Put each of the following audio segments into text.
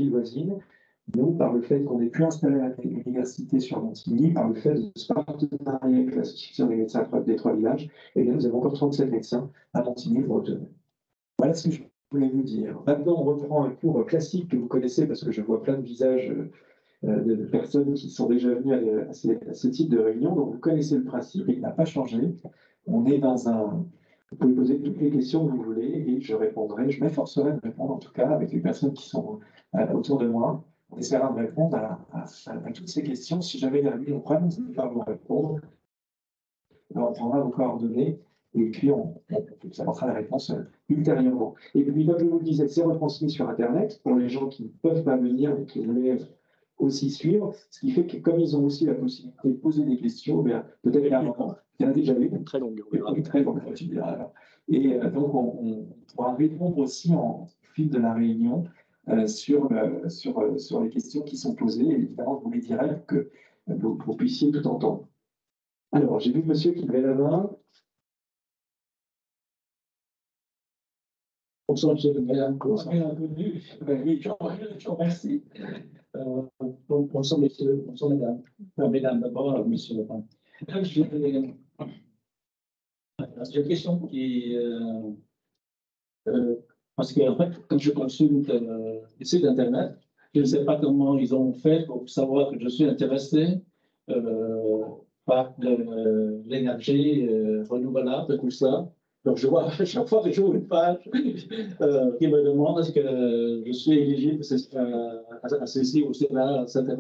ville voisine. Nous, par le fait qu'on ait pu installer l'université sur Montigny, par le fait de ce partenariat avec l'Association des médecins des Trois Villages, eh bien, nous avons encore 37 médecins à Montigny pour retenir. Voilà ce que je voulais vous dire. Maintenant, on reprend un cours classique que vous connaissez parce que je vois plein de visages de personnes qui sont déjà venues à ce type de réunion. Donc, vous connaissez le principe et il n'a pas changé. On est dans un... Vous pouvez poser toutes les questions que vous voulez et je répondrai. Je m'efforcerai de répondre, en tout cas, avec les personnes qui sont autour de moi. On essaiera de répondre à toutes ces questions. Si jamais il y a un problème, on ne peut pas vous répondre. Alors, on prendra vos coordonnées et puis on vous apportera la réponse ultérieurement. Et puis, comme je vous le disais, c'est retransmis sur Internet pour les gens qui ne peuvent pas venir et qui voulaient aussi suivre, ce qui fait que comme ils ont aussi la possibilité de poser des questions, peut-être qu'à un moment, il y en a déjà eu. Très longue. Très longue, tu diras. Et donc, on pourra répondre aussi en fil de la réunion sur les questions qui sont posées. Et évidemment, je vous les dirai pour que vous puissiez tout entendre. Alors, j'ai vu monsieur qui levait la main. Bonsoir, monsieur le maire. Bienvenue. Oui, je vous remercie. Bonsoir, messieurs. Bonsoir, mesdames. Mesdames, d'abord, monsieur le maire. J'ai une question qui. Parce qu'en fait, quand je consulte les sites Internet, je ne sais pas comment ils ont fait pour savoir que je suis intéressé par l'énergie renouvelable, tout ça. Donc, je vois à chaque fois que j'ouvre une page qui me demande est-ce que je suis éligible à ceci ou cela, etc.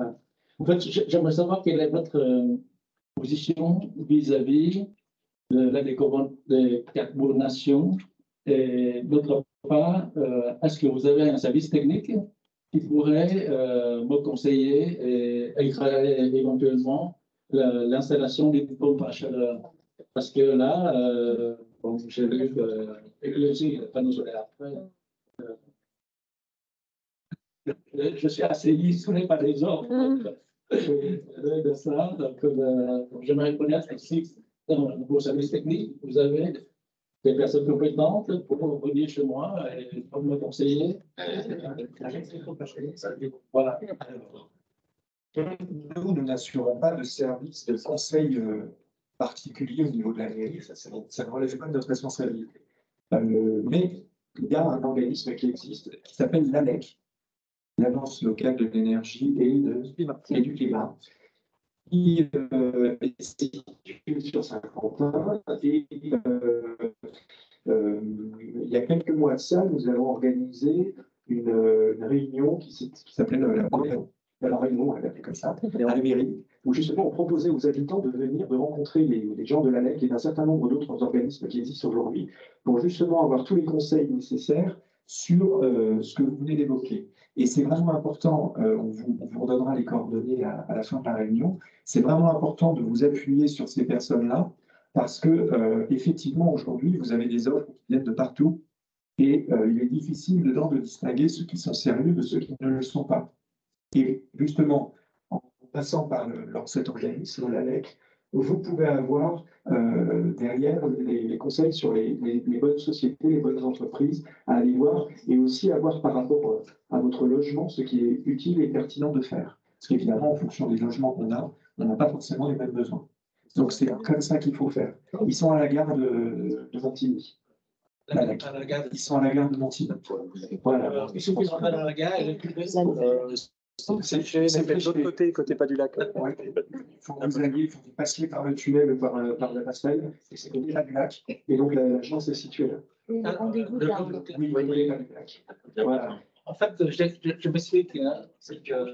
En fait, j'aimerais savoir quelle est votre position vis-à-vis de la décarbonation. Et d'autre part, est-ce que vous avez un service technique qui pourrait me conseiller et éclairer éventuellement l'installation des pompes à chaleur? Parce que là, bon, j'ai vu que le panneau solaire après, je suis assez isolé par les autres de ça. Donc, j'aimerais connaître si dans vos services techniques, vous avez des personnes compétentes pour venir chez moi et pour me conseiller. Voilà. Nous n'assurons pas de service de conseil particulier au niveau de la mairie, ça ne relève pas de notre responsabilité. Mais il y a un organisme qui existe qui s'appelle l'ALEC, l'Agence locale de l'énergie et du climat, qui est située sur Saint-Quentin. Et il y a quelques mois de ça, nous avons organisé une réunion qui s'appelait la réunion, on l'a appelée comme ça, à la mairie, où justement on proposait aux habitants de venir, de rencontrer les gens de l'ALEC et d'un certain nombre d'autres organismes qui existent aujourd'hui, pour justement avoir tous les conseils nécessaires sur ce que vous venez d'évoquer. Et c'est vraiment important, on vous redonnera les coordonnées à la fin de la réunion, c'est vraiment important de vous appuyer sur ces personnes-là, parce que effectivement, aujourd'hui, vous avez des offres qui viennent de partout, et il est difficile dedans de distinguer ceux qui sont sérieux de ceux qui ne le sont pas. Et justement, en passant par cet organisme, l'ALEC, vous pouvez avoir derrière les conseils sur les bonnes sociétés, les bonnes entreprises à aller voir, et aussi avoir par rapport à votre logement ce qui est utile et pertinent de faire. Parce qu'évidemment, en fonction des logements qu'on a, on n'a pas forcément les mêmes besoins. Donc c'est comme ça qu'il faut faire. Ils sont à la gare de Montigny. Ils sont à la gare de Montigny. Voilà. Il suffit d'entrer dans la gare et c'est de l'autre côté pas du lac. Ouais. Il faut que vous passiez par le tunnel, par la passerelle, et c'est côté là du lac. Et donc l'agence est située là. Rendez-vous là. Oui, vous voyez pas du lac. Voilà. En fait, je m'explique, hein, c'est que.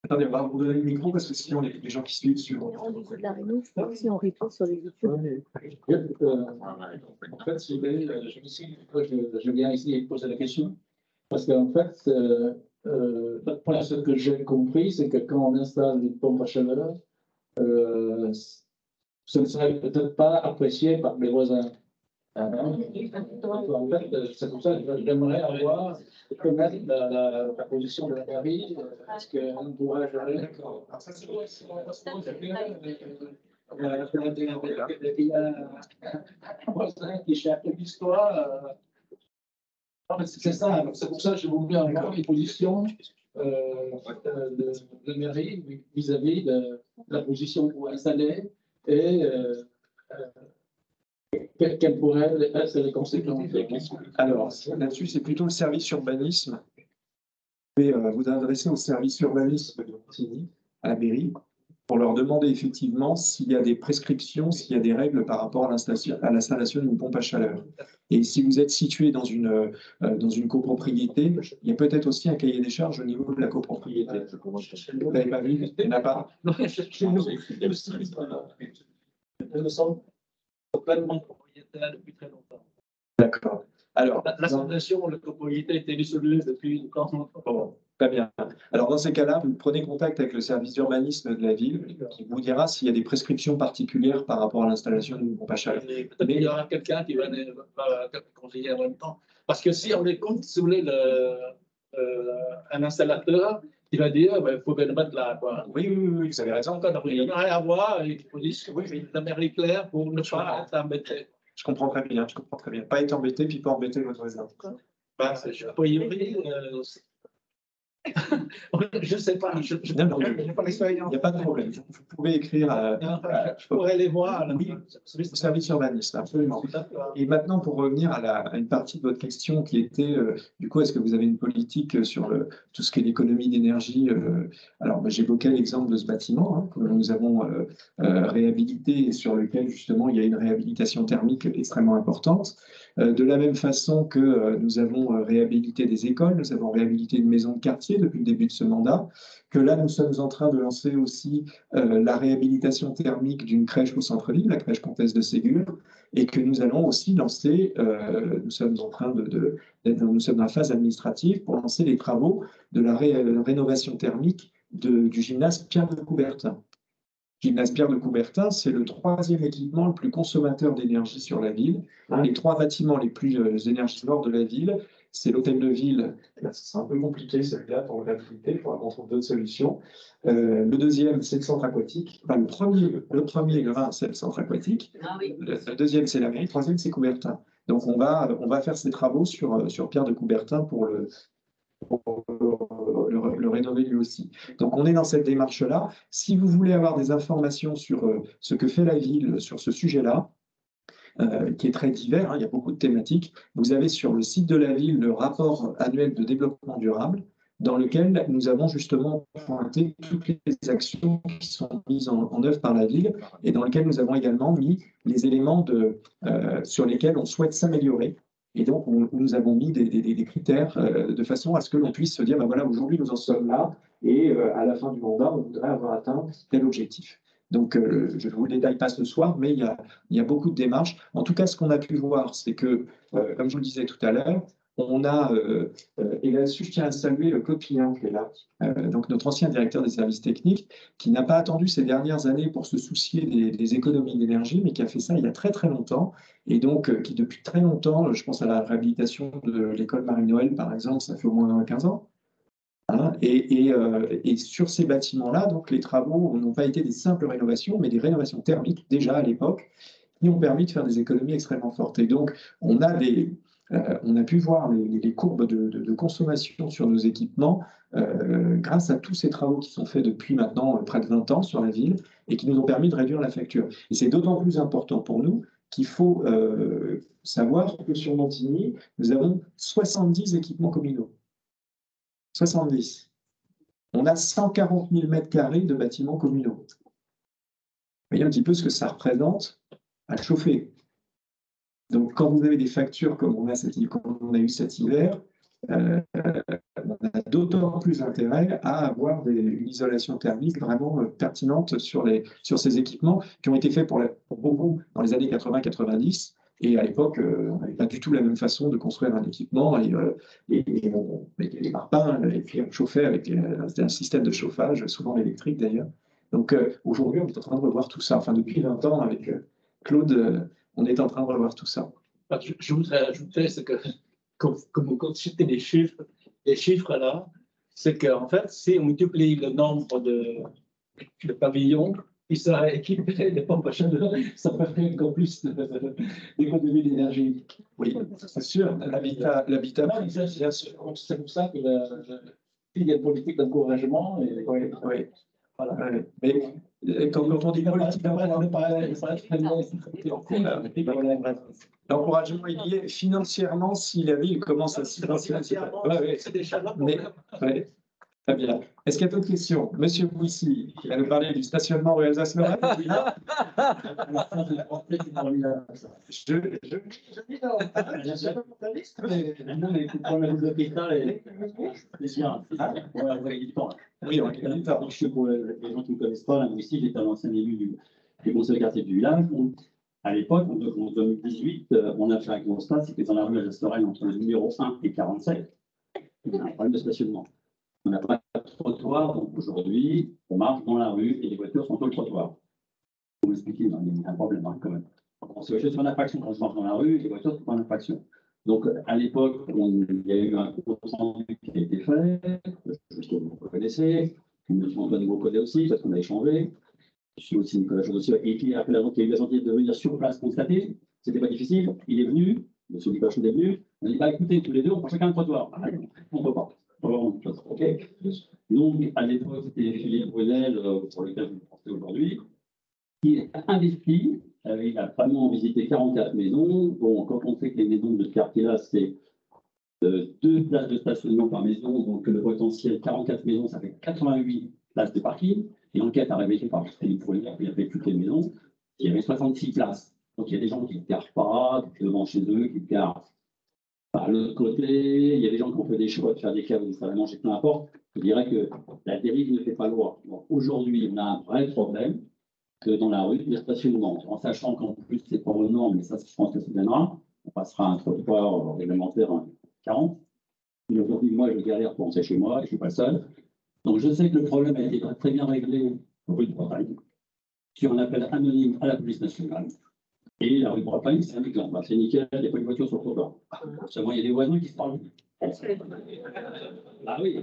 Attendez, on va vous donner le micro parce que sinon les gens qui suivent sur. Rendez-vous de la réunion, si on répond sur les YouTube. En fait, je viens ici et poser la question. Parce qu'en fait, ce que j'ai compris, c'est que quand on installe une pompe à chaleur, ce ne serait peut-être pas apprécié par les voisins. En fait, c'est pour ça que j'aimerais connaître la position de la mairie. Est-ce qu'on pourrait gérer? D'accord. Alors, ça, c'est vrai. Il y a un voisin qui cherche l'histoire. C'est ça, c'est pour ça que j'ai voulu avoir une position la mairie vis-à-vis de la position pour installer et quelles pourraient être les conséquences. Alors, là-dessus, c'est plutôt le service urbanisme. Vous pouvez vous adresser au service urbanisme de Montigny, à la mairie, pour leur demander effectivement s'il y a des prescriptions, s'il y a des règles par rapport à l'installation d'une pompe à chaleur. Et si vous êtes situé dans une copropriété, il y a peut-être aussi un cahier des charges au niveau de la copropriété. Vous n'avez pas vu? Il n'y en a pas? Non, chez nous, nous sommes pleinement propriétaires depuis très longtemps. D'accord. Alors, l'association, la copropriété était dissolue depuis longtemps. bon, très bien. Alors, dans ces cas-là, vous prenez contact avec le service d'urbanisme de la ville qui vous dira s'il y a des prescriptions particulières par rapport à l'installation d'une pompe à chaleur. Peut-être qu'il y aura quelqu'un qui va conseiller en même temps. Parce que si on est compte, si vous voulez, un installateur, il va dire il faut bien le mettre là. Quoi. Oui, vous avez raison. Il n'y a rien à voir, il faut dire la mairie claire pour ne pas être embêté. Je comprends très bien, Pas être embêté, puis pas embêter votre voisin. A priori, je ne sais pas. Je n'ai pas l'expérience. Il n'y a pas de problème. Vous pouvez écrire je pourrais les voir. Oui, au service urbanisme, absolument. Et maintenant, pour revenir à une partie de votre question qui était, du coup, est-ce que vous avez une politique sur tout ce qui est l'économie d'énergie? Alors, j'évoquais l'exemple de ce bâtiment que nous avons réhabilité et sur lequel, justement, il y a une réhabilitation thermique extrêmement importante. De la même façon que nous avons réhabilité des écoles, nous avons réhabilité une maison de quartier depuis le début de ce mandat, que là, nous sommes en train de lancer aussi la réhabilitation thermique d'une crèche au centre-ville, la crèche Comtesse de Ségur, et que nous allons aussi lancer, nous sommes dans la phase administrative pour lancer les travaux de la rénovation thermique du gymnase Pierre de Coubertin. Gymnase Pierre de Coubertin, c'est le 3e équipement le plus consommateur d'énergie sur la ville. Les 3 bâtiments les plus énergivores de la ville, c'est l'hôtel de ville. C'est un peu compliqué celui-là pour le réhabiliter, il faudra qu'on trouve d'autres solutions. Le 2e, c'est le centre aquatique. Enfin, le premier, le 1, c'est le centre aquatique. Le 2e, c'est la mairie. Le 3e, c'est Coubertin. Donc, on va faire ces travaux sur Pierre de Coubertin pour le rénover lui aussi. Donc, on est dans cette démarche-là. Si vous voulez avoir des informations sur ce que fait la ville sur ce sujet-là, qui est très divers, il y a beaucoup de thématiques, vous avez sur le site de la ville le rapport annuel de développement durable, dans lequel nous avons justement pointé toutes les actions qui sont mises en œuvre par la ville et dans lequel nous avons également mis les éléments sur lesquels on souhaite s'améliorer. Et donc, nous avons mis des critères de façon à ce que l'on puisse se dire, ben voilà, aujourd'hui, nous en sommes là, et à la fin du mandat, on voudrait avoir atteint tel objectif. Donc, je ne vous le détaille pas ce soir, mais il y a beaucoup de démarches. En tout cas, ce qu'on a pu voir, c'est que, comme je vous le disais tout à l'heure, on a, et là-dessus, je tiens à saluer Claude Pillin, qui est là, donc notre ancien directeur des services techniques, qui n'a pas attendu ces dernières années pour se soucier des économies d'énergie, mais qui a fait ça il y a très très longtemps, et donc qui depuis très longtemps, je pense à la réhabilitation de l'école Marie-Noël, par exemple, ça fait au moins 15 ans. Et sur ces bâtiments-là, donc les travaux n'ont pas été des simples rénovations, mais des rénovations thermiques déjà à l'époque, qui ont permis de faire des économies extrêmement fortes. Et donc, on a pu voir les courbes de consommation sur nos équipements grâce à tous ces travaux qui sont faits depuis maintenant près de 20 ans sur la ville et qui nous ont permis de réduire la facture. Et c'est d'autant plus important pour nous qu'il faut savoir que sur Montigny, nous avons 70 équipements communaux. 70. On a 140 000 m² de bâtiments communaux. Vous voyez un petit peu ce que ça représente à chauffer. Donc, quand vous avez des factures comme on a eu cet hiver, on a d'autant plus intérêt à avoir une isolation thermique vraiment pertinente sur ces équipements qui ont été faits pour beaucoup dans les années 80-90. Et à l'époque, on n'avait pas du tout la même façon de construire un équipement et on mettait les marpins et puis on chauffait avec un système de chauffage, souvent électrique d'ailleurs. Donc aujourd'hui, on est en train de revoir tout ça. Enfin, depuis 20 ans, avec Claude, on est en train de revoir tout ça. Je voudrais ajouter ce que, comme vous consultez les chiffres là, c'est qu'en fait, si on multiplie le nombre de pavillons, qui seraient équipés des pompes à chaleur, ça ferait encore plus d'économie d'énergie. Oui, c'est sûr. L'habitat. C'est pour ça que il y a une politique d'encouragement. Et... Oui, oui. Voilà. Ouais. Mais quand on dit politique l'encouragement, il y est financièrement si la ville commence à s'y C'est déjà là. Ouais. Très bien. Est-ce qu'il y a d'autres questions? Monsieur Bouissy, il va nous parler du stationnement rue Alsace-Lorraine. Oui, on est d'accord. Pour les gens qui ne connaissent pas, linguistique, j'étais un ancien élu du conseil de quartier du village. À l'époque, en 2018, on a fait un constat, c'est que dans la rue Alsace-Lorraine, entre le numéro 1 et 47, il y a un problème de stationnement. On n'a pas de trottoir, donc aujourd'hui, on marche dans la rue et les voitures sont sur le trottoir. Pour vous expliquer, il y a un problème quand même. On se fait sur une infraction quand je marche dans la rue, les voitures sont en infraction. Donc, à l'époque, il y a eu un compte rendu qui a été fait, que vous connaissez, que M. Antoine vous connaît aussi, parce qu'on a échangé. Je suis aussi Nicolas Chaudot, et puis après, il a eu la gentillesse de venir sur place constater. C'était pas difficile. Il est venu, M. Nicolas Chaudot est venu. On a dit, écoutez, tous les deux, on prend chacun un trottoir. On ne peut pas. Okay. Donc, à l'époque, c'était Philippe Brunel, pour lequel vous pensez aujourd'hui, qui a investi. Il a vraiment visité 44 maisons. Bon, quand on sait que les maisons de ce quartier-là, c'est 2 places de stationnement par maison, donc le potentiel 44 maisons, ça fait 88 places de parking. Et l'enquête a révélé par Philippe Brunel, qui a fait toutes les maisons, il y avait 66 places. Donc, il y a des gens qui ne garent pas devant chez eux, qui garent. Par l'autre côté, il y a des gens qui ont fait des choix de faire des caves où ça va manger plein la porte. Je dirais que la dérive ne fait pas loi. Aujourd'hui, on a un vrai problème dans la rue de stationnement, en sachant qu'en plus, c'est pas aux normes, mais ça, je pense que ça viendra. On passera à un trottoir réglementaire 40. Mais aujourd'hui, moi, je galère pour rentrer chez moi, et je ne suis pas seul. Donc, je sais que le problème a été très bien réglé rue de Bretagne, sur un appel anonyme à la police nationale. Et la rue de Bretagne, c'est un exemple. C'est nickel, il n'y a pas de voiture sur le trottoir. Seulement, il y a des voisins qui se parlent. Ah oui.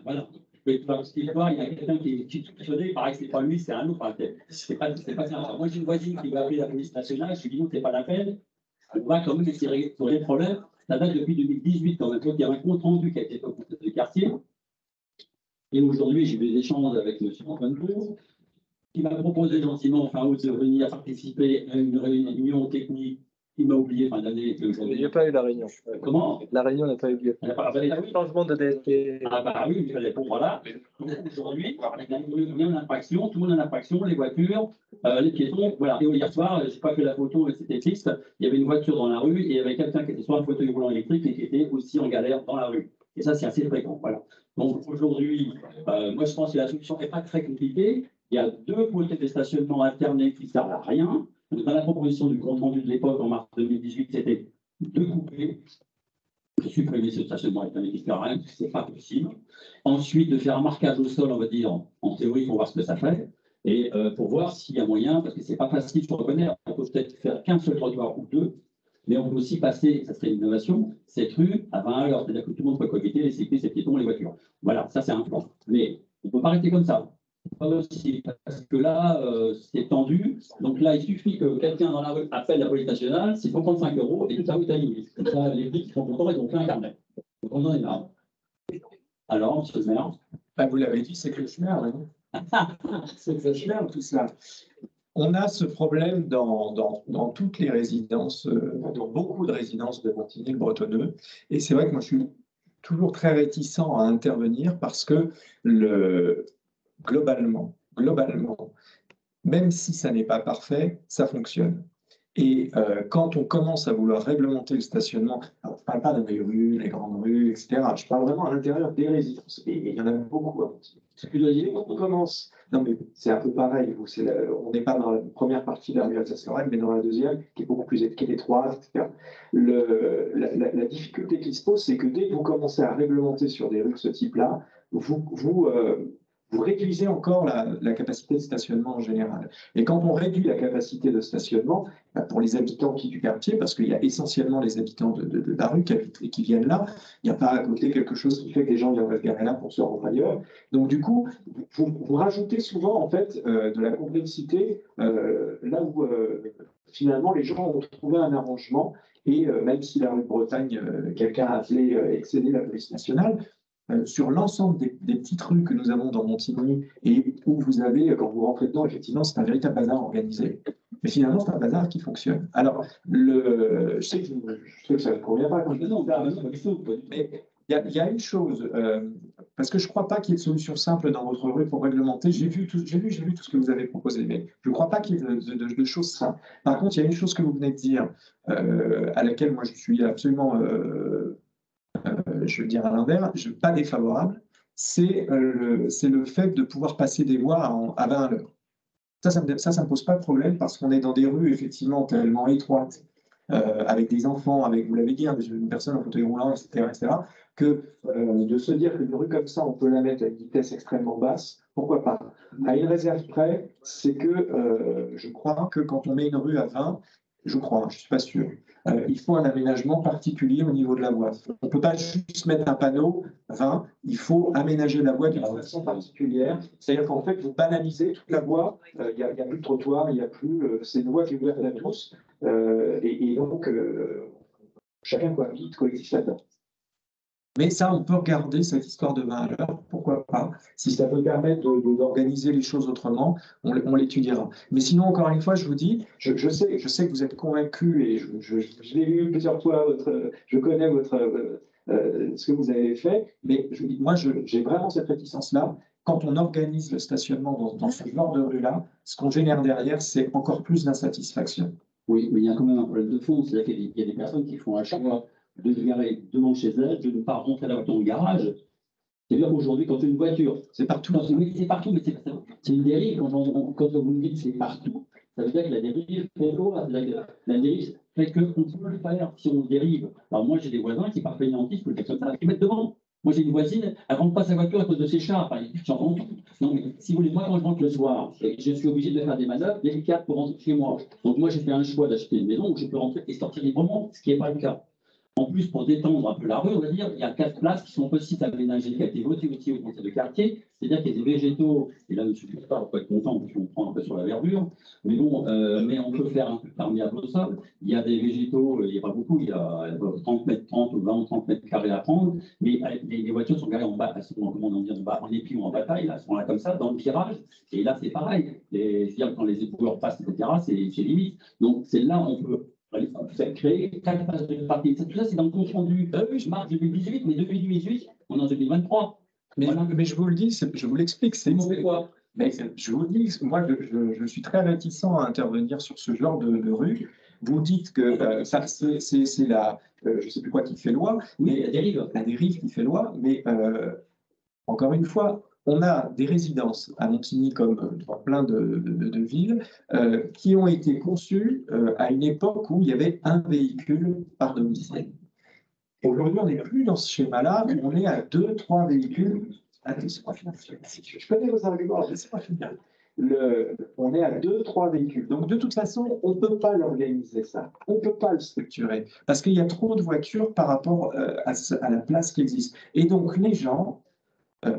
Voilà. Parce qu'il y a quelqu'un qui est soupçonné, il paraît que ce n'est pas lui, c'est un autre. C'est pas ça. Moi, j'ai une voisine qui va appeler la police nationale, je lui dis non, c'est pas la peine. On va quand même essayer sur les problèmes. Ça date depuis 2018 quand même. Donc, il y a un compte rendu qui a été fait au conseil de quartier. Et aujourd'hui, j'ai eu des échanges avec M. Antoine Bourg, qui m'a proposé gentiment, fin août, de venir participer à une réunion technique. Il m'a oublié fin d'année. Il n'y a pas eu la réunion. Comment? La réunion n'a pas eu lieu. Il n'y a pas eu Changement de DSP. Ah bah oui, il fallait pour voilà. Aujourd'hui, il y a une infraction, tout le monde a une infraction, les voitures, les piétons. Voilà. Et hier soir, je n'ai pas fait la photo, mais c'était triste. Il y avait une voiture dans la rue et il y avait quelqu'un qui était sur un fauteuil roulant électrique et qui était aussi en galère dans la rue. Et ça, c'est assez fréquent. Voilà. Donc aujourd'hui, moi je pense que la solution n'est pas très compliquée. Il y a 2 côtés de stationnement alternés qui ne servent à rien. Donc, dans la proposition du compte rendu de l'époque en mars 2018, c'était de couper, de supprimer ce stationnement alterné qui ne sert à rien, ce n'est pas possible. Ensuite, de faire un marquage au sol, on va dire, en théorie, pour voir ce que ça fait. Et pour voir s'il y a moyen, parce que ce n'est pas facile, je reconnais, on peut peut-être faire qu'un seul trottoir ou 2. Mais on peut aussi passer, ça serait une innovation, cette rue à 20 à l'heure. C'est-à-dire que tout le monde peut cohabiter, les cyclistes, les piétons, les voitures. Voilà, ça c'est un plan. Mais on ne peut pas arrêter comme ça. Pas aussi, parce que là, c'est tendu. Donc là, il suffit que quelqu'un dans la rue appelle la police nationale, c'est 135 € et toute la rue est alignée. Comme ça, les flics qui sont contents, ils ont fait un carnet. Donc on en est là. Alors, monsieur le maire. Vous l'avez dit, c'est que je merde. C'est que je merde tout cela. On a ce problème dans toutes les résidences, dans beaucoup de résidences de Montigny-le-Bretonneux. Et c'est vrai que moi, je suis toujours très réticent à intervenir parce que globalement, même si ça n'est pas parfait, ça fonctionne. Et quand on commence à vouloir réglementer le stationnement, alors je ne parle pas de les rues, les grandes rues, etc. Je parle vraiment à l'intérieur des résidences. Et il y en a beaucoup à Montigny. Quand on commence, non mais c'est un peu pareil, on n'est pas dans la première partie de la rue Alsace-Lorraine, mais dans la deuxième, qui est beaucoup plus étroite, etc. La difficulté qui se pose, c'est que dès que vous commencez à réglementer sur des rues de ce type-là, vous réduisez encore la capacité de stationnement en général. Et quand on réduit la capacité de stationnement, pour les habitants du quartier, parce qu'il y a essentiellement les habitants de la rue qui viennent là, il n'y a pas à côté quelque chose qui fait que les gens viennent se garer là pour se rendre ailleurs. Donc du coup, vous rajoutez souvent en fait de la complexité là où finalement les gens ont trouvé un arrangement et même si la rue de Bretagne, quelqu'un a appelé excéder la police nationale, sur l'ensemble des petites rues que nous avons dans Montigny et où vous avez, quand vous rentrez dedans, effectivement, c'est un véritable bazar organisé. Mais finalement, c'est un bazar qui fonctionne. Alors, je sais que ça ne convient pas quand je dis ça, mais il y a une chose, parce que je ne crois pas qu'il y ait de solution simple dans votre rue pour réglementer. J'ai vu tout ce que vous avez proposé, mais je ne crois pas qu'il y ait de choses simples. Par contre, il y a une chose que vous venez de dire, à laquelle moi je suis absolument, je veux dire à l'inverse, pas défavorable, c'est le fait de pouvoir passer des voies à 20 à l'heure. Ça me pose pas de problème parce qu'on est dans des rues effectivement tellement étroites, avec des enfants, avec, vous l'avez dit, hein, une personne en fauteuil roulant, etc., que de se dire qu'une rue comme ça, on peut la mettre à une vitesse extrêmement basse, pourquoi pas? À une réserve près, c'est que je crois que quand on met une rue à 20, je crois, je ne suis pas sûr, il faut un aménagement particulier au niveau de la voie. On ne peut pas juste mettre un panneau 20, il faut aménager la voie d'une façon particulière. C'est-à-dire qu'en fait, vous banalisez toute la voie, il n'y a plus de trottoir, il n'y a plus. C'est une voie qui est ouverte à tous. Et donc, chacun cohabite, coexiste là-dedans. Mais ça, on peut regarder cette histoire de 20 à l'heure, pourquoi pas. Si ça peut permettre d'organiser les choses autrement, on l'étudiera. Mais sinon, encore une fois, je vous dis, je sais que vous êtes convaincus et je l'ai lu plusieurs fois, je connais ce que vous avez fait, mais moi, j'ai vraiment cette réticence-là. Quand on organise le stationnement dans ce genre de rue-là, ce qu'on génère derrière, c'est encore plus d'insatisfaction. Oui, mais il y a quand même un problème de fond, c'est-à-dire qu'il y a des personnes qui font un choix de se garer devant chez elles, de ne pas rentrer la voiture dans le garage. C'est-à-dire qu'aujourd'hui, quand une voiture, c'est partout. Oui, c'est partout, mais c'est une dérive. Quand vous me dites que c'est partout, ça veut dire que la dérive fait loi. La dérive fait qu'on peut le faire si on dérive. Alors moi, j'ai des voisins qui, par fainéantise, pour le faire comme ça, qui mettent devant. Moi, j'ai une voisine, elle ne rentre pas sa voiture à cause de ses chats. Enfin, j'entends tout. Non, mais si vous voulez, moi, quand je rentre le soir, je suis obligé de faire des manœuvres délicates pour rentrer chez moi. Donc moi, j'ai fait un choix d'acheter une maison où je peux rentrer et sortir librement, ce qui n'est pas le cas. En plus, pour détendre un peu la rue, on va dire, il y a 4 places qui sont possibles d'aménager, qui a été votées aussi au conseil de quartier. C'est-à-dire qu'il y a des végétaux, et là, je ne suis pas, on peut être content, parce qu'on prend un peu sur la verdure, mais bon, mais on peut faire un peu perméable au sol. Il y a des végétaux, il n'y a pas beaucoup, il y a 30 mètres 30 ou 20 ou 30 mètres carrés à prendre, mais les voitures sont garées en bas, elles sont, comment on dit, en épi ou en bataille, là, elles sont là comme ça, dans le virage, et là, c'est pareil. C'est-à-dire quand les époueurs passent, etc., c'est limite. Donc, c'est là on peut créer 4 places de parking. Tout ça, c'est dans le compte rendu mars 2018, mais 2018, on est en 2023. Mais, voilà. Mais je vous le dis, je vous l'explique. C'est quoi? Mais je vous dis, moi, je suis très réticent à intervenir sur ce genre de rue. Vous dites que ça, c'est la, je ne sais plus quoi qui fait loi, Oui, mais la dérive qui fait loi, mais encore une fois, on a des résidences à Montigny comme dans plein de villes qui ont été conçues à une époque où il y avait un véhicule par domicile. Aujourd'hui, on n'est plus dans ce schéma-là, on est à 2-3 véhicules. Attends, laissez-moi finir. Je connais vos arguments, laissez-moi finir. On est à 2-3 véhicules. Donc, de toute façon, on ne peut pas l'organiser, ça. On ne peut pas le structurer. Parce qu'il y a trop de voitures par rapport à la place qui existe. Et donc, les gens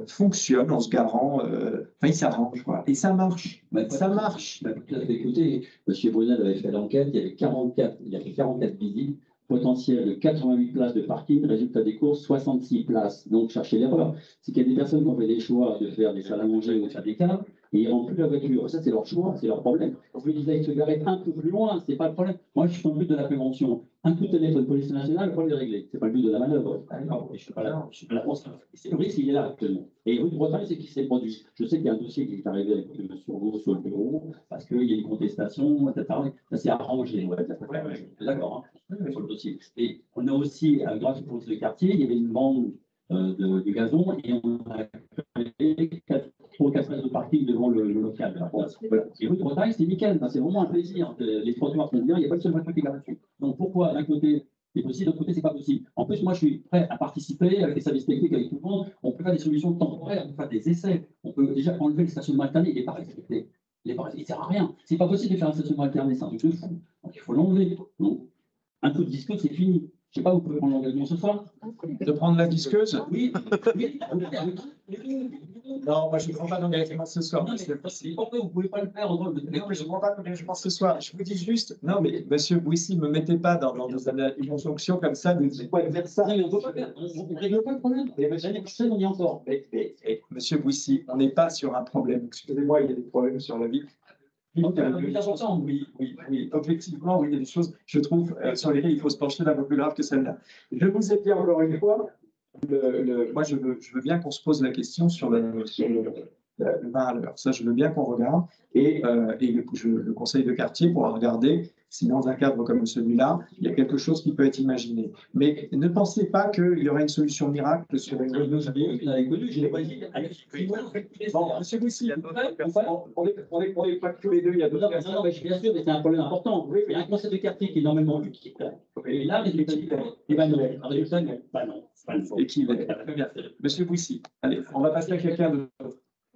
fonctionnent en se garant, ils s'arrangent, quoi. Et ça marche. Ça marche. Écoutez, M. Brunel avait fait l'enquête, il y avait 44 visites. Potentiel de 88 places de parking, résultat des courses, 66 places. Donc, cherchez l'erreur. C'est qu'il y a des personnes qui ont fait des choix de faire des salles à manger ou de faire des caves, et ils ne rentrent plus la voiture. Ça, c'est leur choix, c'est leur problème. Vous me disiez, ils se garer un peu plus loin, ce n'est pas le problème. Moi, je suis dans le but de la prévention. Un coup de téléphone police nationale, le problème est réglé. Ce n'est pas le but de la manœuvre. Non, je ne suis pas là. Le risque, il est là actuellement. Et rue de Bretagne, c'est qui s'est produit. Je sais qu'il y a un dossier qui est arrivé avec M. Survaux sur le bureau, parce qu'il y a une contestation, etc. Ça s'est arrangé. Ouais, d'accord, hein, sur le dossier. Et on a aussi, grâce au conseil de quartier, il y avait une bande de gazon et on a créé 3 places de parking devant le local. Voilà. Et rue de Bretagne, c'est nickel, c'est vraiment un plaisir. Les trottoirs sont bien, il n'y a pas de seule voiture qui est là-dessus. Donc pourquoi, d'un côté, c'est possible, de l'autre côté, c'est pas possible. En plus, moi, je suis prêt à participer avec les services techniques, avec tout le monde. On peut faire des solutions temporaires, on peut faire des essais. On peut déjà enlever le stationnement alterné, il n'est pas respecté. Il ne sert à rien. C'est pas possible de faire un stationnement alterné, c'est un truc de fou. Donc il faut l'enlever. Donc, un coup de disque, c'est fini. Je ne sais pas, vous pouvez prendre l'engagement ce soir. De prendre la disqueuse? Oui. Non, moi je ne prends pas d'engagement ce soir. Pourquoi vous ne pouvez pas le faire au rôle de Mais je ne prends pas d'engagement ce soir. Je vous dis juste, non, mais monsieur Bouissy, ne me mettez pas dans une fonction comme ça de faire ça. Non, mais on ne peut pas faire. On ne règle pas le problème. L'année prochaine, on y est encore. Monsieur Bouissy, on n'est pas sur un problème. Excusez-moi, il y a des problèmes sur la vie. Oui, objectivement, oui, il y a des choses, je trouve, sur lesquelles il faut se pencher d'un peu plus grave que celle-là. Je vous ai dit encore une fois, moi, je veux bien qu'on se pose la question sur le vin à l'heure. Ça, je veux bien qu'on regarde. Et le conseil de quartier pourra regarder si dans un cadre comme celui-là, il y a quelque chose qui peut être imaginé. Mais ne pensez pas qu'il y aurait une solution miracle sur une Je l'ai pas dit. Bon, monsieur Bouissy, on n'est pas tous les deux, il y a d'autres personnes. Non, mais bien sûr, mais c'est un problème important. Oui, Il y a un conseil de quartier qui est normalement vu, qui est là. Et là, résultat, un résultat, non. Et qui est très bien. Monsieur Bouissy, allez, on va passer à quelqu'un d'autre.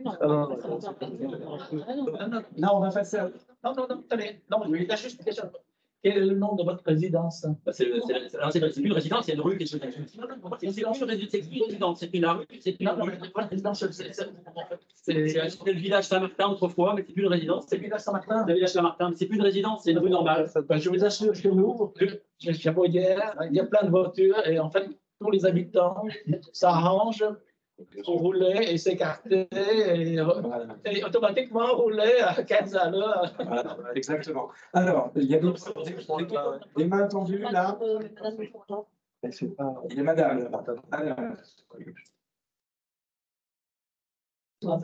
Non, on va passer à... Non, attendez. Non, je vais juste une question. Quel est le nom de votre résidence? C'est plus une résidence, il y a une rue qui est... C'est plus une résidence, c'est une rue, c'est une résidence. C'est le village Saint-Martin autrefois, mais c'est plus une résidence. C'est le village Saint-Martin. Le village Saint-Martin, mais c'est plus une résidence, c'est une rue normale. Je vous assure que nous, je suis hier, il y a plein de voitures et en fait, tous les habitants s'arrangent pour rouler et s'écarter et automatiquement rouler à 15 à l'heure. Voilà, exactement. Alors, il y a des mains tendues là. Il y a madame là.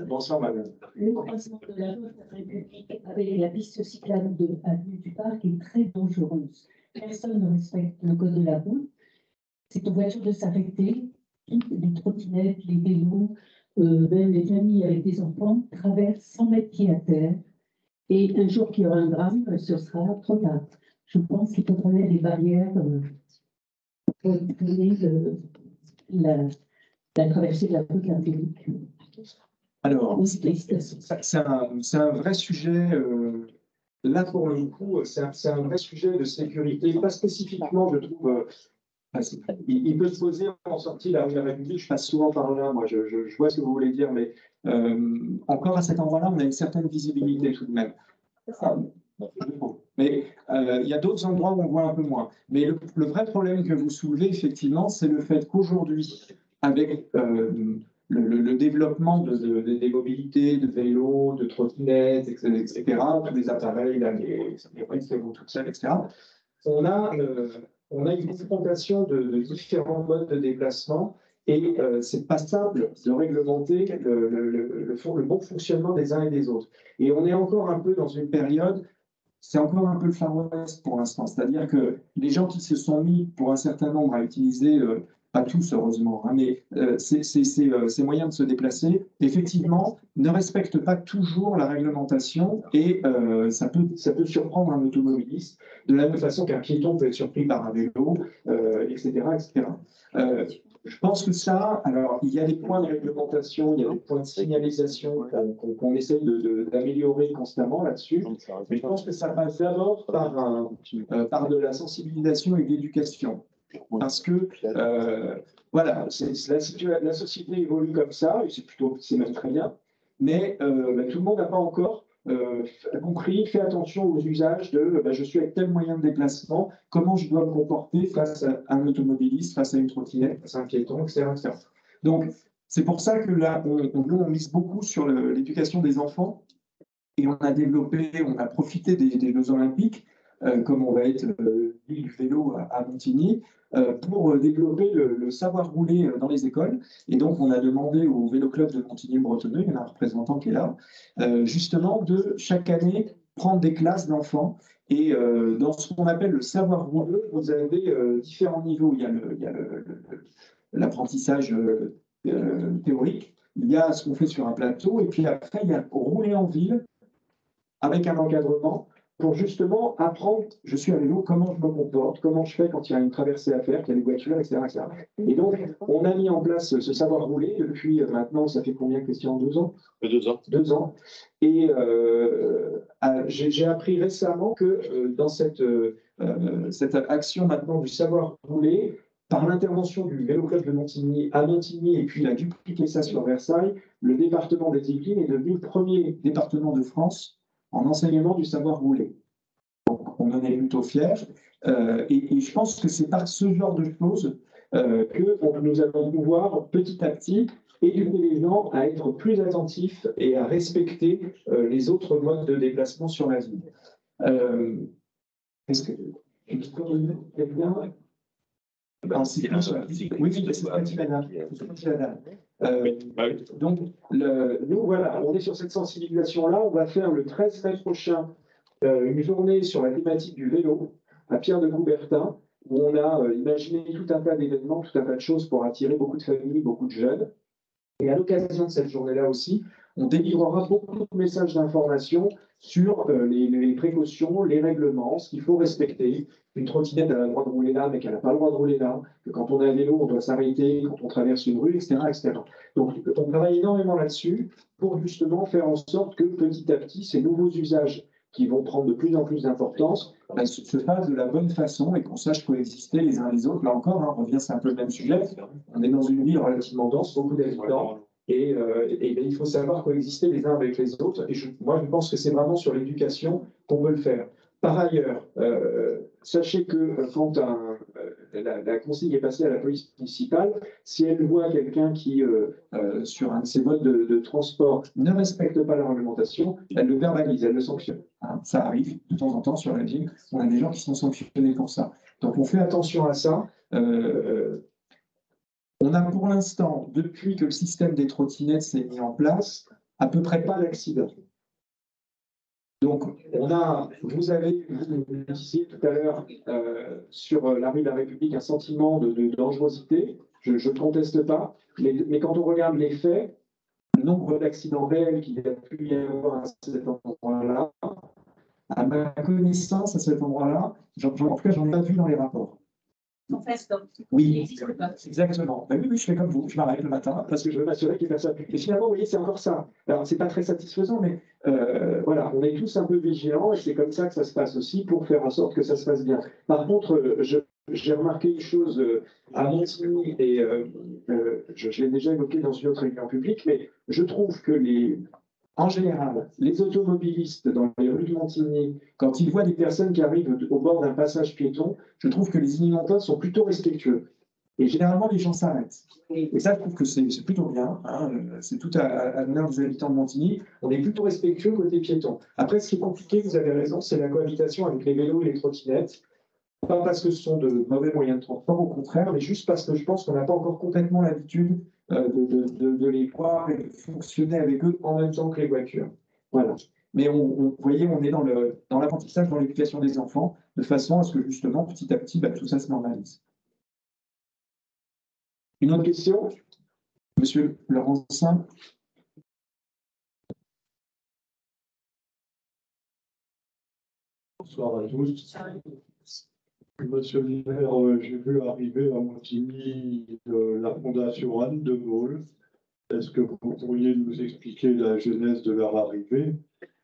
Bonsoir madame. Le croisement de la rue République avec la piste cyclable de avenue du Parc est très dangereuse. Personne ne respecte le code de la route. C'est aux voitures de s'arrêter. Les trottinettes, les vélos, même les familles avec des enfants traversent sans mettre pied à terre. Et un jour qu'il y aura un drame, ce sera trop tard. Je pense qu'il faudrait mettre des barrières pour éviter la traversée de la route République. Alors, c'est un vrai sujet. Là, pour le coup, c'est un vrai sujet de sécurité. Pas spécifiquement, je trouve. Il peut se poser en sortie de la rue de la République. Je passe souvent par là. Moi, je vois ce que vous voulez dire, mais encore à cet endroit-là, on a une certaine visibilité tout de même. Mais il y a d'autres endroits où on voit un peu moins. Mais le vrai problème que vous soulevez, effectivement, c'est le fait qu'aujourd'hui, avec le développement des mobilités, de vélos, de trottinettes, etc., tous les appareils, là, les prises qui vont toutes seules, etc., on a une confrontation de différents modes de déplacement et c'est pas simple de réglementer le bon fonctionnement des uns et des autres. Et on est encore un peu dans une période, c'est encore un peu le Far West pour l'instant, c'est-à-dire que les gens qui se sont mis pour un certain nombre à utiliser, pas tous heureusement, hein, mais ces moyens de se déplacer, effectivement, ne respectent pas toujours la réglementation et ça peut surprendre un automobiliste de la même façon qu'un piéton peut être surpris par un vélo, etc. etc. Je pense que ça, alors il y a des points de réglementation, il y a des points de signalisation qu'on essaye d'améliorer constamment là-dessus, mais je pense que ça passe d'abord par de la sensibilisation et de l'éducation. Parce que, voilà, la société évolue comme ça, et c'est même très bien, mais tout le monde n'a pas encore compris, fait attention aux usages de je suis avec tel moyen de déplacement, comment je dois me comporter face à un automobiliste, face à une trottinette, face à un piéton, etc. etc. Donc, c'est pour ça que là, on mise beaucoup sur l'éducation des enfants, et on a profité des Jeux Olympiques, comme on va être l'île du vélo à Montigny, pour développer le savoir rouler dans les écoles. Et donc, on a demandé au Vélo Club de Montigny-Bretonneux, il y en a un représentant qui est là, justement de chaque année prendre des classes d'enfants. Et dans ce qu'on appelle le savoir rouler, vous avez différents niveaux. Il y a l'apprentissage théorique, il y a ce qu'on fait sur un plateau, et puis après, il y a rouler en ville avec un encadrement, pour justement apprendre, je suis à vélo, comment je me comporte, comment je fais quand il y a une traversée à faire, qu'il y a des voitures, etc., etc. Et donc, on a mis en place ce savoir rouler depuis maintenant, ça fait combien, Christian, 2 ans 2 ans. 2 ans. Et j'ai appris récemment que dans cette action maintenant du savoir rouler, par l'intervention du Vélo Club de Montigny à Montigny et puis il a dupliqué ça sur Versailles, le département des Yvelines est devenu le premier département de France en enseignement du savoir rouler. Donc on en est plutôt fiers. Et je pense que c'est par ce genre de choses que nous allons pouvoir petit à petit éduquer les gens à être plus attentifs et à respecter les autres modes de déplacement sur la ville. Est-ce que quelqu'un oui, donc, nous, voilà, on est sur cette sensibilisation-là. On va faire le 13 mai prochain une journée sur la thématique du vélo à Pierre de Coubertin, où on a imaginé tout un tas d'événements, tout un tas de choses pour attirer beaucoup de familles, beaucoup de jeunes. Et à l'occasion de cette journée-là aussi, on délivrera beaucoup de messages d'information sur les précautions, les règlements, ce qu'il faut respecter. Une trottinette, elle a le droit de rouler là, mais qu'elle n'a pas le droit de rouler là. Que quand on est à vélo, on doit s'arrêter quand on traverse une rue, etc., etc. Donc, on travaille énormément là-dessus pour justement faire en sorte que petit à petit, ces nouveaux usages qui vont prendre de plus en plus d'importance se fassent de la bonne façon et qu'on sache coexister les uns les autres. Là encore, on revient, c'est un peu le même sujet. On est dans une ville relativement dense, beaucoup d'habitants. Et il faut savoir coexister les uns avec les autres. Et moi, je pense que c'est vraiment sur l'éducation qu'on peut le faire. Par ailleurs, sachez que quand la consigne est passée à la police municipale, si elle voit quelqu'un qui, sur un de ces modes de transport, ne respecte pas la réglementation, elle le verbalise, elle le sanctionne. Hein, ça arrive de temps en temps sur la ville. On a des gens qui sont sanctionnés pour ça. Donc on fait attention à ça. On a pour l'instant, depuis que le système des trottinettes s'est mis en place, à peu près pas d'accident. Donc, vous avez, vous disiez tout à l'heure, sur la rue de la République, un sentiment de dangerosité. Je ne conteste pas. Mais quand on regarde les faits, le nombre d'accidents réels qu'il y a pu y avoir à cet endroit-là, à ma connaissance, à cet endroit-là, en tout cas, j'en ai pas vu dans les rapports. En fait, oui, exactement. Ben oui, je fais comme vous, je m'arrête le matin parce que je veux m'assurer qu'il fasse ça. Et finalement, vous voyez, c'est encore ça. Alors, c'est pas très satisfaisant, mais voilà, on est tous un peu vigilants et c'est comme ça que ça se passe aussi pour faire en sorte que ça se passe bien. Par contre, j'ai remarqué une chose à Montigny et je l'ai déjà évoqué dans une autre réunion publique, mais je trouve que en général, les automobilistes dans les rues de Montigny, quand ils voient des personnes qui arrivent au bord d'un passage piéton, je trouve que les Ignimantins sont plutôt respectueux. Et généralement, les gens s'arrêtent. Et ça, je trouve que c'est plutôt bien. Hein. C'est tout à l'honneur des habitants de Montigny. On est plutôt respectueux côté piéton. Après, ce qui est compliqué, vous avez raison, c'est la cohabitation avec les vélos et les trottinettes. Pas parce que ce sont de mauvais moyens de transport, au contraire, mais juste parce que je pense qu'on n'a pas encore complètement l'habitude de les voir et de fonctionner avec eux en même temps que les voitures. Voilà. Mais vous voyez, on est dans l'apprentissage, dans l'éducation des enfants, de façon à ce que justement, petit à petit, tout ça se normalise. Une autre question, Monsieur Laurencin. Bonsoir à tous. Monsieur le maire, j'ai vu arriver à Montigny la Fondation Anne de Gaulle. Est-ce que vous pourriez nous expliquer la genèse de leur arrivée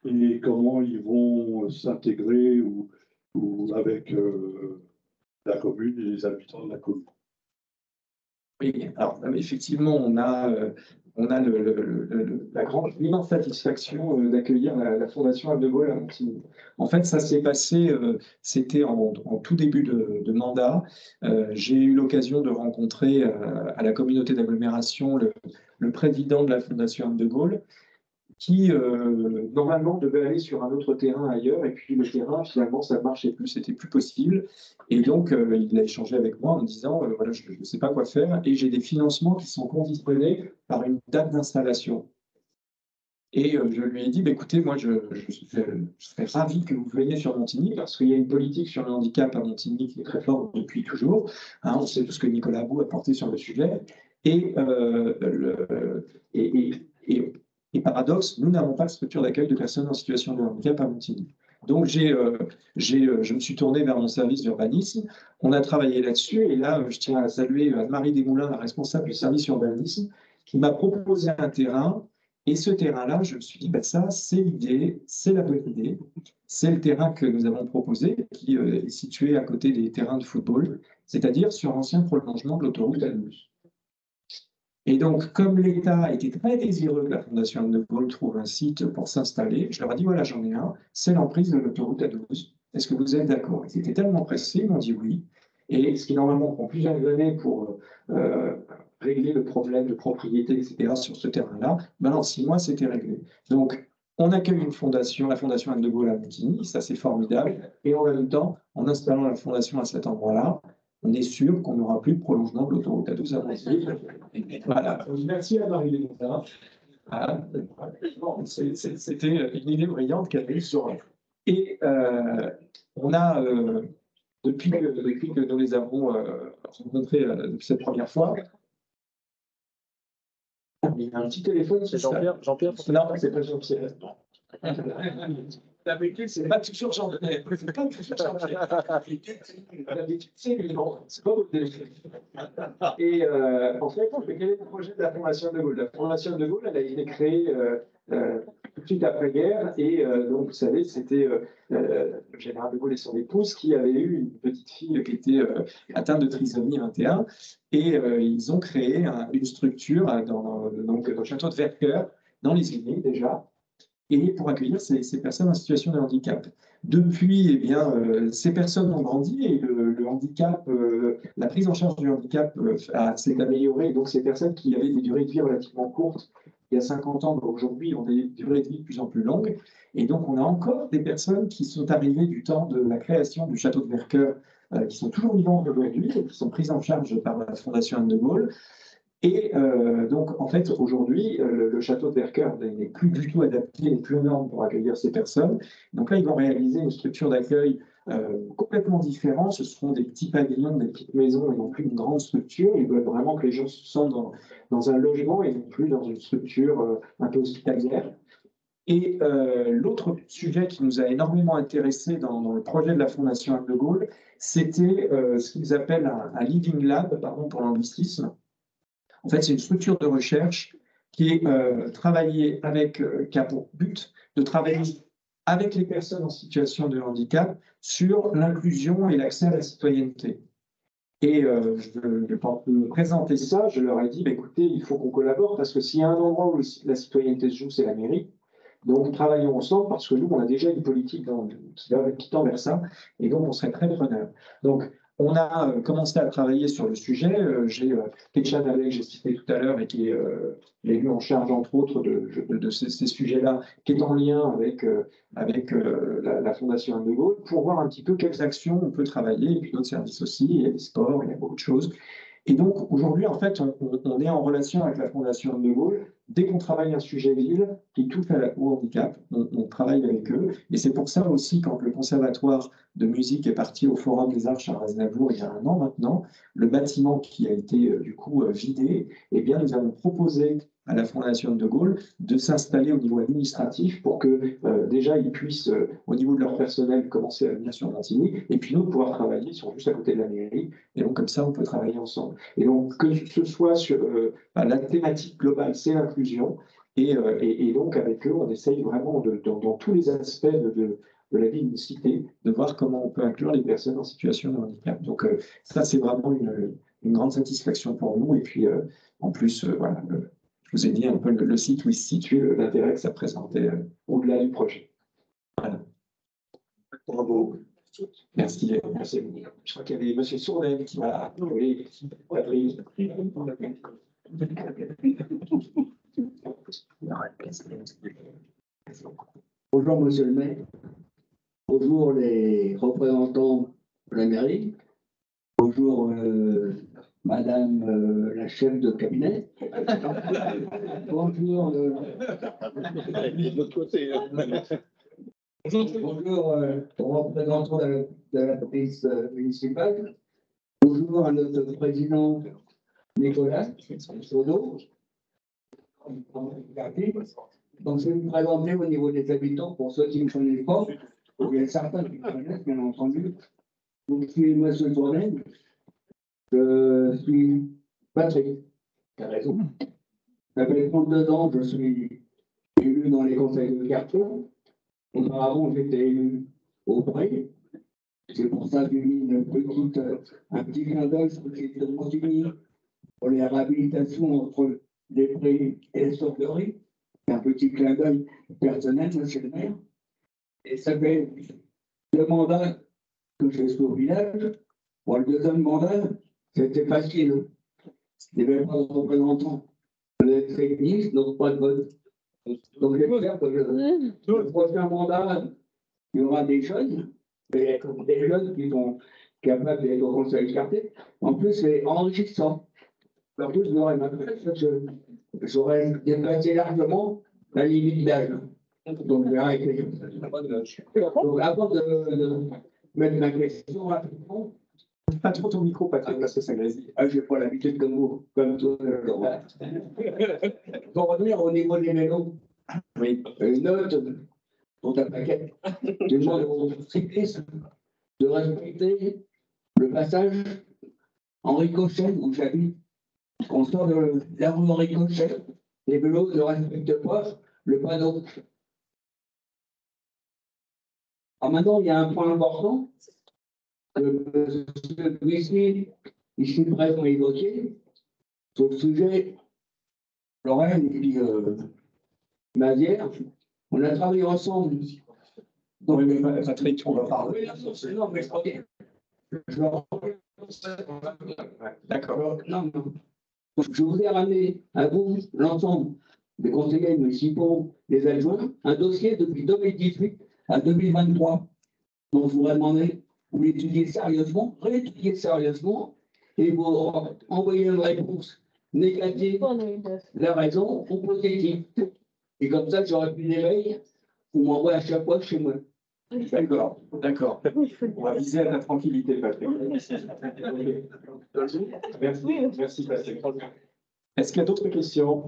et comment ils vont s'intégrer ou avec la commune et les habitants de la commune? Oui, alors effectivement, on a l'immense satisfaction d'accueillir la Fondation Anne de Gaulle à Montigny. En fait, ça s'est passé, c'était en tout début de mandat. J'ai eu l'occasion de rencontrer à la communauté d'agglomération le président de la Fondation Anne de Gaulle, qui normalement devait aller sur un autre terrain ailleurs, et puis le terrain, finalement, ça ne marchait plus, c'était plus possible. Et donc, il a échangé avec moi en me disant, voilà, je ne sais pas quoi faire, et j'ai des financements qui sont conditionnés par une date d'installation. Et je lui ai dit, écoutez, moi, je serais ravi que vous veniez sur Montigny, parce qu'il y a une politique sur le handicap à Montigny qui est très forte depuis toujours. Hein, on sait tout ce que Nicolas Bou a porté sur le sujet. Et paradoxe, nous n'avons pas de structure d'accueil de personnes en situation de handicap à Montigny. Donc, je me suis tourné vers mon service d'urbanisme. On a travaillé là-dessus. Et là, je tiens à saluer Anne-Marie Desmoulins, la responsable du service urbanisme, qui m'a proposé un terrain Et ce terrain-là, je me suis dit, ben ça, c'est l'idée, c'est la bonne idée. C'est le terrain que nous avons proposé, qui est situé à côté des terrains de football, c'est-à-dire sur l'ancien prolongement de l'autoroute A12. Et donc, comme l'État était très désireux que la Fondation Anne de Gaulle trouve un site pour s'installer, je leur ai dit, voilà, j'en ai un, c'est l'emprise de l'autoroute A12. Est-ce que vous êtes d'accord? Ils étaient tellement pressés, ils m'ont dit oui. Et ce qui normalement prend plusieurs années pour régler le problème de propriété, etc., sur ce terrain-là, maintenant, en 6 mois, c'était réglé. Donc, on accueille une fondation, la Fondation Anne de Gaulle à Montigny, ça c'est formidable. Et en même temps, en installant la fondation à cet endroit-là, on est sûr qu'on n'aura plus de prolongement de l'autoroute A12 à Montigny. Voilà. Merci à Marie Léonard. Bon, c'était une idée brillante qu'elle a eue sur. Et on a, depuis que nous les avons rencontrés cette première fois, il y a un petit téléphone. C'est Jean-Pierre. Jean-Pierre. Non, c'est pas Jean-Pierre. D'habitude, c'est pas toujours Jean-Pierre. C'est pas toujours Jean-Pierre. D'habitude, c'est lui. Non, c'est pas votre téléphone. Et en fait, quel est le projet de la Fondation de Gaulle? La Fondation de Gaulle, elle a été créée tout de suite après-guerre. Et donc, vous savez, c'était le général de Gaulle et son épouse qui avaient eu une petite fille qui était atteinte de trisomie 21. Et ils ont créé une structure dans le château de Vercœur, dans les Yvelines déjà, et pour accueillir ces personnes en situation de handicap. Depuis, eh bien, ces personnes ont grandi et le handicap, la prise en charge du handicap s'est améliorée. Donc, ces personnes qui avaient des durées de vie relativement courtes il y a 50 ans, aujourd'hui, ont des durées de vie de plus en plus longues. Et donc, on a encore des personnes qui sont arrivées du temps de la création du château de Vercœur, qui sont toujours vivantes aujourd'hui et qui sont prises en charge par la Fondation Anne de Gaulle. Et donc, en fait, aujourd'hui, le château de Vercœur n'est plus du tout adapté, n'est plus aux normes pour accueillir ces personnes. Donc là, ils vont réaliser une structure d'accueil complètement différente. Ce seront des petits pavillons, des petites maisons et non plus une grande structure. Ils veulent vraiment que les gens se sentent dans un logement et non plus dans une structure un peu hospitalière. Et l'autre sujet qui nous a énormément intéressés dans le projet de la Fondation Anne de Gaulle, c'était ce qu'ils appellent un living lab, pardon pour l'anglicisme. En fait, c'est une structure de recherche qui est travaillée qui a pour but de travailler avec les personnes en situation de handicap sur l'inclusion et l'accès à la citoyenneté. Et quand je me présenter ça, je leur ai dit, bah, écoutez, il faut qu'on collabore parce que s'il y a un endroit où la citoyenneté se joue, c'est la mairie. Donc, travaillons ensemble parce que nous, on a déjà une politique qui tend vers ça et donc on serait très preneurs. Donc, on a commencé à travailler sur le sujet. J'ai Ketchan Alek, que j'ai cité tout à l'heure, et qui est l'élu en charge, entre autres, de ces sujets-là, qui est en lien avec la Fondation Anne de Gaulle, pour voir un petit peu quelles actions on peut travailler, et puis d'autres services aussi, il y a des sports, il y a beaucoup de choses. Et donc, aujourd'hui, en fait, on est en relation avec la Fondation Anne de Gaulle. Dès qu'on travaille un sujet ville qui touche au handicap, on travaille avec eux. Et c'est pour ça aussi, quand le Conservatoire de musique est parti au Forum des Arts Charles Aznavour il y a 1 an maintenant, le bâtiment qui a été du coup vidé, eh bien, nous avons proposé à la Fondation de Gaulle de s'installer au niveau administratif pour que déjà ils puissent, au niveau de leur personnel, commencer à venir sur Montigny, et puis nous pouvoir travailler juste à côté de la mairie. Et donc comme ça, on peut travailler ensemble. Et donc que ce soit sur la thématique globale, c'est l'inclusion, et donc avec eux, on essaye vraiment dans tous les aspects de la vie d'une cité, de voir comment on peut inclure les personnes en situation de handicap. Donc ça, c'est vraiment une grande satisfaction pour nous. Et puis en plus, voilà. Je vous ai dit un peu le site où il se situe, l'intérêt que ça présentait au-delà du projet. Voilà. Bravo. Merci. Merci. Je crois qu'il y avait M. Sourdel qui m'a appelé. Bonjour, monsieur le maire. Bonjour, les représentants de la mairie. Bonjour, madame la chef de cabinet. Bonjour, bonjour aux représentants de la police municipale. Bonjour à notre président Nicolas Sodo. Donc, je vais me présenter au niveau des habitants pour ceux qui ne connaissent pas. Il y a certains qui connaissent, bien entendu. Donc, je suis M. Tournel. Je suis Patrick. Tu as raison. J'avais 32 ans, je suis élu dans les conseils de quartier. Auparavant, j'étais élu au Pré. C'est pour ça que j'ai mis un petit clin d'œil sur les États-Unis pour les réhabilitations entre les Prés et les Sauveries. Un petit clin d'œil personnel, monsieur le maire. Et ça fait deux mandats que je suis au village. Pour le deuxième mandat, c'était facile. Il n'y avait pas de représentants. Les techniques, donc pas de vote. Donc j'espère que le prochain mandat, il y aura des jeunes, des jeunes qui sont capables d'être au conseil de quartier. En plus, c'est enrichissant. En plus, j'aurais dépassé largement la limite d'âge. Donc, je vais arrêter. Donc, avant de mettre ma question rapidement, Pas trop ton micro, Patrick, parce que ça grésille. je n'ai pas l'habitude comme vous, comme toi. Pour revenir au niveau des vélos, Oui. une note pour ta paquette. Je demande aux cyclistes de respecter le passage en ricochet où j'habite. On sort de la rue en ricochet, les vélos ne respectent pas le panneau. Alors maintenant, il y a un point important que M. Buissy, ici présent, a évoqué sur le sujet Lorraine et puis Mazière. On a travaillé ensemble. Donc, oui, mais Patrick, on va parler. Non, mais je crois que D'accord. non. Je vous ai ramené à vous, l'ensemble des conseillers municipaux, des adjoints, un dossier depuis 2018 à 2023. Donc, je vous demandé, vous l'étudiez sérieusement, réétudiez sérieusement, et vous envoyez une réponse négative, la raison ou positive. Et comme ça, j'aurais plus d'éveil, vous m'envoyez à chaque fois chez moi. D'accord, d'accord. On va viser à ta tranquillité, Patrick. Merci, Patrick. Est-ce qu'il y a d'autres questions?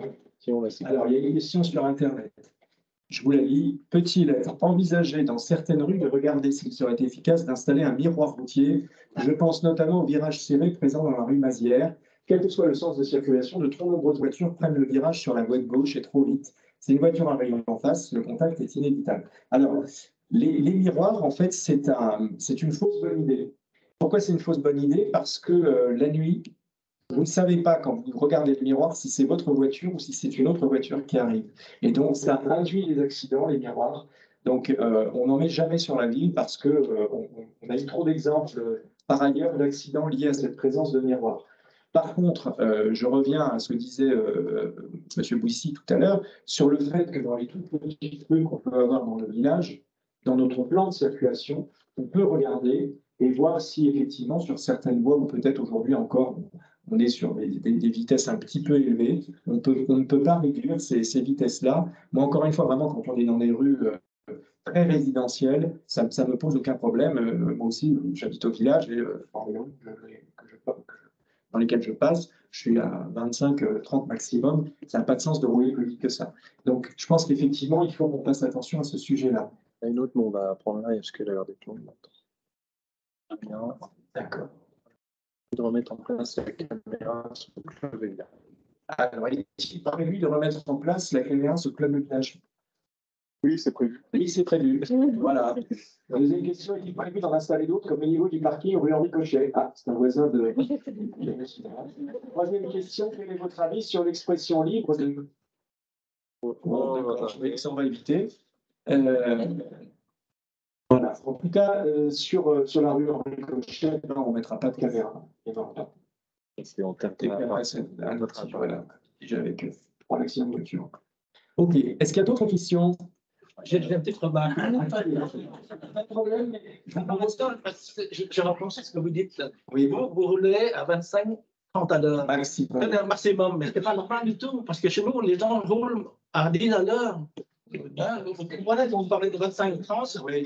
Alors, il y a une question sur Internet. Je vous la lis. Peut-il être envisagé dans certaines rues de regarder s'il serait efficace d'installer un miroir routier? Je pense notamment au virage serré présent dans la rue Mazière. Quel que soit le sens de circulation, de trop nombreuses voitures prennent le virage sur la voie de gauche et trop vite. Si une voiture arrive en face, le contact est inévitable. Alors, les miroirs, en fait, c'est une fausse bonne idée. Pourquoi c'est une fausse bonne idée? Parce que la nuit, vous ne savez pas, quand vous regardez le miroir, si c'est votre voiture ou si c'est une autre voiture qui arrive. Et donc, ça induit les accidents, les miroirs. Donc, on n'en met jamais sur la ville parce qu'on a eu trop d'exemples, par ailleurs, d'accidents liés à cette présence de miroirs. Par contre, je reviens à ce que disait M. Bouissy tout à l'heure, sur le fait que dans les toutes petites rues qu'on peut avoir dans le village, dans notre plan de circulation, on peut regarder et voir si effectivement, sur certaines voies, ou peut-être aujourd'hui encore, on est sur des vitesses un petit peu élevées, on ne peut pas réduire ces vitesses-là. Moi, encore une fois, vraiment, quand on est dans des rues très résidentielles, ça ne me pose aucun problème. Moi aussi, j'habite au village et dans les rues dans lesquelles je passe, je suis à 25-30 maximum. Ça n'a pas de sens de rouler plus vite que ça. Donc, je pense qu'effectivement, il faut qu'on fasse attention à ce sujet-là. Il y a une autre, mais on va prendre là parce qu'elle a l'air d'être longue. Bien. D'accord. De remettre en place la caméra sur le club village. Alors, il est prévu de remettre en place la caméra sur le club de village. Oui, c'est prévu. Oui, c'est prévu. Voilà. La deuxième question, est-il prévu d'en installer d'autres comme au niveau du parking rue Henri Cochet? Ah, c'est un voisin de. Troisième question, quel est votre avis sur l'expression libre de. Bon, d'accord, ça on va éviter. Voilà. En tout cas, sur la rue Henri Cochet, non, on ne mettra pas de caméra. C'est en termes de. À notre avis, voilà. Déjà avec trois accidents de voiture. Ok. Est-ce qu'il y a d'autres questions? J'ai une petite remarque. Pas de problème. Je repense à ce que vous dites. Oui. Vous roulez à 25-30 à l'heure. Maximum. C'est un maximum, mais ce n'est pas normal du tout. Parce que chez nous, les gens roulent à 10 à l'heure. Hein, voilà, quand vous parlez de 25-30, oui.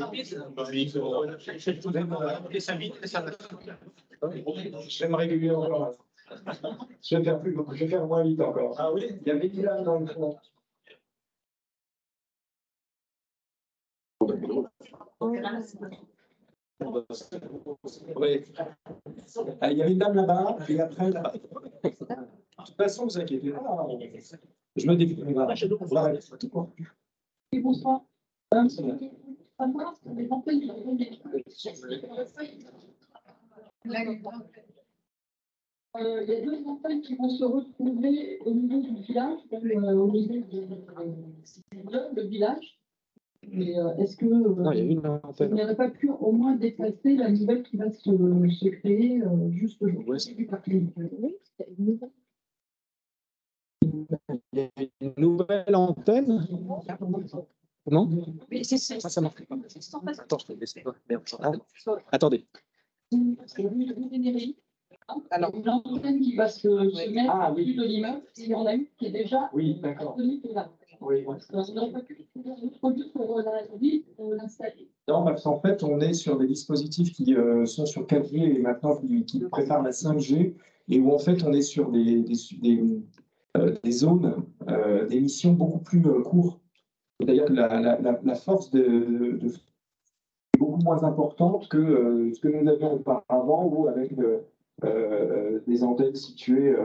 Je vais me réguler encore. Je vais faire moins vite encore. Ah oui? Il y avait des lames dans le fond. Oui. Il y avait une dame là-bas, et après là-bas. De toute façon, vous inquiétez pas. Je me défie. Voilà. Et bonsoir. Il y a deux campagnes qui vont se retrouver au niveau du village, au niveau de village. Mais est-ce que Non, il y a une vous antenne. n'aurez pas pu au moins déplacer la nouvelle qui va se créer juste aujourd'hui du parking? Oui, c'est une nouvelle. Il y a une nouvelle antenne. Non? Mais c'est ça. Ça marche pas. Attends, je te laisse. Merde. Ah, attendez. C'est rue Vénérie. Alors, l'antenne qui va se mettre au dessus de l'immeuble, il y en a une qui est déjà Oui, d'accord. là. Oui. On n'aurait pas pu trouver un autre produit pour l'installer. Non, parce qu'en fait, on est sur des dispositifs qui sont sur 4G et maintenant qui préparent la 5G et où en fait, on est sur des zones d'émission beaucoup plus courtes. C'est-à-dire que la force est beaucoup moins importante que ce que nous avions auparavant, où avec des antennes situées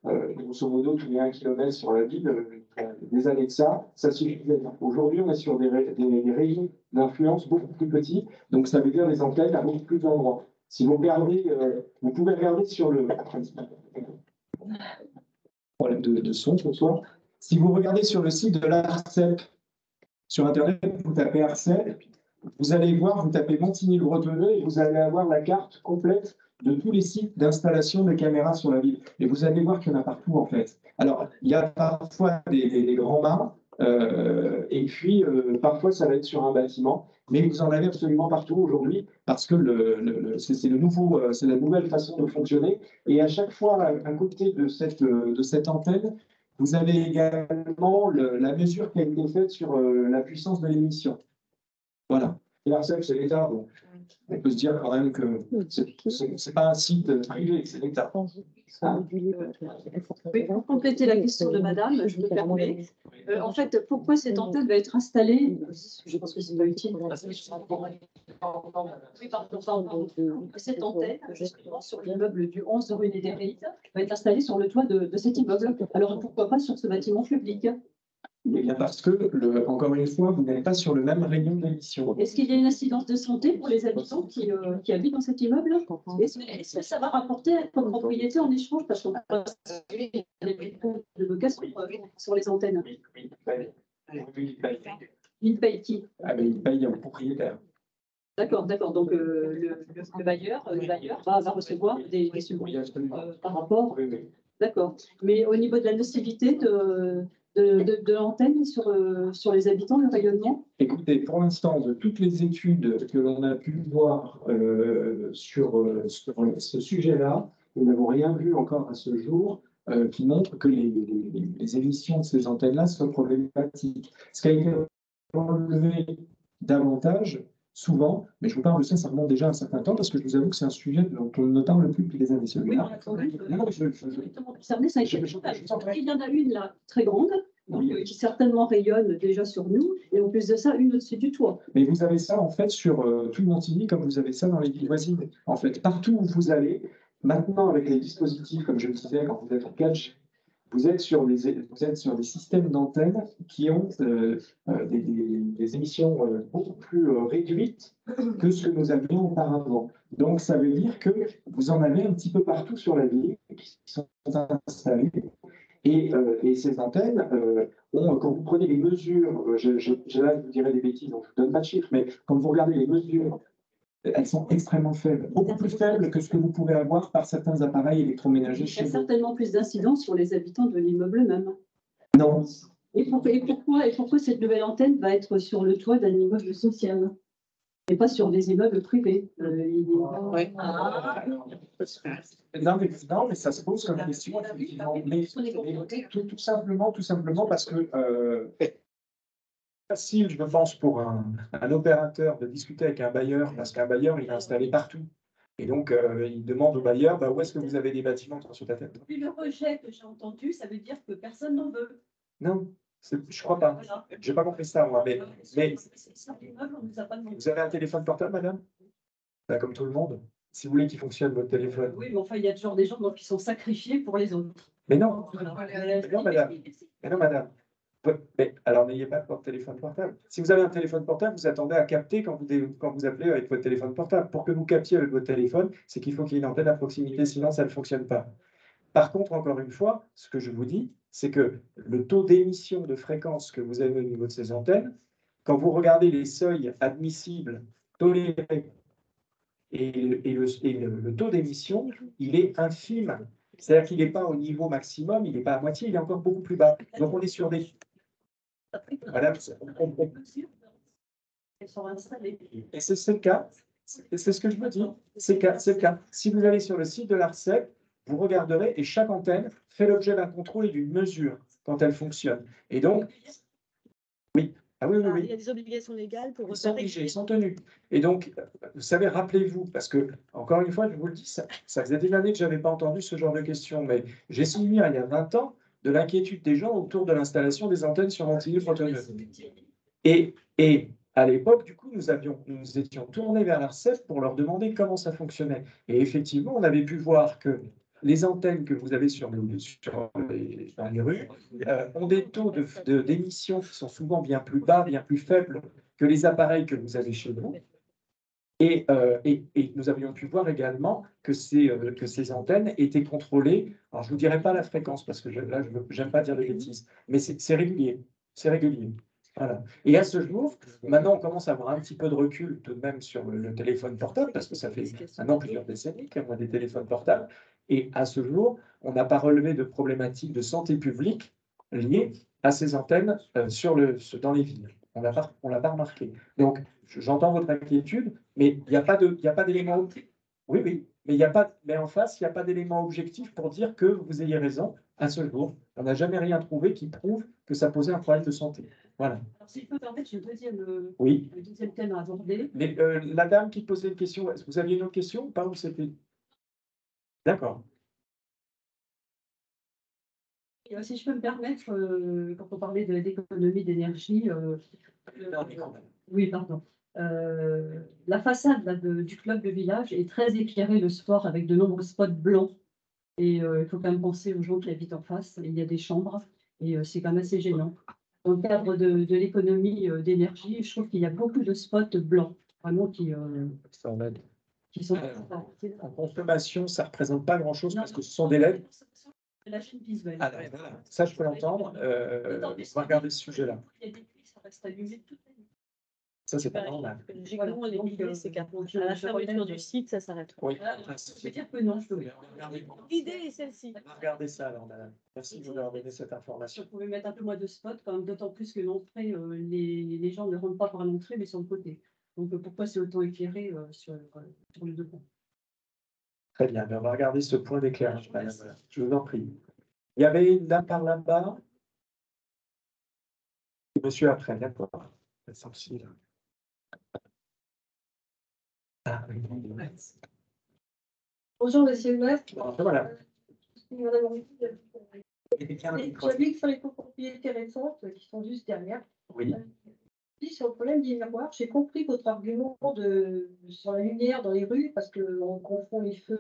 grosso modo tous les 1 km sur la ville, des années de ça suffisait. Aujourd'hui, on est sur des rayons d'influence beaucoup plus petits, donc ça veut dire des antennes à beaucoup plus d'endroits. Si vous regardez, vous pouvez regarder sur le problème de son ce soir. Si vous regardez sur le site de l'ARCEP, sur Internet, vous tapez ARCEP, vous allez voir, vous tapez Montigny-le-Bretonneux et vous allez avoir la carte complète de tous les sites d'installation de caméras sur la ville. Et vous allez voir qu'il y en a partout, en fait. Alors, il y a parfois des grands mâts, et puis parfois ça va être sur un bâtiment, mais vous en avez absolument partout aujourd'hui parce que c'est la nouvelle façon de fonctionner. Et à chaque fois, à côté de cette antenne, vous avez également la mesure qui a été faite sur la puissance de l'émission. Voilà. Et l'ARCEP, c'est l'État, donc on peut se dire quand même que c'est pas un site privé, c'est l'État. Oui, pour compléter la question de madame, je me permets. En fait, pourquoi cette antenne va être installée? Je pense que c'est pas utile. Oui, pardon. Cette antenne, justement, sur l'immeuble du 11 rue des Derrites, va être installée sur le toit de cet immeuble. Alors pourquoi pas sur ce bâtiment public? Eh bien parce que, encore une fois, vous n'êtes pas sur le même rayon d'émission. Est-ce qu'il y a une incidence de santé pour les habitants qui habitent dans cet immeuble? Est-ce que ça va rapporter à comme propriété en échange? Parce qu'on peut de location sur les antennes. Il paye qui? Ah, mais il paye un propriétaire. D'accord. Donc le bailleur va recevoir des subventions par rapport. Oui. D'accord. Mais au niveau de la nocivité de l'antenne sur les habitants, le rayonnement? Écoutez, pour l'instant, de toutes les études que l'on a pu voir sur ce sujet-là, nous n'avons rien vu encore à ce jour qui montre que les émissions de ces antennes-là soient problématiques. Ce qui a été relevé davantage, souvent, mais je vous parle de ça remonte déjà à un certain temps, parce que je vous avoue que c'est un sujet dont on ne parle plus depuis des années. Oui, on a entendu. Il y en a une là, très grande, donc, qui certainement rayonne déjà sur nous, et en plus de ça, une au-dessus du toit. Mais vous avez ça en fait sur tout le Montigny, comme vous avez ça dans les villes voisines. En fait, partout où vous allez, maintenant avec les dispositifs, comme je le disais, quand vous êtes en 4G, vous êtes sur des systèmes d'antennes qui ont des émissions beaucoup plus réduites que ce que nous avions auparavant. Donc, ça veut dire que vous en avez un petit peu partout sur la ville qui sont installées. Et ces antennes, quand vous prenez les mesures, là je vous dirais des bêtises, donc je ne vous donne pas de chiffres, mais quand vous regardez les mesures, elles sont extrêmement faibles, beaucoup plus faibles que ce que vous pouvez avoir par certains appareils électroménagers chez Il y a vous. certainement plus d'incidence sur les habitants de l'immeuble même. Non. Et pourquoi cette nouvelle antenne va être sur le toit d'un immeuble social et pas sur des immeubles privés? Ouais. Non, mais ça se pose comme question. Mais tout simplement parce que facile, je pense, pour un opérateur de discuter avec un bailleur, parce qu'un bailleur, il est installé partout. Et donc, il demande au bailleur, où est-ce que vous avez des bâtiments sur ta tête? Puis le rejet que j'ai entendu, ça veut dire que personne n'en veut. Non, je ne crois pas. Voilà. Je n'ai pas compris ça, moi. Mais On nous a pas demandé. vous avez un téléphone portable, madame? Ben, comme tout le monde. Si vous voulez qu'il fonctionne, votre téléphone. Oui, mais enfin, il y a toujours des gens qui sont sacrifiés pour les autres. Mais non, madame. Mais non, madame. Mais alors, n'ayez pas votre téléphone portable. Si vous avez un téléphone portable, vous attendez à capter quand vous appelez avec votre téléphone portable. Pour que vous captiez avec votre téléphone, c'est qu'il faut qu'il y ait une antenne à proximité, sinon ça ne fonctionne pas. Par contre, encore une fois, ce que je vous dis, c'est que le taux d'émission de fréquence que vous avez au niveau de ces antennes, quand vous regardez les seuils admissibles, tolérés, et le taux d'émission, il est infime. C'est-à-dire qu'il n'est pas au niveau maximum, il n'est pas à moitié, il est encore beaucoup plus bas. Donc on est sur des... Madame, et c'est le cas, c'est ce que je vous dis, c'est le cas. Si vous allez sur le site de l'ARCEP, vous regarderez et chaque antenne fait l'objet d'un contrôle et d'une mesure quand elle fonctionne. Et donc, oui, ah oui, oui, oui. Il y a des obligations légales pour ils sont obligés, ils sont tenus. Et donc, vous savez, rappelez-vous, parce que, encore une fois, je vous le dis, ça faisait des années que je n'avais pas entendu ce genre de questions, mais j'ai souvenir, il y a 20 ans, de l'inquiétude des gens autour de l'installation des antennes sur ventilo photonneux. Et à l'époque, du coup, nous étions tournés vers l'ARCEP pour leur demander comment ça fonctionnait. Et effectivement, on avait pu voir que les antennes que vous avez dans les rues ont des taux d'émission qui sont souvent bien plus bas, bien plus faibles que les appareils que vous avez chez vous. Et nous avions pu voir également que ces antennes étaient contrôlées. Alors, je ne vous dirai pas la fréquence, parce que là, je n'aime pas dire de bêtises, mais c'est régulier. C'est régulier. Voilà. Et à ce jour, maintenant, on commence à avoir un petit peu de recul tout de même sur le téléphone portable, parce que ça fait maintenant plusieurs décennies qu'on a des téléphones portables. Et à ce jour, on n'a pas relevé de problématiques de santé publique liées à ces antennes dans les villes. On ne l'a pas remarqué. Donc, j'entends votre inquiétude, mais il n'y a pas d'élément. Oui, oui, mais en face, il n'y a pas d'élément objectif pour dire que vous ayez raison. À ce jour, on n'a jamais rien trouvé qui prouve que ça posait un problème de santé. Voilà. Alors, si je peux me permettre, j'ai le deuxième thème à aborder. Mais la dame qui posait une question, est-ce que vous aviez une autre question ou pas, ou c'était... D'accord. Si je peux me permettre, quand on parlait d'économie d'énergie, oui, pardon. La façade là, du club de village est très éclairée le soir avec de nombreux spots blancs. Et il faut quand même penser aux gens qui habitent en face. Il y a des chambres et c'est quand même assez gênant. Dans le cadre de l'économie d'énergie, je trouve qu'il y a beaucoup de spots blancs, vraiment qui sont... En consommation, ça ne représente pas grand-chose parce que ce sont des LED. La chaîne visuelle. Alors, voilà. Ça, je peux l'entendre. On va regarder ce sujet-là. Il y a des pluies, ça reste allumé toute la nuit. Ça, c'est pas normal. Logiquement, l'idée, c'est qu'à la fermeture du site, ça s'arrête. Oui. Je veux dire que non, je peux. L'idée est celle-ci. Regardez ça, alors, madame. Merci de nous avoir donné cette Si information. on pouvait mettre un peu moins de spots, quand même, d'autant plus que l'entrée, les gens ne rentrent pas par l'entrée, mais sur le côté. Donc, pourquoi c'est autant éclairé sur les deux points? Très bien. On va regarder ce point d'éclairage, madame. Je vous en prie. Il y avait une dame par là-bas. Monsieur après, d'accord. Celle-ci, là. Ah, oui. Bonjour, monsieur le maire. Voilà. J'habite sur les copropriétés récentes qui sont juste derrière. Oui. Sur le problème des miroirs, j'ai compris votre argument sur la lumière dans les rues parce qu'on confond les feux.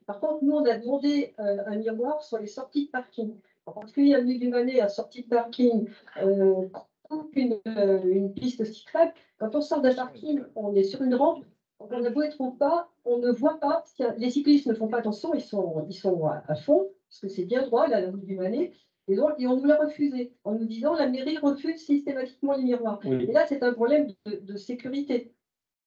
Par contre, nous, on a demandé un miroir sur les sorties de parking. En particulier, avenue du Manet, à sortie de parking, une piste cyclable. Quand on sort d'un parking, on est sur une rampe. On a beau être ou pas, on ne voit pas. Les cyclistes ne font pas attention, ils sont à fond, parce que c'est bien droit, là, l'avenue du Manet. Et donc, on nous l'a refusé, en nous disant la mairie refuse systématiquement les miroirs. Oui. Et là, c'est un problème de sécurité.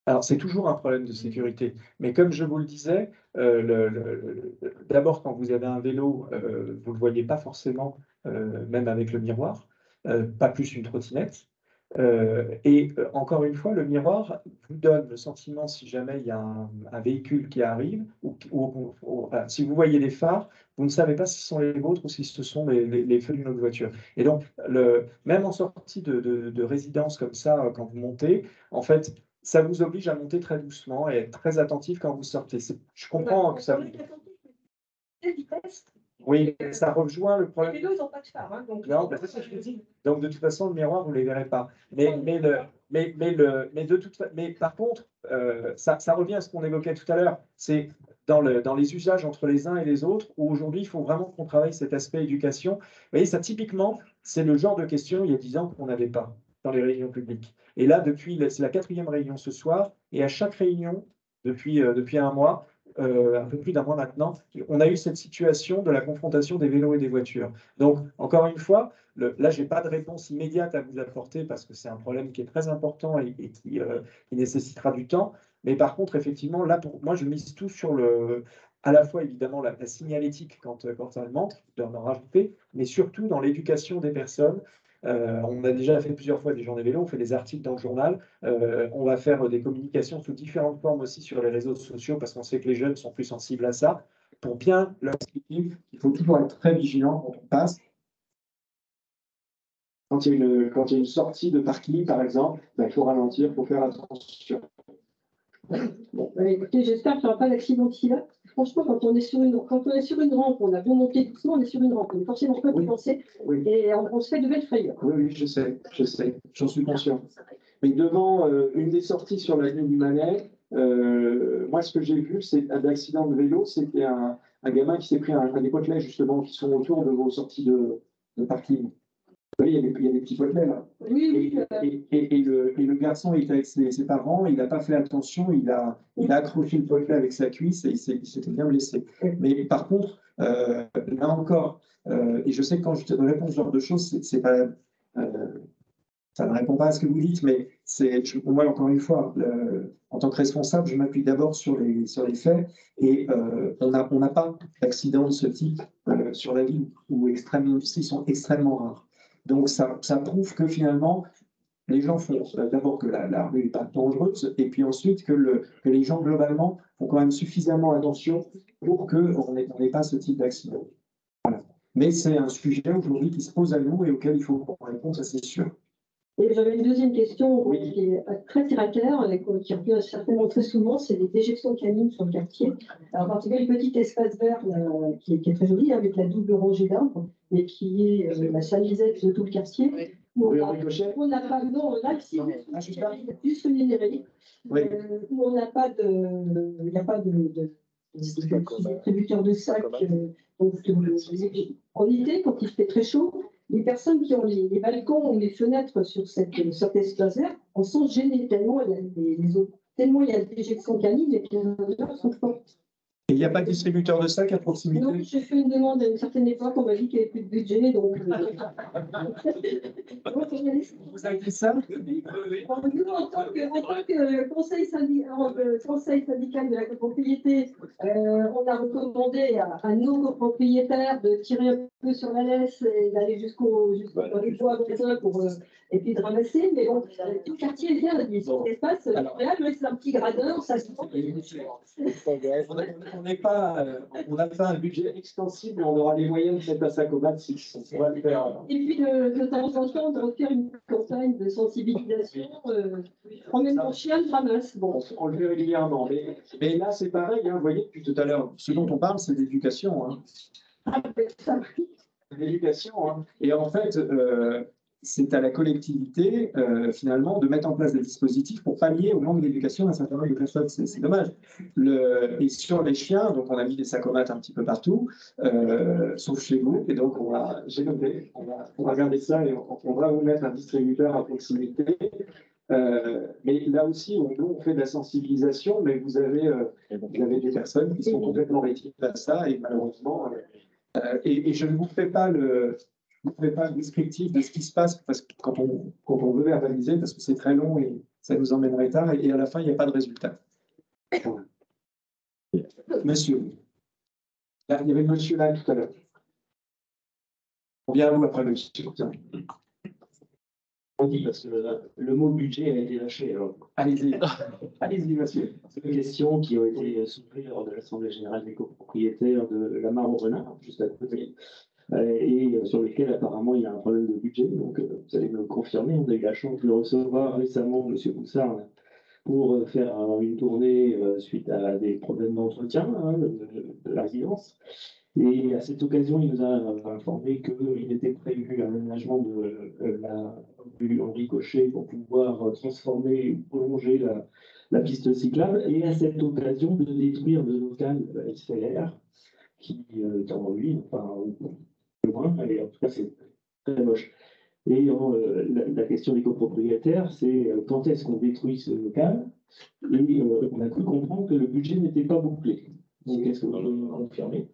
Alors, c'est toujours un problème de sécurité. Mais comme je vous le disais, d'abord, quand vous avez un vélo, vous ne le voyez pas forcément, même avec le miroir, pas plus une trottinette. Encore une fois, le miroir vous donne le sentiment, si jamais il y a un véhicule qui arrive, si vous voyez les phares, vous ne savez pas si ce sont les vôtres ou si ce sont les feux d'une autre voiture. Et donc, même en sortie de résidence comme ça, quand vous montez, en fait, ça vous oblige à monter très doucement et être très attentif quand vous sortez. Je comprends que ça vous... Oui, ça rejoint le problème. Les vélos, ils n'ont pas de phare. Hein, donc... Non, c'est ça que je vous dis. Donc, de toute façon, le miroir, vous ne les verrez pas. Mais par contre, ça revient à ce qu'on évoquait tout à l'heure. C'est dans les usages entre les uns et les autres, où aujourd'hui, il faut vraiment qu'on travaille cet aspect éducation. Vous voyez, ça, typiquement, c'est le genre de questions, il y a 10 ans, qu'on n'avait pas dans les réunions publiques. Et là, c'est la 4e réunion ce soir, et à chaque réunion, depuis un mois, un peu plus d'un mois maintenant, on a eu cette situation de la confrontation des vélos et des voitures. Donc, encore une fois, là, je n'ai pas de réponse immédiate à vous apporter parce que c'est un problème qui est très important et qui nécessitera du temps. Mais par contre, effectivement, là, pour moi, je mise tout sur à la fois, évidemment, la signalétique quand elle montre, d'en rajouter, mais surtout dans l'éducation des personnes. On a déjà fait plusieurs fois des journées vélo, on fait des articles dans le journal, on va faire des communications sous différentes formes aussi sur les réseaux sociaux parce qu'on sait que les jeunes sont plus sensibles à ça, pour bien leur expliquer qu'il faut toujours être très vigilant quand on passe. Quand il y a une sortie de parking, par exemple, il faut ralentir, il faut faire attention. Bon, écoutez, j'espère qu'il n'y aura pas d'accident d'ici là. Franchement, quand on est sur une rampe, on a beau monter doucement, on est sur une rampe, on est forcément pas penser, et on se fait de belles frayeurs. Oui, je sais, j'en suis conscient. Mais devant une des sorties sur l'avenue du Manet, moi, ce que j'ai vu, c'est un accident de vélo, c'était un gamin qui s'est pris un des potelets, justement, qui sont autour de vos sorties de parking. Vous voyez, il y a des petits potelets là. Oui. Et le garçon était avec ses parents, il n'a pas fait attention, il a accroché le potelet avec sa cuisse et il s'était bien blessé. Mais par contre, là encore, et je sais que quand je te réponds ce genre de choses, c'est pas, ça ne répond pas à ce que vous dites, mais moi, encore une fois, en tant que responsable, je m'appuie d'abord sur les faits et on n'a pas d'accidents de ce type sur la ville où ils sont extrêmement rares. Donc, ça prouve que finalement, les gens font d'abord que la rue n'est pas dangereuse, et puis ensuite que les gens, globalement, font quand même suffisamment attention pour qu'on n'ait pas ce type d'accident. Voilà. Mais c'est un sujet aujourd'hui qui se pose à nous et auquel il faut répondre, ça c'est sûr. Et j'avais une deuxième question qui est très terre à terre, qui revient certainement très souvent, c'est les déjections canines sur le quartier. Alors, en particulier, le petit espace vert qui est très joli, avec la double rangée d'arbres, mais qui est la salisette de tout le quartier. On n'a pas, non, là, ici, juste rémunéré, où on n'a pas il n'y a pas de distributeur de sacs. Donc, en été, quand il fait très chaud, les personnes qui ont les balcons ou les fenêtres sur cet espace vert en sont gênées tellement il y a des déjections canines et que les odeurs sont fortes. Et il n'y a pas de distributeur de sacs à proximité? Non, j'ai fait une demande à une certaine époque, on m'a dit qu'il n'y avait plus de budget, donc... Vous avez fait ça? Nous, en tant que conseil syndical de la copropriété, on a recommandé à nos copropriétaires de tirer un peu sur la laisse et d'aller jusqu'au bois voisin et puis de ramasser. Mais bon, tout le quartier est bien, il y a cet espace agréable, c'est un petit gradin, ça se prend. On n'a pas un budget extensible, on aura les moyens de mettre à Sacobat si on va le faire. Et puis de temps en temps, de refaire une campagne de sensibilisation. Emmène ton chien, le ramasse. Bon. On le fait régulièrement. Mais là, c'est pareil, hein, vous voyez, depuis tout à l'heure, ce dont on parle, c'est d'éducation. Hein. L'éducation. Hein. Et en fait, c'est à la collectivité, finalement, de mettre en place des dispositifs pour pallier au manque d'éducation d'un certain nombre de personnes. C'est dommage. Et sur les chiens, donc on a mis des sacomates un petit peu partout, sauf chez vous. Et donc, j'ai noté, on va regarder ça et on va vous mettre un distributeur à proximité. Mais là aussi, nous, on fait de la sensibilisation, mais vous avez des personnes qui sont complètement réticentes à ça, et malheureusement, et je ne vous fais pas le descriptif de ce qui se passe parce que quand on veut verbaliser, parce que c'est très long et ça nous emmènerait tard, et à la fin, il n'y a pas de résultat. Monsieur. Là, il y avait monsieur là tout à l'heure. On vient à vous après, monsieur. On dit parce que le mot budget a été lâché. Allez-y, allez-y, monsieur. C'est une question qui a été soulevée lors de l'Assemblée générale des copropriétaires de la Mare au Renard, juste à côté, et sur lesquels apparemment il y a un problème de budget. Donc vous allez me le confirmer. On a eu la chance de recevoir récemment M. Boussard pour faire une tournée suite à des problèmes d'entretien de la résidence. Et à cette occasion, il nous a informé qu'il était prévu un aménagement de la rue Henri Cochet pour pouvoir transformer ou prolonger la piste cyclable et à cette occasion de détruire le local SCR qui est en ruine, enfin, loin, et en tout cas, c'est très moche. Et la question des copropriétaires, c'est quand est-ce qu'on détruit ce local? Et on a cru comprendre que le budget n'était pas bouclé. Donc, est-ce que vous pouvez me confirmer?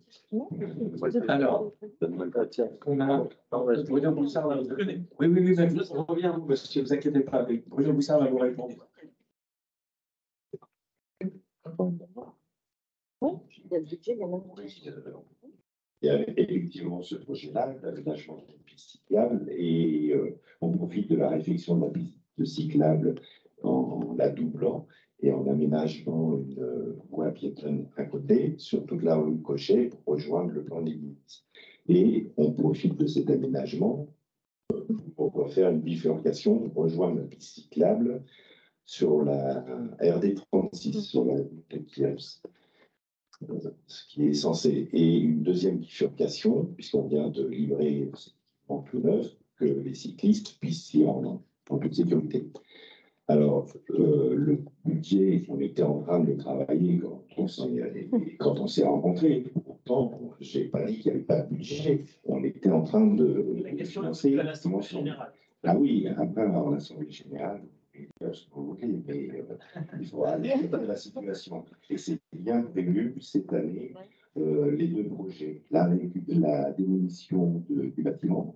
Alors, on a Bruno Boussard. Oui, on revient à vous, monsieur, ne vous inquiétez pas. Mais Bruno Boussard va vous répondre. Oui, il y a le budget, il y a même. Il y a effectivement ce projet-là, l'aménagement d'une piste cyclable, et on profite de la réfection de la piste cyclable en la doublant et en aménageant une voie piétonne à côté sur toute la rue Cochet pour rejoindre le plan des limites. Et on profite de cet aménagement pour faire une bifurcation, pour rejoindre la piste cyclable sur la RD 36, sur la rue de Kiev, ce qui est censé. Et une deuxième bifurcation, puisqu'on vient de livrer en tout neuf, que les cyclistes puissent y rendre en toute sécurité. Alors, le budget, on était en train de le travailler quand on s'est rencontrés. Pourtant, je n'ai pas dit qu'il n'y avait pas de budget. On était en train de financer l'Assemblée générale. Ah oui, après avoir l'Assemblée générale, mais il faut aller dans la situation. Et c'est bien prévu cette année, les deux projets. La démolition du bâtiment.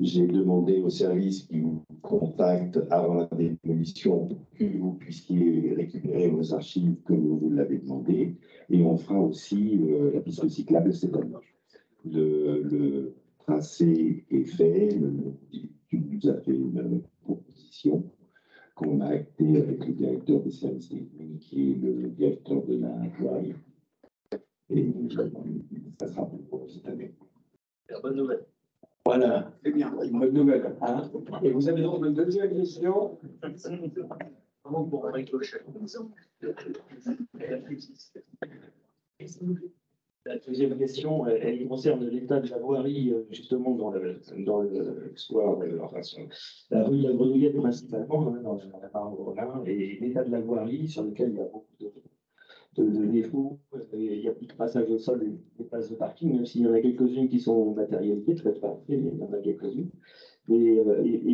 J'ai demandé au service qui vous contacte avant la démolition que vous puissiez récupérer vos archives comme vous l'avez demandé. Et on fera aussi la piste cyclable cette année. Le tracé est fait. Tu nous as fait une proposition qu'on a actée avec le directeur des services techniques qui est le directeur de la voirie. Et ça sera pour cette année. Bonne nouvelle. Voilà, c'est bien, une bonne nouvelle. Hein. Et vous avez donc une deuxième question. Vraiment pour Marie Clocher. La deuxième question, elle concerne l'état de la voirie, justement, dans le square, la rue de la Grenouillette principalement, dans la Marne-Rollin, et l'état de la voirie sur lequel il y a beaucoup de défauts. Il y a plus de passage au sol et des places de parking, même s'il y en a quelques-unes qui sont matérialisées, très parfait, il y en a quelques-unes. Et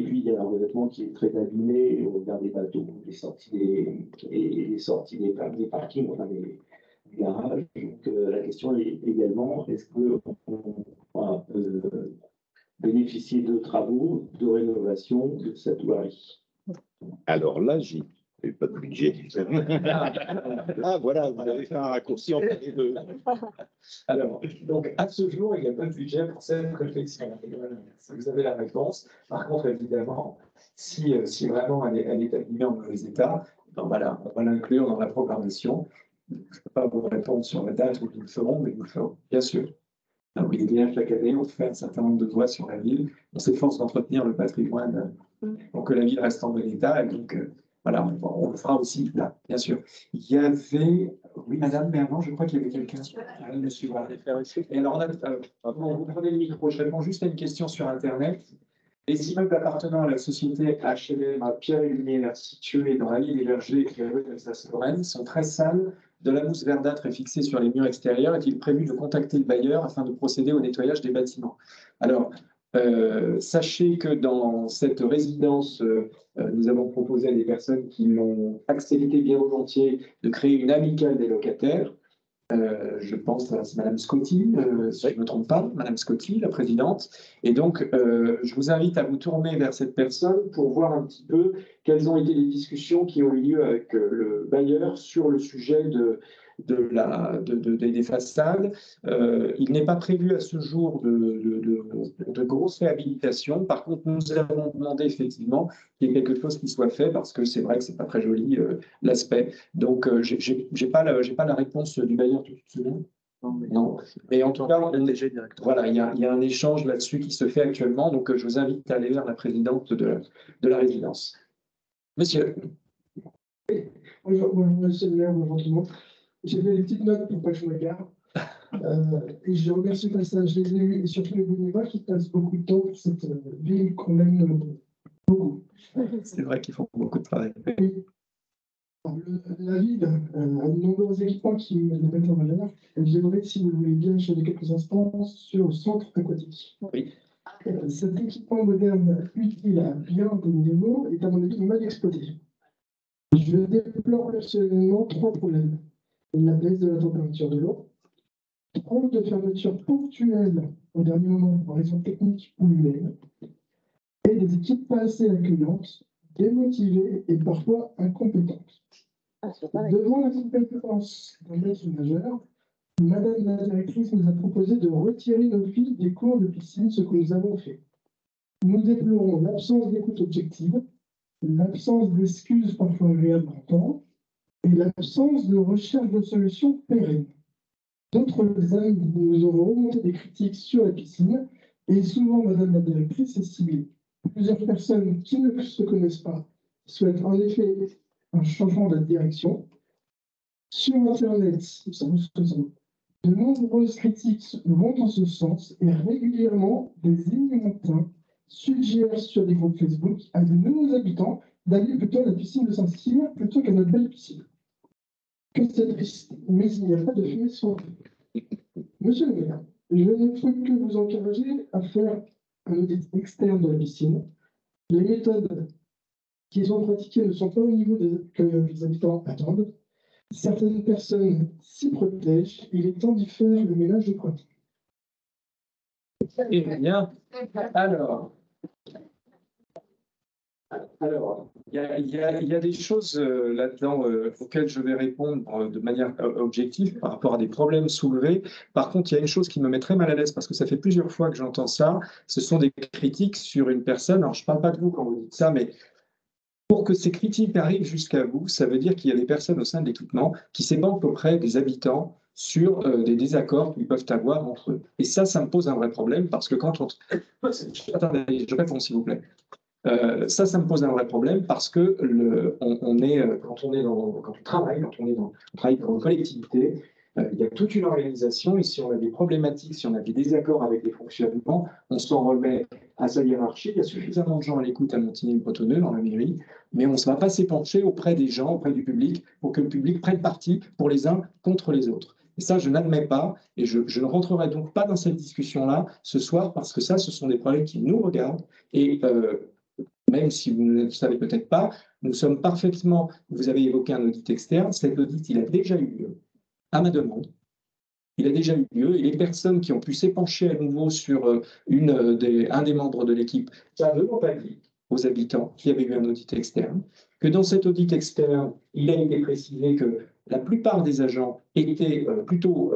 puis, il y a un revêtement qui est très abîmé au regard des bateaux, les sorties des parkings, on a des garages. Donc, la question est également, est-ce qu'on va bénéficier de travaux, de rénovation de cette voirie? Alors là, j'ai pas de budget. Ah, voilà, vous avez fait un raccourci en fait de. Alors, donc, à ce jour, il n'y a pas de budget pour cette réflexion. Si vous avez la réponse, par contre, évidemment, si vraiment elle est abîmée en mauvais état, on va l'inclure dans la programmation. Je ne peux pas vous répondre sur la date où nous le ferons, mais nous le ferons, bien sûr. Alors, il est bien chaque année, on fait un certain nombre de voies sur la ville. On s'efforce d'entretenir le patrimoine pour que la ville reste en bon état. Et donc, voilà, on le fera aussi là, bien sûr. Il y avait, oui, madame, mais avant, je crois qu'il y avait quelqu'un. Monsieur, voilà. Et alors, vous prenez le micro, je réponds juste à une question sur Internet. Les immeubles appartenant à la société HLM à Pierre-et-Lumière, situés dans l'allée des Vergers et rue d'Alsace-Lorraine, sont très sales. De la mousse verdâtre est fixée sur les murs extérieurs. Est-il prévu de contacter le bailleur afin de procéder au nettoyage des bâtiments? Alors, sachez que dans cette résidence, nous avons proposé à des personnes qui l'ont accepté bien volontiers de créer une amicale des locataires. Je pense à Madame Scotty, si je ne me trompe pas, Madame Scotty, la présidente. Et donc, je vous invite à vous tourner vers cette personne pour voir un petit peu quelles ont été les discussions qui ont eu lieu avec le bailleur sur le sujet des façades. Il n'est pas prévu à ce jour de grosses réhabilitations. Par contre, nous avons demandé effectivement qu'il y ait quelque chose qui soit fait parce que c'est vrai que c'est pas très joli l'aspect. Donc, j'ai pas la réponse du bailleur tout de suite. Non, mais en tout cas, voilà, il y a un échange là-dessus qui se fait actuellement. Donc, je vous invite à aller vers la présidente de la résidence. Monsieur. Bonjour, monsieur le maire, bonjour tout le monde. J'ai fait des petites notes pour pas que je me gare. Et je remercie au passage les élus et surtout les bénévoles qui passent beaucoup de temps pour cette ville qu'on aime beaucoup. C'est vrai qu'ils font beaucoup de travail. Oui. La ville a de nombreux équipements qui mettent en valeur. J'aimerais, si vous voulez bien, échanger quelques instants sur le centre aquatique. Oui. Cet équipement moderne utile à bien des niveaux est à mon avis mal exploité. Je déplore personnellement trois problèmes. La baisse de la température de l'eau, trop de fermetures ponctuelles au dernier moment pour raisons techniques ou humaines, et des équipes pas assez accueillantes, démotivées et parfois incompétentes. Devant la compétence d'un maître nageur, Madame la directrice nous a proposé de retirer nos filles des cours de piscine, ce que nous avons fait. Nous déplorons l'absence d'écoute objective, l'absence d'excuses parfois agréables à entendre, et l'absence de recherche de solutions pérennes. D'autres amis nous auront remonté des critiques sur la piscine, et souvent Madame la directrice est ciblée. Plusieurs personnes qui ne se connaissent pas souhaitent en effet un changement de direction. Sur Internet, de nombreuses critiques vont dans ce sens et régulièrement des ignorantins suggèrent sur des groupes Facebook à de nouveaux habitants d'aller plutôt à la piscine de Saint-Cyr plutôt qu'à notre belle piscine. Que c'est triste, mais il n'y a pas de fumée sans feu. Monsieur le maire, je ne peux que vous encourager à faire un audit externe de la piscine. Les méthodes qui sont pratiquées ne sont pas au niveau que les habitants attendent. Certaines personnes s'y protègent. Il est temps d'y faire le ménage de printemps. Eh bien, alors, il y a des choses là-dedans auxquelles je vais répondre de manière objective par rapport à des problèmes soulevés. Par contre, il y a une chose qui me met très mal à l'aise parce que ça fait plusieurs fois que j'entends ça. Ce sont des critiques sur une personne. Alors, je ne parle pas de vous quand vous dites ça, mais pour que ces critiques arrivent jusqu'à vous, ça veut dire qu'il y a des personnes au sein de l'équipement qui s'ébanquent auprès des habitants sur des désaccords qu'ils peuvent avoir entre eux. Et ça me pose un vrai problème parce que quand on... Attendez, je réponds s'il vous plaît. Ça me pose un vrai problème parce que quand on travaille, on travaille pour une collectivité, il y a toute une organisation et si on a des problématiques, si on a des désaccords avec les fonctionnements, on s'en remet à sa hiérarchie. Il y a suffisamment de gens à l'écoute à Montigny-le-Bretonneux dans la mairie, mais on ne va pas s'épancher auprès des gens, auprès du public, pour que le public prenne parti pour les uns contre les autres. Et ça, je n'admets pas, et je ne rentrerai donc pas dans cette discussion-là ce soir, parce que ça, ce sont des problèmes qui nous regardent, et même si vous ne le savez peut-être pas, nous sommes parfaitement, vous avez évoqué un audit externe, cet audit, il a déjà eu lieu, à ma demande. Il a déjà eu lieu et les personnes qui ont pu s'épancher à nouveau sur un des membres de l'équipe ne l'ont pas dit aux habitants qu'il y avait eu un audit externe, que dans cet audit externe, il a été précisé que la plupart des agents étaient plutôt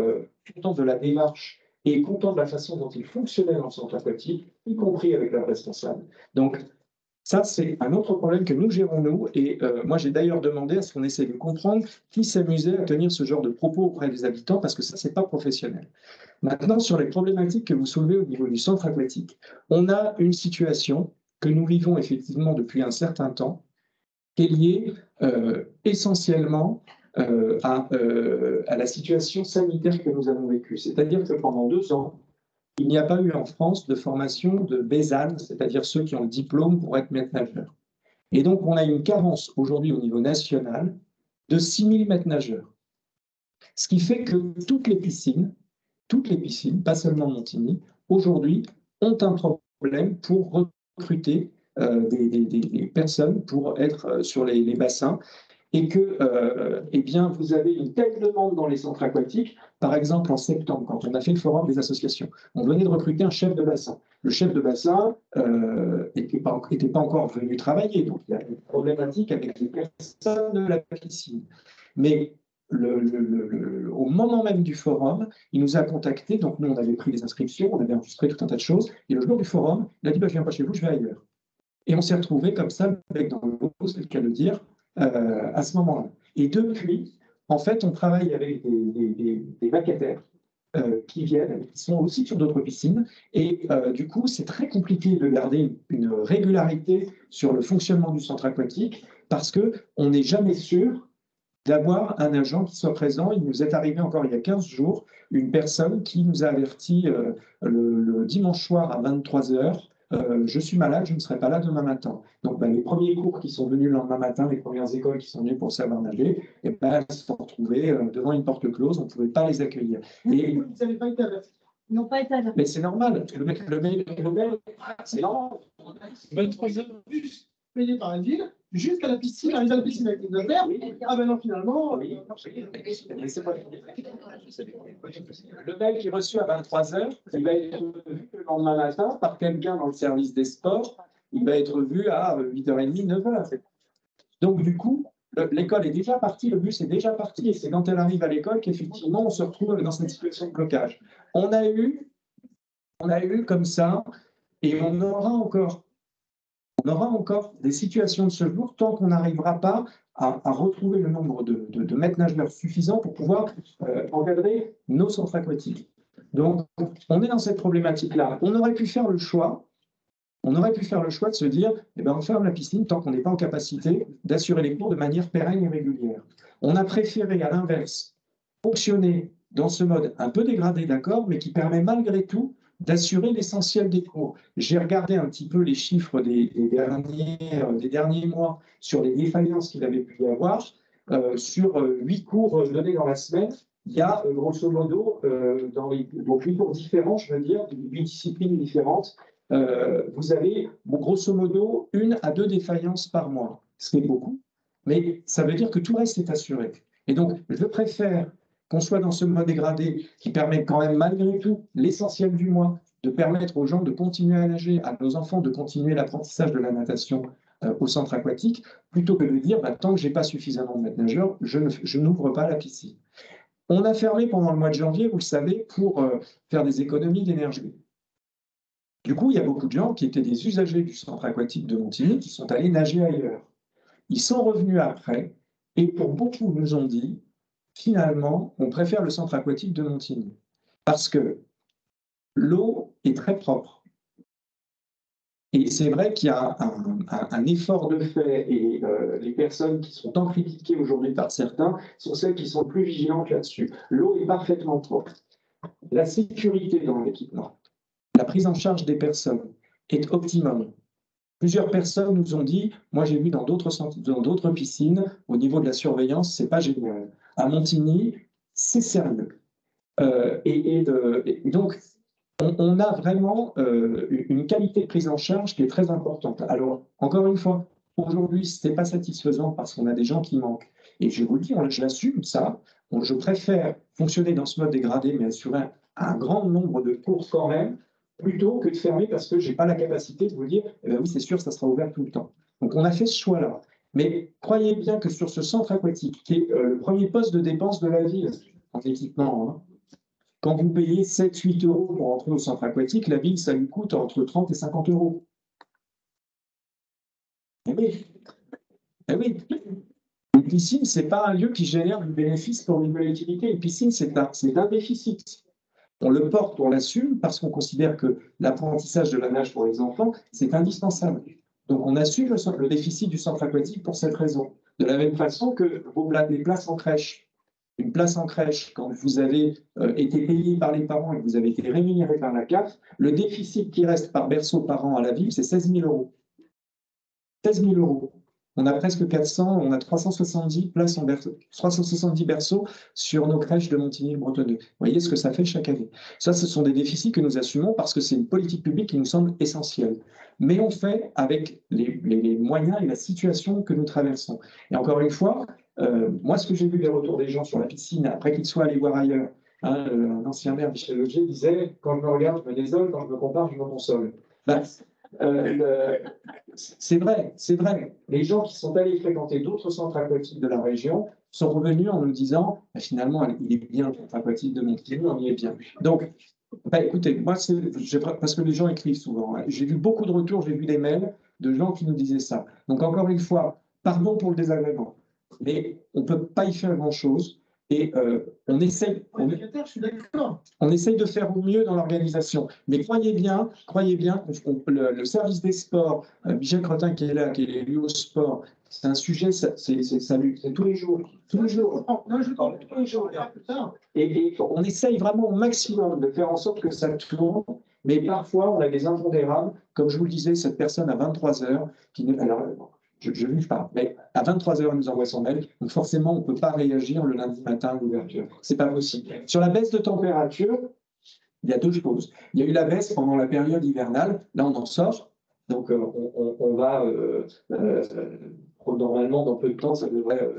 contents de la démarche et contents de la façon dont ils fonctionnaient dans le centre aquatique, y compris avec leurs responsables. Donc, ça, c'est un autre problème que nous gérons, nous. Et moi, j'ai d'ailleurs demandé à ce qu'on essaie de comprendre qui s'amusait à tenir ce genre de propos auprès des habitants, parce que ça, c'est pas professionnel. Maintenant, sur les problématiques que vous soulevez au niveau du centre aquatique, on a une situation que nous vivons effectivement depuis un certain temps, qui est liée essentiellement à la situation sanitaire que nous avons vécue. C'est-à-dire que pendant 2 ans, il n'y a pas eu en France de formation de BESAN, c'est-à-dire ceux qui ont le diplôme pour être maître nageur. Et donc, on a une carence aujourd'hui au niveau national de 6000 maîtres nageurs. Ce qui fait que toutes les piscines, pas seulement Montigny, aujourd'hui, ont un problème pour recruter des personnes pour être sur les bassins. Et que eh bien, vous avez une telle demande dans les centres aquatiques. Par exemple, en septembre, quand on a fait le forum des associations, on venait de recruter un chef de bassin. Le chef de bassin n'était pas encore venu travailler, donc il y a une problématique avec les personnes de la piscine. Mais au moment même du forum, il nous a contactés, donc nous on avait pris les inscriptions, on avait enregistré tout un tas de choses, et le jour du forum, il a dit bah, « je ne viens pas chez vous, je vais ailleurs ». Et on s'est retrouvés comme ça, avec dans le lot, c'est le cas de le dire, à ce moment-là. Et depuis, en fait, on travaille avec des vacataires qui viennent, qui sont aussi sur d'autres piscines. Et du coup, c'est très compliqué de garder une régularité sur le fonctionnement du centre aquatique parce qu'on n'est jamais sûr d'avoir un agent qui soit présent. Il nous est arrivé encore il y a 15 jours, une personne qui nous a averti le dimanche soir à 23 h je suis malade, je ne serai pas là demain matin. Donc, les premiers cours qui sont venus le lendemain matin, les premières écoles qui sont venues pour savoir nager, elles se sont retrouvées devant une porte close, on ne pouvait pas les accueillir. Et Vous n'avez pas été avertis. Ils n'ont pas été avertis. mais c'est normal, le mail, c'est normal. 23 heures payé par la ville, jusqu'à la piscine, arrivé à la piscine avec les affaires. Ah ben non, finalement. Le mail qui est reçu à 23 heures, il va être vu le lendemain matin par quelqu'un dans le service des sports, il va être vu à 8h30, 9h. Donc du coup, l'école est déjà partie, le bus est déjà parti, et c'est quand elle arrive à l'école qu'effectivement on se retrouve dans cette situation de blocage. On a eu comme ça, et on aura encore des situations de ce jour tant qu'on n'arrivera pas à retrouver le nombre de maîtres nageurs suffisant pour pouvoir encadrer nos centres aquatiques. Donc, on est dans cette problématique-là. On aurait pu faire le choix de se dire, on ferme la piscine tant qu'on n'est pas en capacité d'assurer les cours de manière pérenne et régulière. On a préféré, à l'inverse, fonctionner dans ce mode un peu dégradé, d'accord, mais qui permet malgré tout d'assurer l'essentiel des cours. J'ai regardé un petit peu les chiffres des derniers mois sur les défaillances qu'il avait pu y avoir. Sur 8 cours donnés dans la semaine, il y a grosso modo, donc 8 cours différents, je veux dire, 8 disciplines différentes, vous avez grosso modo 1 à 2 défaillances par mois. Ce qui est beaucoup, mais ça veut dire que tout le reste est assuré. Et donc, je préfère qu'on soit dans ce mode dégradé qui permet quand même malgré tout l'essentiel du mois de permettre aux gens de continuer à nager, à nos enfants de continuer l'apprentissage de la natation au centre aquatique, plutôt que de dire tant que je n'ai pas suffisamment de maîtres nageurs, je n'ouvre pas la piscine. On a fermé pendant le mois de janvier, vous le savez, pour faire des économies d'énergie. Du coup, il y a beaucoup de gens qui étaient des usagers du centre aquatique de Montigny qui sont allés nager ailleurs. Ils sont revenus après et pour beaucoup nous ont dit finalement, on préfère le centre aquatique de Montigny parce que l'eau est très propre. Et c'est vrai qu'il y a un effort de fait et les personnes qui sont tant critiquées aujourd'hui par certains sont celles qui sont le plus vigilantes là-dessus. L'eau est parfaitement propre. La sécurité dans l'équipement, la prise en charge des personnes est optimum. Plusieurs personnes nous ont dit, moi j'ai vu dans d'autres piscines, au niveau de la surveillance, c'est pas génial. À Montigny, c'est sérieux. Et donc, on a vraiment une qualité de prise en charge qui est très importante. Alors, encore une fois, aujourd'hui, ce n'est pas satisfaisant parce qu'on a des gens qui manquent. Et je vous le dis, je l'assume ça. Je préfère fonctionner dans ce mode dégradé, mais assurer un grand nombre de cours quand même, plutôt que de fermer parce que je n'ai pas la capacité de vous dire, oui, c'est sûr, ça sera ouvert tout le temps. Donc, on a fait ce choix-là. Mais croyez bien que sur ce centre aquatique, qui est le premier poste de dépense de la ville en équipement, quand vous payez 7-8 euros pour entrer au centre aquatique, la ville, ça lui coûte entre 30 et 50 euros. Eh oui. Eh oui. Une piscine, ce n'est pas un lieu qui génère du bénéfice pour une collectivité. Une piscine, c'est un déficit. On le porte, on l'assume, parce qu'on considère que l'apprentissage de la nage pour les enfants, c'est indispensable. Donc, on assume le déficit du centre aquatique pour cette raison. De la même façon que les places en crèche. Une place en crèche, quand vous avez été payé par les parents et que vous avez été rémunéré par la CAF, le déficit qui reste par berceau par an à la ville, c'est 16 000 euros. 16 000 euros. On a presque 400, on a 370 places en berceau, 370 berceaux sur nos crèches de Montigny-le-Bretonneux. Vous voyez ce que ça fait chaque année. Ça, ce sont des déficits que nous assumons parce que c'est une politique publique qui nous semble essentielle. Mais on fait avec les moyens et la situation que nous traversons. Et encore une fois, moi, ce que j'ai vu des retours des gens sur la piscine, après qu'ils soient allés voir ailleurs, un ancien maire, Michel Legier, disait « Quand je me regarde, je me désole, quand je me compare, je me console ». C'est vrai. Les gens qui sont allés fréquenter d'autres centres aquatiques de la région sont revenus en nous disant finalement, il est bien le centre aquatique de Montigny, on y est bien. Donc, écoutez, moi, parce que les gens écrivent souvent. J'ai vu beaucoup de retours, j'ai vu des mails de gens qui nous disaient ça. Donc, encore une fois, pardon pour le désagrément, mais on ne peut pas y faire grand-chose. Et on essaye de faire au mieux dans l'organisation. Mais croyez bien, le service des sports, Michel Cretin qui est là, qui est élu au sport, c'est un sujet, c'est tous les jours. Tous les jours. Tous les jours. Et on essaye vraiment au maximum de faire en sorte que ça tourne. Mais parfois, on a des impondérables. Comme je vous le disais, cette personne à 23 heures, qui n'est alors, je ne juge pas, mais à 23 heures, elle nous envoie son mail. Donc forcément, on ne peut pas réagir le lundi matin à l'ouverture. Ce n'est pas possible. Sur la baisse de température, il y a deux choses. Il y a eu la baisse pendant la période hivernale. Là, on en sort. Donc, on va normalement, dans peu de temps, ça devrait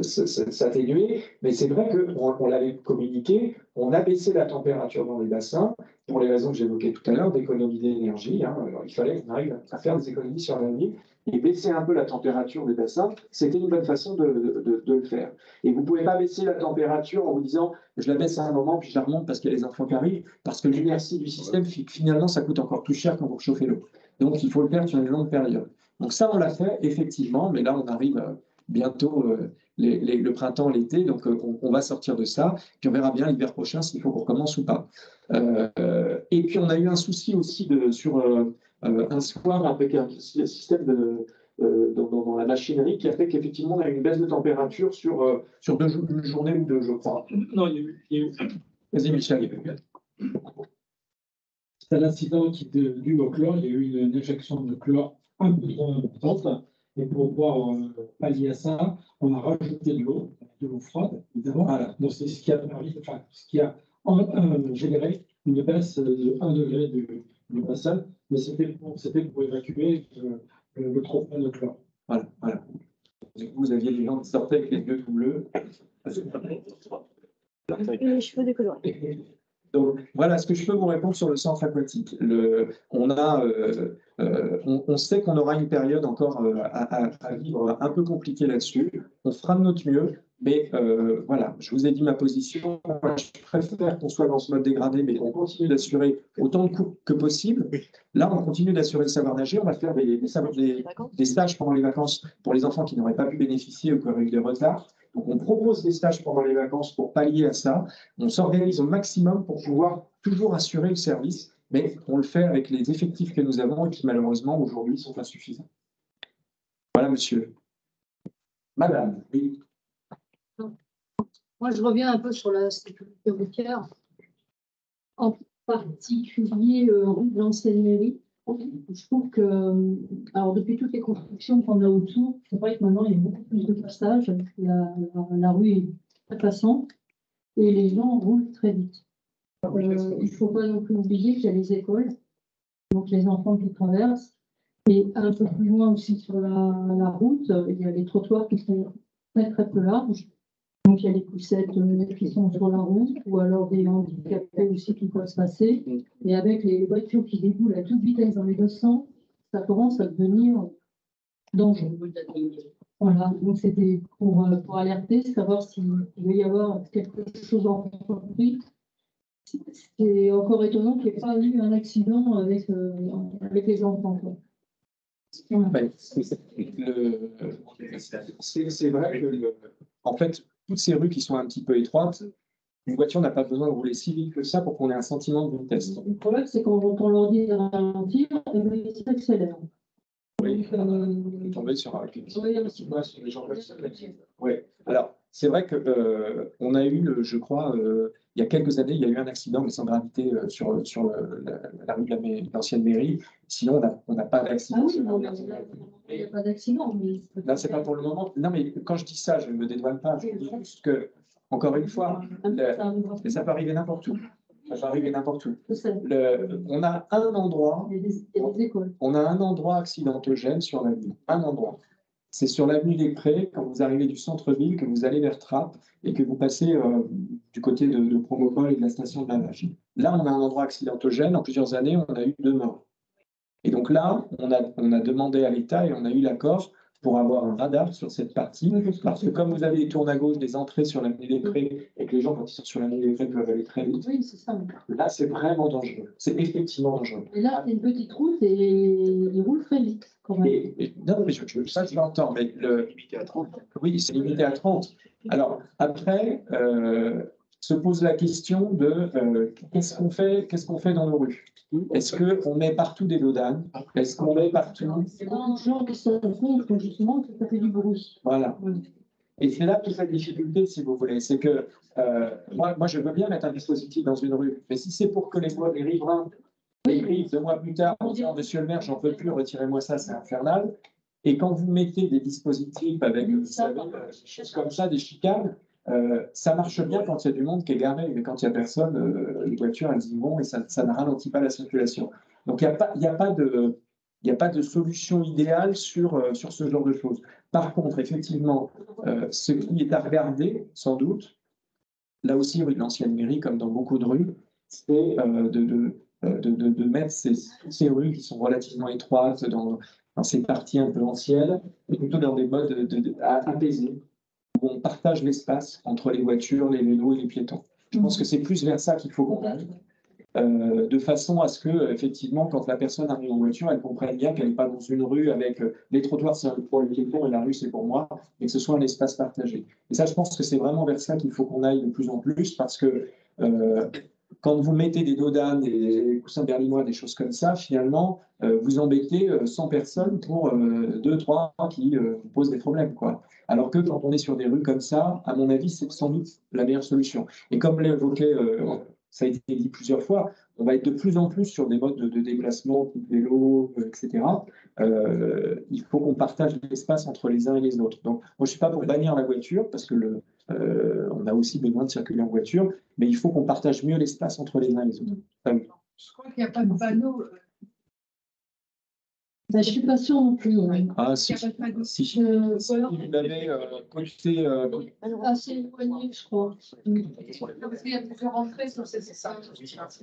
s'atténuer. Mais c'est vrai qu'on l'avait communiqué, on a baissé la température dans les bassins pour les raisons que j'évoquais tout à l'heure, d'économie d'énergie. Alors, il fallait qu'on arrive à faire des économies sur la nuit et baisser un peu la température des bassins. C'était une bonne façon de le faire. Et vous ne pouvez pas baisser la température en vous disant je la baisse à un moment puis je la remonte parce qu'il y a les enfants qui arrivent, parce que l'inertie du système, finalement, ça coûte encore plus cher quand vous chauffez l'eau. Donc, il faut le faire sur une longue période. Donc ça, on l'a fait, effectivement, mais là, on arrive bientôt le printemps, l'été, donc on va sortir de ça, puis on verra bien l'hiver prochain s'il faut qu'on recommence ou pas. Et puis, on a eu un souci aussi sur un soir avec un système dans la machinerie qui a fait qu'effectivement, on a eu une baisse de température sur une journée ou deux, je crois. Non, il y a eu... Vas-y, Michel. C'est un incident qui est dû au chlore. Il y a eu une injection de chlore un peu trop importante. Et pour pouvoir pallier à ça, on a rajouté de l'eau froide, évidemment. Voilà. Donc, c'est ce qui a généré une baisse de 1 degré du bassin. Mais c'était pour évacuer le trop-plein de chlore. Voilà. Du coup, vous aviez des gens qui sortaient avec les yeux tout bleus. Et les cheveux décolorés. Donc, voilà ce que je peux vous répondre sur le centre aquatique. On sait qu'on aura une période encore à vivre un peu compliquée là-dessus. On fera de notre mieux, mais voilà, je vous ai dit ma position. Je préfère qu'on soit dans ce mode dégradé, mais on continue d'assurer autant de coupes que possible. Là, on continue d'assurer le savoir nager. On va faire des stages pendant les vacances pour les enfants qui n'auraient pas pu bénéficier ou qui auraient eu des retards. Donc, on propose des stages pendant les vacances pour pallier à ça. On s'organise au maximum pour pouvoir toujours assurer le service, mais on le fait avec les effectifs que nous avons et qui, malheureusement, aujourd'hui, sont insuffisants. Voilà, monsieur. Madame, oui. Moi, je reviens un peu sur la sécurité routière, en particulier rue de l'ancienne mairie. Je trouve que, alors depuis toutes les constructions qu'on a autour, c'est vrai que maintenant il y a beaucoup plus de passages, la rue est très passante et les gens roulent très vite. Il ne faut pas non plus oublier qu'il y a les écoles, donc les enfants qui traversent, et un peu plus loin aussi sur la route, il y a les trottoirs qui sont très très peu larges. Donc, il y a les poussettes qui sont sur la route, ou alors des handicapés aussi qui peuvent se passer. Et avec les voitures qui déboulent à toute vitesse dans les deux sens, ça commence à devenir dangereux. Voilà, donc c'était pour alerter, savoir s'il va y avoir quelque chose en entreprise. C'est encore étonnant qu'il n'y ait pas eu un accident avec les enfants. Voilà. C'est vrai que, en fait, toutes ces rues qui sont un petit peu étroites, une voiture n'a pas besoin de rouler si vite que ça pour qu'on ait un sentiment de vitesse. Le problème, c'est quand on leur dit de ralentir, ils s'accélèrent. Oui, tomber sur les gens. Oui. Alors, c'est vrai que on a eu, je crois, il y a quelques années, il y a eu un accident, mais sans gravité, sur la rue de l'ancienne mairie. Sinon, on n'a pas d'accident. Ah oui, non, il n'y a pas d'accident. Mais... Non, c'est pas pour le moment. Non, mais quand je dis ça, je ne me dédouane pas. Je dis juste que, encore une fois, ça peut arriver n'importe où. Ça peut arriver n'importe où. On a un endroit. On a un endroit accidentogène sur la ville. Un endroit. C'est sur l'avenue des Prés, quand vous arrivez du centre-ville, que vous allez vers Trappes et que vous passez du côté de Promopole et de la station de Lavage. Là, on a un endroit accidentogène. En plusieurs années, on a eu 2 morts. Et donc là, on a demandé à l'État et on a eu l'accord pour avoir un radar sur cette partie, parce que comme vous avez des tours à gauche, des entrées sur la Mine des Prés, et que les gens, quand ils sont sur la Mine des Prés, peuvent aller très vite, Oui, c'est ça. là, c'est vraiment dangereux. C'est effectivement dangereux. Et là, c'est une petite route et il roule très vite, quand même. Non, mais ça, je l'entends, mais limité à 30. Oui, c'est limité à 30. Alors, après, se pose la question de qu'est-ce qu'on fait dans nos rues? Est-ce qu'on met partout des dodanes? Est-ce qu'on met partout? C'est vraiment les gens qui sont contre, justement, que ça fait du bruit. Voilà. Et c'est là toute la difficulté, si vous voulez. C'est que moi, je veux bien mettre un dispositif dans une rue, mais si c'est pour que les riverains écrivent 2 mois plus tard en disant Monsieur le maire, j'en peux plus, retirez-moi ça, c'est infernal. Et quand vous mettez des dispositifs avec, vous savez, des choses comme ça, des chicanes, ça marche bien quand il y a du monde qui est garé, mais quand il n'y a personne, les voitures, elles y vont et ça ne ralentit pas la circulation. Donc, il n'y a pas de solution idéale sur ce genre de choses. Par contre, effectivement, ce qui est à regarder, sans doute, là aussi, rue de l'Ancienne Mairie, comme dans beaucoup de rues, c'est de mettre toutes ces rues qui sont relativement étroites dans ces parties un peu anciennes, et plutôt dans des modes apaisés, où on partage l'espace entre les voitures, les vélos et les piétons. Je pense que c'est plus vers ça qu'il faut qu'on aille, de façon à ce que, effectivement, quand la personne arrive en voiture, elle comprenne bien qu'elle n'est pas dans une rue avec les trottoirs, c'est pour les piétons et la rue, c'est pour moi, et que ce soit un espace partagé. Et ça, je pense que c'est vraiment vers ça qu'il faut qu'on aille de plus en plus, parce que quand vous mettez des dodanes, des coussins berlinois, des choses comme ça, finalement, vous embêtez 100 personnes pour 2, 3 qui vous posent des problèmes, quoi. Alors que quand on est sur des rues comme ça, à mon avis, c'est sans doute la meilleure solution. Et comme l'a évoqué, ça a été dit plusieurs fois, on va être de plus en plus sur des modes de déplacement, type vélo, etc. Il faut qu'on partage l'espace entre les uns et les autres. Donc, moi, je ne suis pas pour bannir la voiture, parce que on a aussi besoin de circuler en voiture, mais il faut qu'on partage mieux l'espace entre les uns et les autres. Je crois qu'il n'y a pas de panneau. Ben, je ne suis pas sûre non plus. Ah, si. Si vous l'avez connecté. Assez éloigné, je crois. Parce qu'il y a plusieurs entrées sur ces ça.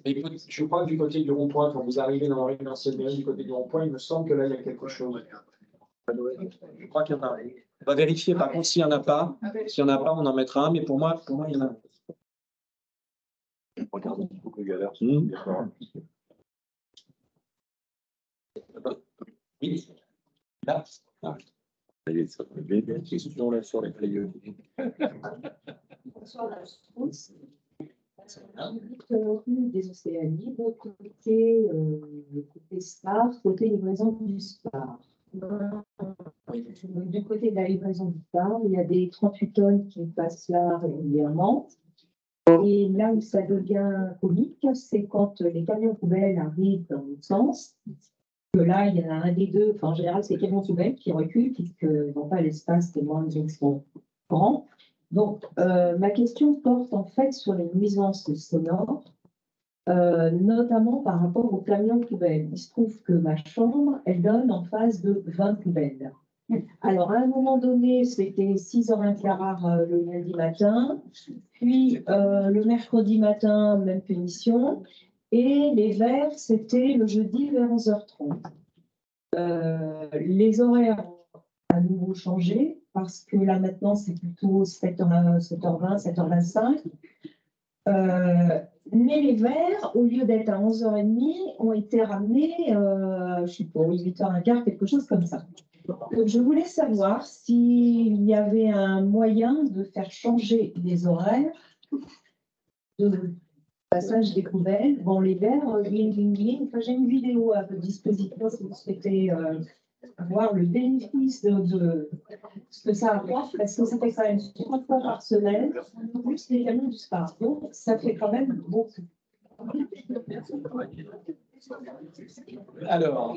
Mais je crois que du côté du rond-point, quand vous arrivez dans la rue de l'Ancienne Mairie, du côté du rond-point, il me semble que là, il y a quelque chose. Je crois qu'il y en a. On va vérifier, par contre, s'il n'y en a pas. S'il n'y en a pas, on en mettra un, mais pour moi, il y en a un. Regardez, il faut que galère. Oui. Là. Ah. C'est toujours là sur les players. Des Océanies, de côté Spar, côté livraison du Spar. Du côté de la livraison du Spar, il y a des 38 tonnes qui passent là régulièrement. Et là où ça devient comique, c'est quand les camions poubelles arrivent dans l'autre sens. Que là, il y en a un des deux, enfin, en général, c'est les camions poubelles qui reculent, puisqu'ils n'ont pas l'espace tellement ils sont grands. Donc, ma question porte en fait sur les nuisances sonores, notamment par rapport aux camions poubelles. Il se trouve que ma chambre, elle donne en face de 20 poubelles. Alors, à un moment donné, c'était 6h15 le lundi matin, puis le mercredi matin, même punition, et les verres, c'était le jeudi vers 11h30. Les horaires ont à nouveau changé, parce que là, maintenant, c'est plutôt 7h20, 7h25. Mais les verres, au lieu d'être à 11h30, ont été ramenés, je ne sais pas, 8h15, quelque chose comme ça. Donc, je voulais savoir s'il y avait un moyen de faire changer les horaires de passage des poubelles. Bon, les verres, enfin, j'ai une vidéo à votre disposition si vous souhaitez voir le bénéfice de ce que ça apporte, parce que ça fait quand même 3 fois par semaine, plus les camions du Spar. Donc, ça fait quand même beaucoup. Alors,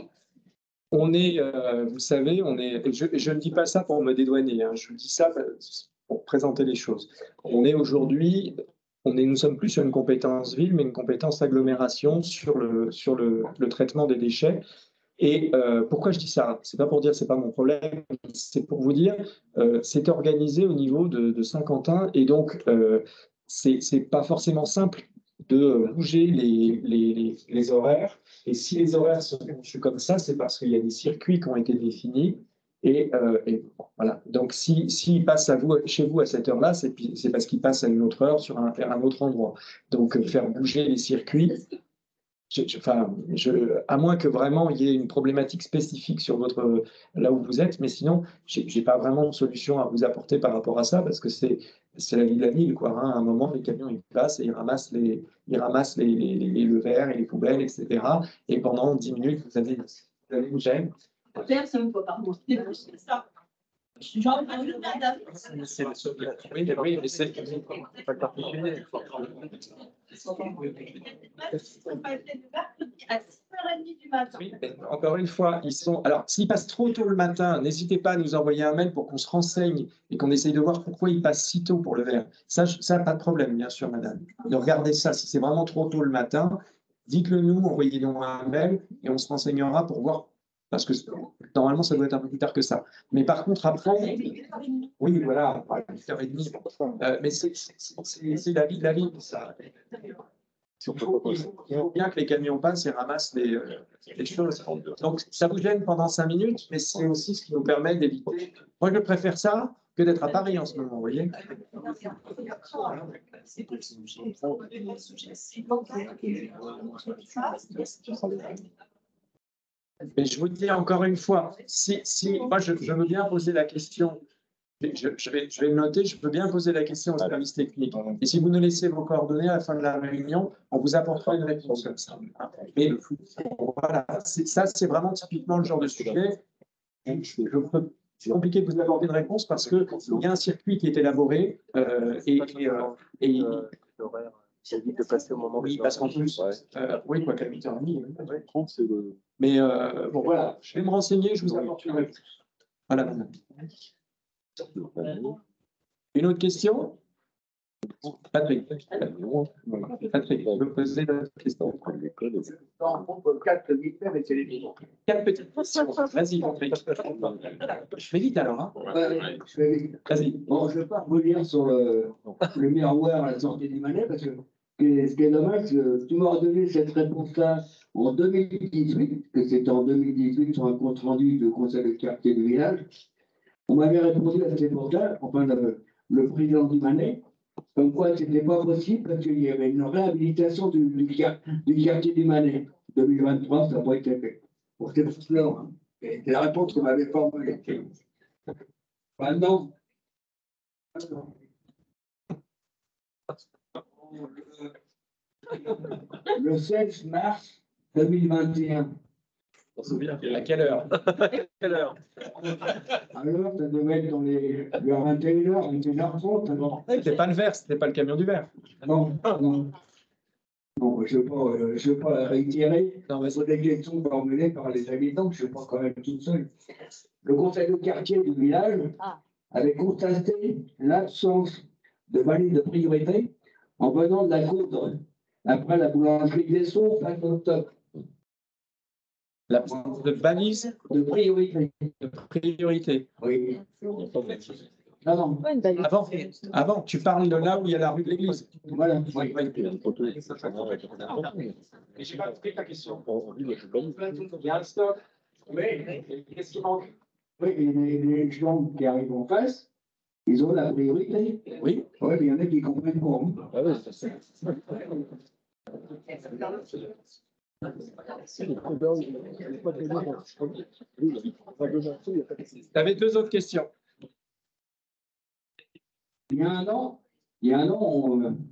on est, vous savez, je ne dis pas ça pour me dédouaner, hein, je dis ça pour présenter les choses. On est aujourd'hui, nous sommes plus sur une compétence ville, mais une compétence agglomération sur le traitement des déchets. Et pourquoi je dis ça? C'est pas pour dire c'est pas mon problème, c'est pour vous dire c'est organisé au niveau de Saint-Quentin et donc c'est pas forcément simple de bouger les horaires. Et si les horaires sont conçus comme ça, c'est parce qu'il y a des circuits qui ont été définis Et voilà. Donc, s'il passe chez vous à cette heure-là, c'est parce qu'il passe à une autre heure vers un autre endroit. Donc, faire bouger les circuits, à moins que vraiment il y ait une problématique spécifique sur là où vous êtes, mais sinon, j'ai pas vraiment de solution à vous apporter par rapport à ça, parce que c'est la vie de la ville, quoi. Hein. À un moment, les camions ils passent et ils ramassent les verres et les poubelles, etc. Et pendant 10 minutes, vous avez une gêne. C'est une fois par mois. C'est ça. Genre, oui, mais c'est pas le particulier. À 6h30 du matin. Oui, encore une fois, alors, s'ils passent trop tôt le matin, n'hésitez pas à nous envoyer un mail pour qu'on se renseigne et qu'on essaye de voir pourquoi ils passent si tôt pour le verre. Ça, pas de problème, bien sûr, madame. De regarder ça. Si c'est vraiment trop tôt le matin, dites-le nous, envoyez-nous un mail et on se renseignera pour voir. Parce que normalement, ça doit être un peu plus tard que ça. Mais par contre, après, oui, voilà, 8h30. Mais c'est la vie de la ville, ça. Il faut bien que les camions passent et ramassent les choses. Donc, ça vous gêne pendant 5 minutes, mais c'est aussi ce qui nous permet d'éviter. Moi, je préfère ça que d'être à Paris en ce moment, vous voyez. Mais je vous dis encore une fois, moi, je veux bien poser la question. Je vais le noter, je peux bien poser la question au service technique. Et si vous nous laissez vos coordonnées à la fin de la réunion, on vous apportera une réponse comme ça. Mais voilà, ça, c'est vraiment typiquement le genre de sujet. C'est compliqué de vous apporter une réponse parce qu'il y a un circuit qui est élaboré et ça évite de passer au moment. Oui, parce qu'en plus, oui, quoi qu'à 8h30. Mais bon, voilà, je vais me renseigner, je vous apporte une réponse. Voilà, madame. Une autre question? Patrick, vous posez la question. 4 militaires et télévision. 4 petites questions. Vas-y, Patrick. Je fais vite alors. Hein. Je vais vite. Vas-y. Bon, je ne vais pas revenir sur le miroir à la sortie du Manet, parce que ce qui est dommage, tu m'aurais donné cette réponse-là en 2018, que c'était en 2018 sur un compte rendu de conseil de quartier du village. On m'avait répondu à cette époque-là, enfin le président du Manet, comme quoi ce n'était pas possible parce qu'il y avait une réhabilitation du quartier du Manet. 2023, ça n'a pas été fait. Pour cette chose-là, hein. C'est la réponse qu'on m'avait formulée. Maintenant, le 16 mars 2021. On se souvient. À quelle heure? Quelle heure? Alors, ça devait être vers 21h, 21h30. Alors. C'était pas le verre, c'était pas le camion du verre. Non, non. Non, je ne veux pas réitérer sur des questions formulées par les habitants, je ne suis pas quand même tout seul. Le conseil de quartier du village avait constaté l'absence de valise de priorité en venant de la coudre après la boulangerie des Sceaux fin octobre. L'absence de balise de priorité. De priorité. Oui. Non, non. Avant, tu parles de là où il y a la rue de l'église. Voilà. Oui. Mais je n'ai pas compris ta question. Il y a un stock. Oui. Qu'est-ce qui manque? Oui, les gens qui arrivent en face, ils ont la priorité. Oui. Oui, mais il y en a qui comprennent pas. Ah oui, c'est Tu avais 2 autres questions. Il y a un an,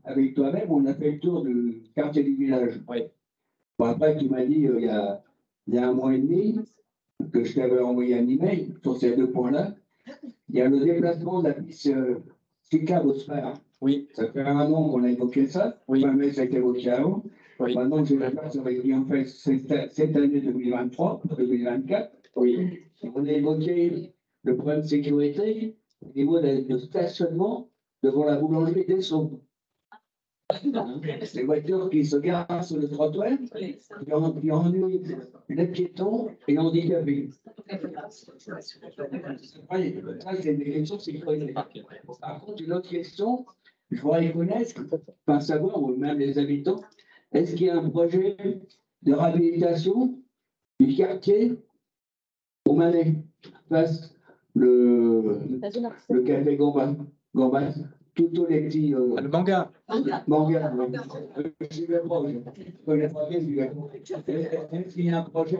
avec toi-même, on a fait le tour du quartier du village. Oui. Bon, après, tu m'as dit, il y a 1 mois et demi, que je t'avais envoyé un email sur ces 2 points-là. Il y a le déplacement de la piste cyclable au Sphère. Oui. Ça fait 1 an qu'on a évoqué ça. Oui. Mais ça a été évoqué avant. Oui. Maintenant, je vais faire, ça va être bien fait cette année 2023, 2024. Oui. On a évoqué le problème de sécurité au niveau de stationnement devant la boulangerie des Sceaux. Les voitures qui se garent sur le trottoir, qui ennuient les piétons et handicapés. Ça, c'est des questions de sécurité. Par contre, une autre question, je voudrais connaître, enfin savoir, ou même les habitants, est-ce qu'il y a un projet de réhabilitation du quartier au Manet, face le café Gambas, tous les petits. Le manga. Manga, oui. Je suis même proche. Je connais pas bien, s'il y a un projet,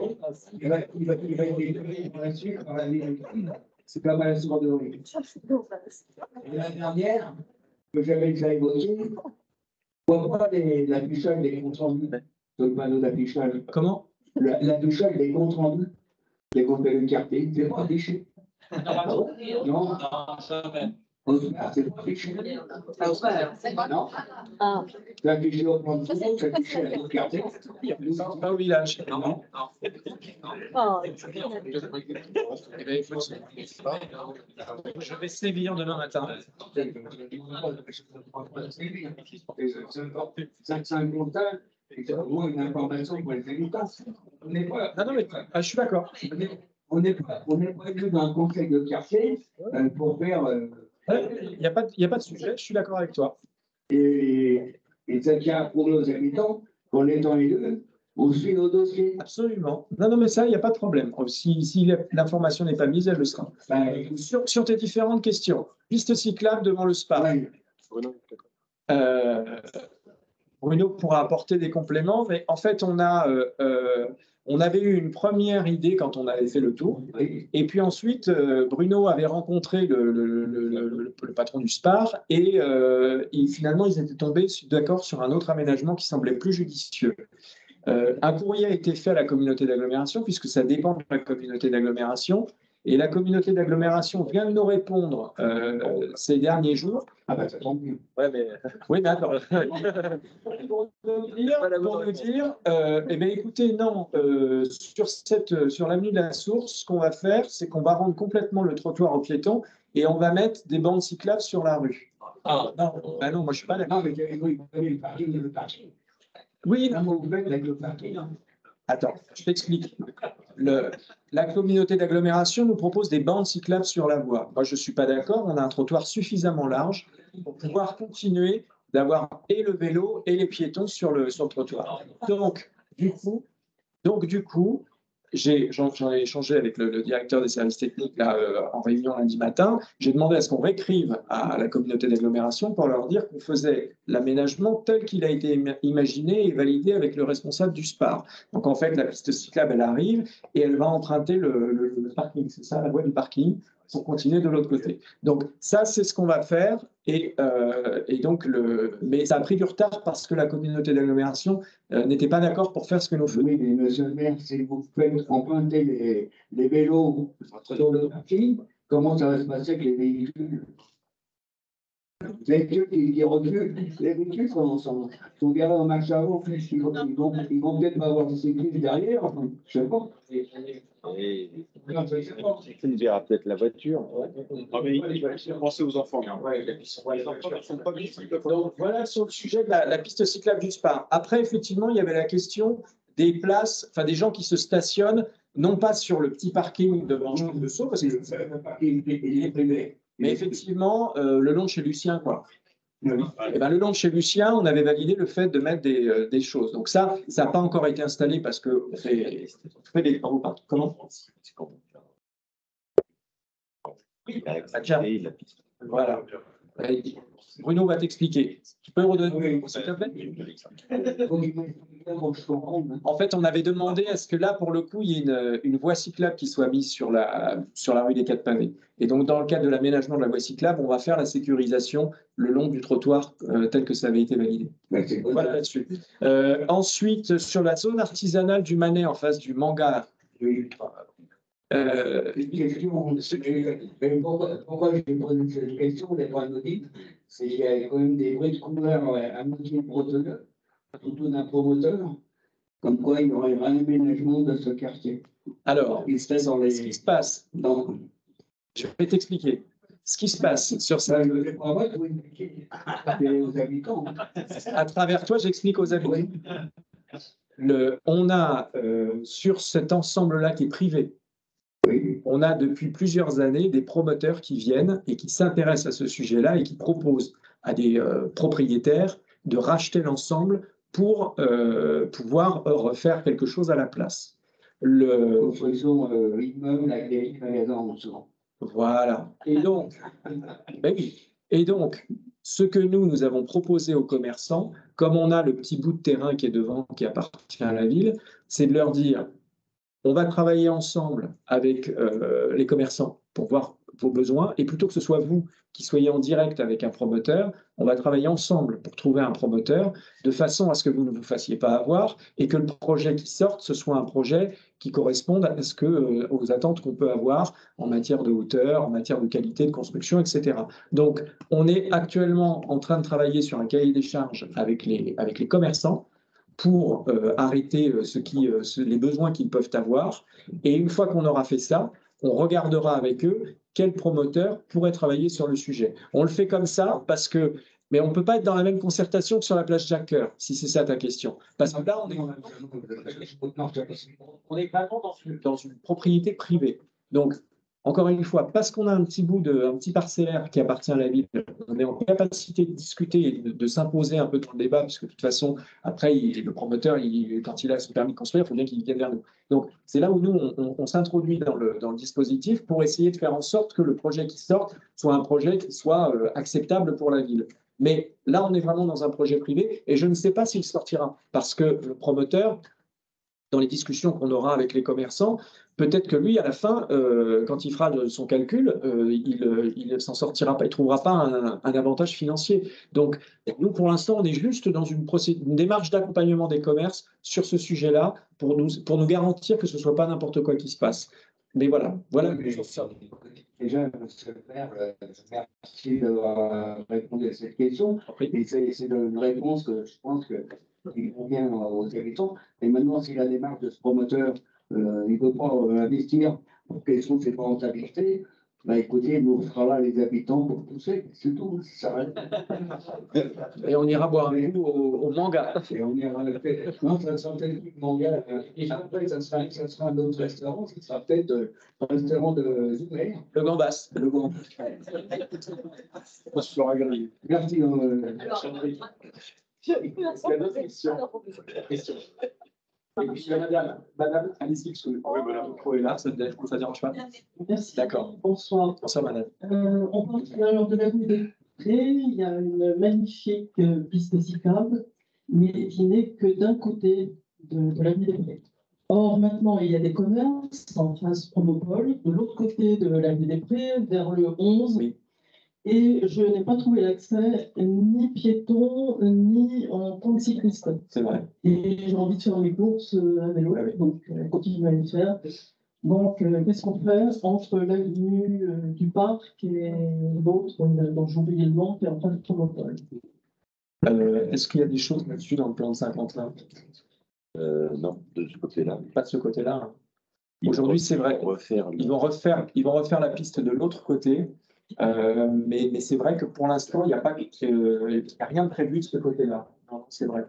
il va être détruit par la suite par la ville. C'est comme à la sourderie. Et la dernière, que j'avais déjà évoquée, pourquoi l'affichage des comptes rendus sur le panneau d'affichage? Comment? L'affichage des comptes rendus des comptes de quartier, c'est pas affiché. Non, c'est pas affiché. Non. C'est affiché au plan de compte, c'est affiché à la quartier. Pas au village. Non. Je vais sévir demain matin. C'est un comptable, c'est au moins une information pour les habitants. Non, mais je suis d'accord. On n'est pas élu dans un conseil de quartier pour faire. Il n'y a pas de sujet, je suis d'accord avec toi. Et ça tient à prouver aux habitants qu'en étant élu, on suit nos dossiers. Absolument. Non, mais ça, il n'y a pas de problème. Si l'information n'est pas mise, elle le sera. Sur tes différentes questions, piste cyclable devant le spa. Bruno pourra apporter des compléments, mais en fait, on avait eu une première idée quand on avait fait le tour. Et puis ensuite, Bruno avait rencontré le patron du SPAR et finalement, ils étaient tombés d'accord sur un autre aménagement qui semblait plus judicieux. Un courrier a été fait à la communauté d'agglomération, puisque ça dépend de la communauté d'agglomération. Et la communauté d'agglomération vient de nous répondre ces derniers jours. Ah ben, ça tombe bien. Ouais, mais... Oui, mais attends. Pour nous dire, eh bien, écoutez, non, sur l'avenue de la Source, ce qu'on va faire, c'est qu'on va rendre complètement le trottoir aux piétons et on va mettre des bandes cyclables sur la rue. Ah, non, ben non, moi, je ne suis pas d'accord. Non, mais vous avez le parking. Oui, non, vous faites avec le parking. Attends, je t'explique. La communauté d'agglomération nous propose des bandes cyclables sur la voie. Moi, je ne suis pas d'accord. On a un trottoir suffisamment large pour pouvoir continuer d'avoir et le vélo et les piétons sur le trottoir. Donc, du coup, j'en ai échangé avec le directeur des services techniques là, en réunion lundi matin. J'ai demandé à ce qu'on réécrive à la communauté d'agglomération pour leur dire qu'on faisait l'aménagement tel qu'il a été imaginé et validé avec le responsable du SPAR. Donc en fait, la piste cyclable, elle arrive et elle va emprunter le parking, c'est ça, la voie du parking, pour continuer de l'autre côté. Donc ça, c'est ce qu'on va faire. Et donc, mais ça a pris du retard parce que la communauté d'agglomération n'était pas d'accord pour faire ce que nous faisons. Oui, mais monsieur le maire, si vous faites emprunter les vélos sur le parking, comment ça va se passer avec les véhicules? Les véhicules qui reculent, les véhicules sont garés en marche avant. Ils vont peut-être pas avoir de sécurité derrière, enfin, je ne sais pas. Il nous verra peut-être la voiture. Ah, mais pensez aux enfants. Donc, voilà sur le sujet de la piste cyclable du SPAR. Après, effectivement, il y avait la question des places, enfin des gens qui se stationnent, non pas sur le petit parking devant le saut, parce que le parking est privé, mais effectivement, le long de chez Lucien, quoi. Et ben, le long de chez Lucien, on avait validé le fait de mettre des choses. Donc ça n'a pas encore été installé parce que on fait des travaux partout. Comment? Oui, voilà. Bruno va t'expliquer. Tu peux redonner, s'il te plaît? En fait, on avait demandé à ce que là, pour le coup, il y ait une voie cyclable qui soit mise sur la rue des Quatre Pavés. Et donc, dans le cadre de l'aménagement de la voie cyclable, on va faire la sécurisation le long du trottoir tel que ça avait été validé. Voilà là-dessus. Ensuite, sur la zone artisanale du Manet en face du manga. Une question, pourquoi j'ai posé cette question, les points d'audit, c'est qu'il y a quand même des bruits de couleurs à moitié bretonneux, surtout d'un promoteur, comme quoi il y aurait un aménagement de ce quartier. Alors, ce qui se passe, je vais t'expliquer. Ce qui se passe sur ça. Je ne vais pas vous expliquer aux habitants. À travers toi, j'explique aux habitants. On a, sur cet ensemble-là qui est privé, on a depuis plusieurs années des promoteurs qui viennent et qui s'intéressent à ce sujet-là et qui proposent à des propriétaires de racheter l'ensemble pour pouvoir refaire quelque chose à la place. Construction immeuble avec des magasins en dessous. Voilà. Et donc, ben oui. Et donc, ce que nous avons proposé aux commerçants, comme on a le petit bout de terrain qui est devant, qui appartient à la ville, c'est de leur dire, on va travailler ensemble avec les commerçants pour voir vos besoins, et plutôt que ce soit vous qui soyez en direct avec un promoteur, on va travailler ensemble pour trouver un promoteur, de façon à ce que vous ne vous fassiez pas avoir, et que le projet qui sorte, ce soit un projet qui corresponde à ce que, aux attentes qu'on peut avoir en matière de hauteur, en matière de qualité de construction, etc. Donc, on est actuellement en train de travailler sur un cahier des charges avec les commerçants, pour arrêter les besoins qu'ils peuvent avoir. Et une fois qu'on aura fait ça, on regardera avec eux quel promoteur pourrait travailler sur le sujet. On le fait comme ça parce que, mais on ne peut pas être dans la même concertation que sur la place Jacques-Cœur, si c'est ça ta question. Parce que là, on est vraiment dans une propriété privée. Donc, encore une fois, parce qu'on a un petit parcellaire qui appartient à la ville, on est en capacité de discuter et de s'imposer un peu dans le débat, parce que de toute façon, après, le promoteur, quand il a son permis de construire, il faut bien qu'il vienne vers nous. Donc, c'est là où nous, on s'introduit dans le dispositif pour essayer de faire en sorte que le projet qui sorte soit un projet qui soit acceptable pour la ville. Mais là, on est vraiment dans un projet privé et je ne sais pas s'il sortira, parce que le promoteur, dans les discussions qu'on aura avec les commerçants, peut-être que lui, à la fin, quand il fera son calcul, il ne s'en sortira pas, il ne trouvera pas un avantage financier. Donc, nous, pour l'instant, on est juste dans une démarche d'accompagnement des commerces sur ce sujet-là pour nous garantir que ce ne soit pas n'importe quoi qui se passe. Mais voilà. Déjà, monsieur le maire, merci d'avoir répondu à cette question. Et c'est une réponse que je pense qu'il convient aux habitants. Et maintenant, si la démarche de ce promoteur, il ne peut pas investir pour question de ses rentabilités, bah écoutez, nous, on sera là, les habitants, pour pousser, c'est tout, ça s'arrête. Et on ira boire un coup au manga. Et on ira, non, ça sera peut-être plus manga. Et après, ça sera un autre restaurant, ça sera peut-être un restaurant de Zoumer. Le Gambas. Le Gambas. Merci. Il y a d'autres questions. Et puis, madame, allez-y, parce que le micro est là, ça ne dérange pas. Merci. D'accord. Bonsoir. Bonsoir, madame. On parle tout à l'heure de la rue des Prés. Il y a une magnifique piste cyclable, mais qui n'est que d'un côté de la rue des Prés. Or, maintenant, il y a des commerces en face Promopole, de l'autre côté de la rue des Prés, vers le 11. Oui. Et je n'ai pas trouvé l'accès ni piéton, ni en tant que cycliste. C'est vrai. Et j'ai envie de faire mes courses à vélo, donc continuer à les faire. Donc, qu'est-ce qu'on fait entre l'avenue du Parc et l'autre, dont j'ai oublié le nom, qui est en train de Promopole. Est-ce qu'il y a des choses là-dessus dans le plan de 50 Non, de ce côté-là. Pas de ce côté-là. Aujourd'hui, c'est vrai. Ils vont refaire la piste de l'autre côté. Mais c'est vrai que pour l'instant, il n'y a rien de prévu de ce côté-là. C'est vrai.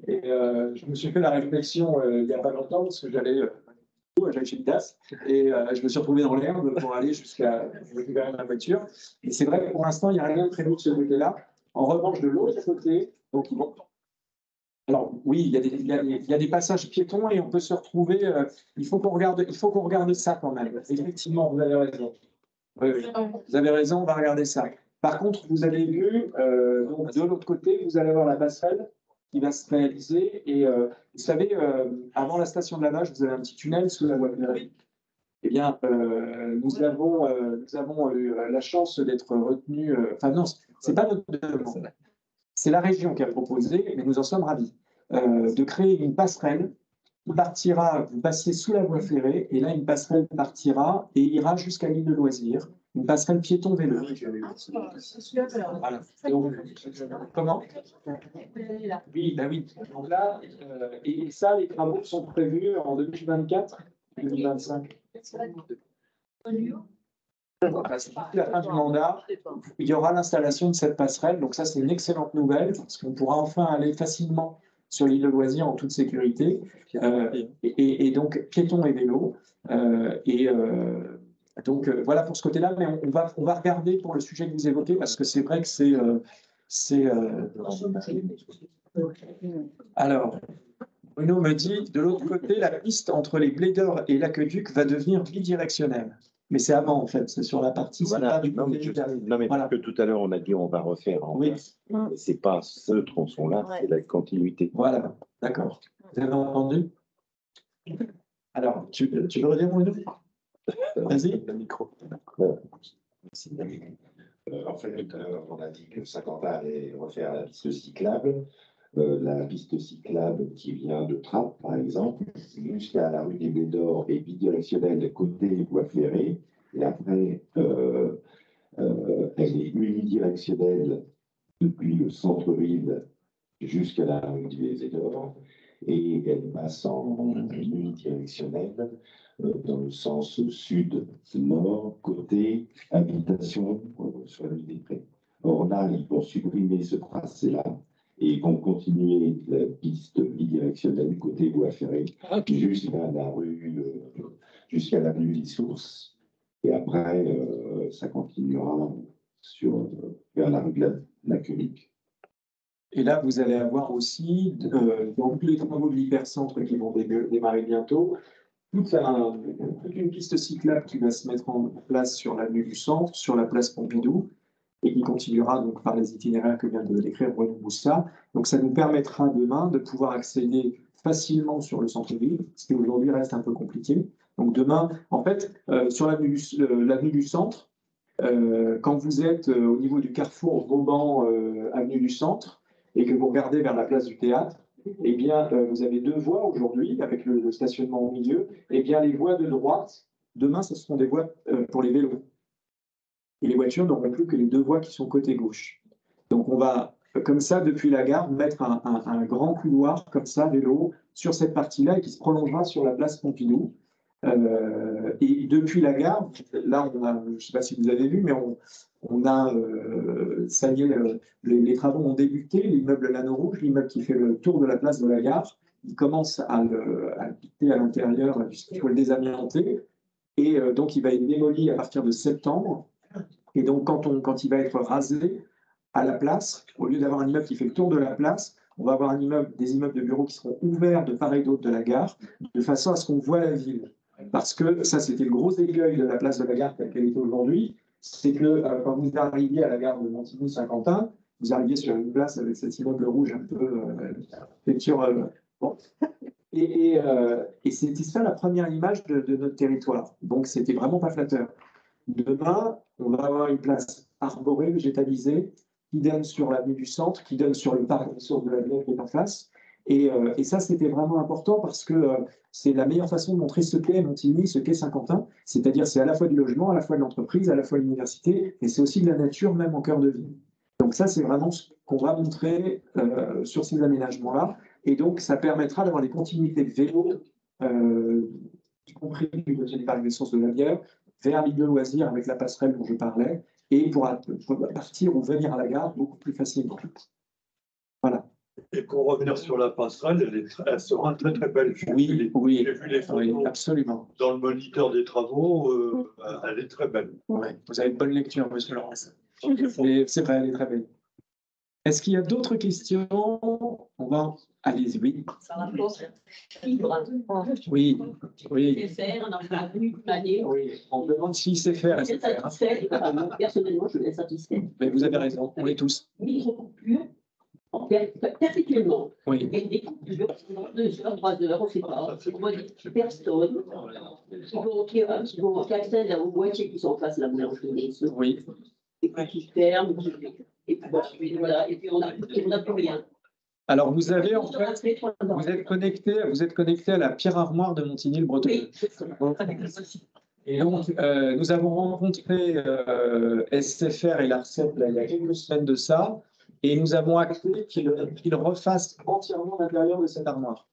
Et je me suis fait la réflexion il n'y a pas longtemps parce que j'allais chez Midas et je me suis retrouvé dans l'herbe pour aller jusqu'à récupérer ma voiture. Et c'est vrai que pour l'instant, il n'y a rien de prévu de ce côté-là. En revanche, de l'autre côté, donc bon. Alors oui, il y a des passages piétons et on peut se retrouver. Il faut qu'on regarde ça quand même. Effectivement, vous avez raison. Oui, vous avez raison, on va regarder ça. Par contre, vous avez vu, donc de l'autre côté, vous allez avoir la passerelle qui va se réaliser. Et vous savez, avant la station de lavage, vous avez un petit tunnel sous la voie ferrée. Eh bien, nous avons eu la chance d'être retenus. Enfin non, c'est pas notre demande. C'est la région qui a proposé, mais nous en sommes ravis, de créer une passerelle. Vous passiez sous la voie ferrée, et là, une passerelle partira et ira jusqu'à l'île de loisirs. Une passerelle piéton-vélo. Voilà. Donc, comment? Oui, bah oui. Donc là, et ça, les travaux sont prévus en 2024-2025. La fin du mandat, il y aura l'installation de cette passerelle. Donc ça, c'est une excellente nouvelle, parce qu'on pourra enfin aller facilement sur l'île de loisirs en toute sécurité, et donc piétons et vélos. Donc voilà pour ce côté-là, mais on va regarder pour le sujet que vous évoquez, parce que c'est vrai que c'est Alors, Bruno me dit, de l'autre côté, la piste entre les Plaideurs et l'Aqueduc va devenir bidirectionnelle. Mais c'est avant, en fait, c'est sur la partie, c'est Voilà. pas du Non, mais, non, mais parce que tout à l'heure, on a dit on va refaire en place. Mais c'est pas ce tronçon-là, c'est la continuité. Voilà, d'accord. Vous avez entendu? Alors, tu veux redire, Bruno? Vas-y. Le micro. Merci. En fait, tout à l'heure, on a dit que Saint-Quentin allait refaire la piste cyclable. La piste cyclable qui vient de Trappes, par exemple, jusqu'à la rue des Blés d'Or et bidirectionnelle côté voie ferrée. Et après, elle est unidirectionnelle depuis le centre-ville jusqu'à la rue des Blés d'Or. Et elle passe en unidirectionnelle dans le sens sud-nord, côté habitation sur la rue des Prés. Or là, ils vont supprimer ce tracé-là et vont continuer la piste bidirectionnelle côté voie ferrée jusqu'à la rue, jusqu'à l'avenue des Sources. Et après, ça continuera vers la rue de la Cunique. Et là, vous allez avoir aussi donc, les travaux de l'hypercentre qui vont démarrer bientôt, toute une piste cyclable qui va se mettre en place sur l'avenue du Centre, sur la place Pompidou, et qui continuera donc par les itinéraires que vient de décrire Bruno Boussa. Donc ça nous permettra demain de pouvoir accéder facilement sur le centre-ville, ce qui aujourd'hui reste un peu compliqué. Donc demain, en fait, sur l'avenue du Centre, quand vous êtes au niveau du carrefour Vauban, avenue du Centre, et que vous regardez vers la place du Théâtre, eh bien, vous avez deux voies aujourd'hui, avec le stationnement au milieu. Eh bien, les voies de droite, demain, ce seront des voies pour les vélos. Et les voitures n'auront plus que les deux voies qui sont côté gauche. Donc, on va, comme ça, depuis la gare, mettre un grand couloir, comme ça, vélo, sur cette partie-là, et qui se prolongera sur la place Pompidou. Et depuis la gare, là, on a, je ne sais pas si vous avez vu, mais on a, ça y est, les travaux ont débuté, l'immeuble Lano Rouge, l'immeuble qui fait le tour de la place de la gare, il commence à le quitter à l'intérieur, puisqu'il faut le désamianter, et donc il va être démoli à partir de septembre, et donc quand il va être rasé à la place, au lieu d'avoir un immeuble qui fait le tour de la place, on va avoir des immeubles de bureaux qui seront ouverts de part et d'autre de la gare, de façon à ce qu'on voit la ville. Parce que ça, c'était le gros écueil de la place de la gare telle qu'elle est aujourd'hui, c'est que quand vous arriviez à la gare de Montigny-Saint-Quentin, vous arriviez sur une place avec cet immeuble rouge un peu bon. Et c'était ça la première image de notre territoire. Donc, c'était vraiment pas flatteur. Demain, on va avoir une place arborée, végétalisée, qui donne sur l'avenue du Centre, qui donne sur le parc des sources de la Vienne qui est en face. Et ça, c'était vraiment important parce que c'est la meilleure façon de montrer ce qu'est Montigny, ce qu'est Saint-Quentin. C'est-à-dire, c'est à la fois du logement, à la fois de l'entreprise, à la fois de l'université, et c'est aussi de la nature, même en cœur de ville. Donc ça, c'est vraiment ce qu'on va montrer sur ces aménagements-là. Et donc, ça permettra d'avoir des continuités de vélo, y compris du côté du parc des sources de la Bière, vers l'île de loisirs avec la passerelle dont je parlais, et pour partir ou venir à la gare beaucoup plus facilement. Voilà. Et pour revenir sur la passerelle, elle sera très très belle. J'ai vu les photos absolument. Dans le moniteur des travaux, elle est très belle. Oui, vous avez une bonne lecture, monsieur Laurence. C'est vrai, elle est très belle. Est-ce qu'il y a d'autres questions? On va. Allez-y, oui. Ça rapporte libre. Oui, oui. C'est faire, on en a vu une année. Oui, on demande s'il sait faire. Je suis satisfait. Personnellement, je suis satisfait. Mais vous avez raison, on est tous. Micro-coupures, perpétuellement. Oui. Et des coupures, 2 heures, 3 heures, on ne sait pas. On voit des personnes qui vont accéder aux boîtiers qui sont en face de la boulangerie. Oui. Et qui ferment, et puis voilà, et puis on n'a plus rien. Alors, vous avez en fait, vous êtes connecté à la pierre armoire de Montigny-le-Breton. Oui, c'est ça. Et donc, nous avons rencontré SFR et l'ARCEP il y a quelques semaines de ça, et nous avons acté qu'ils refassent entièrement l'intérieur de cette armoire.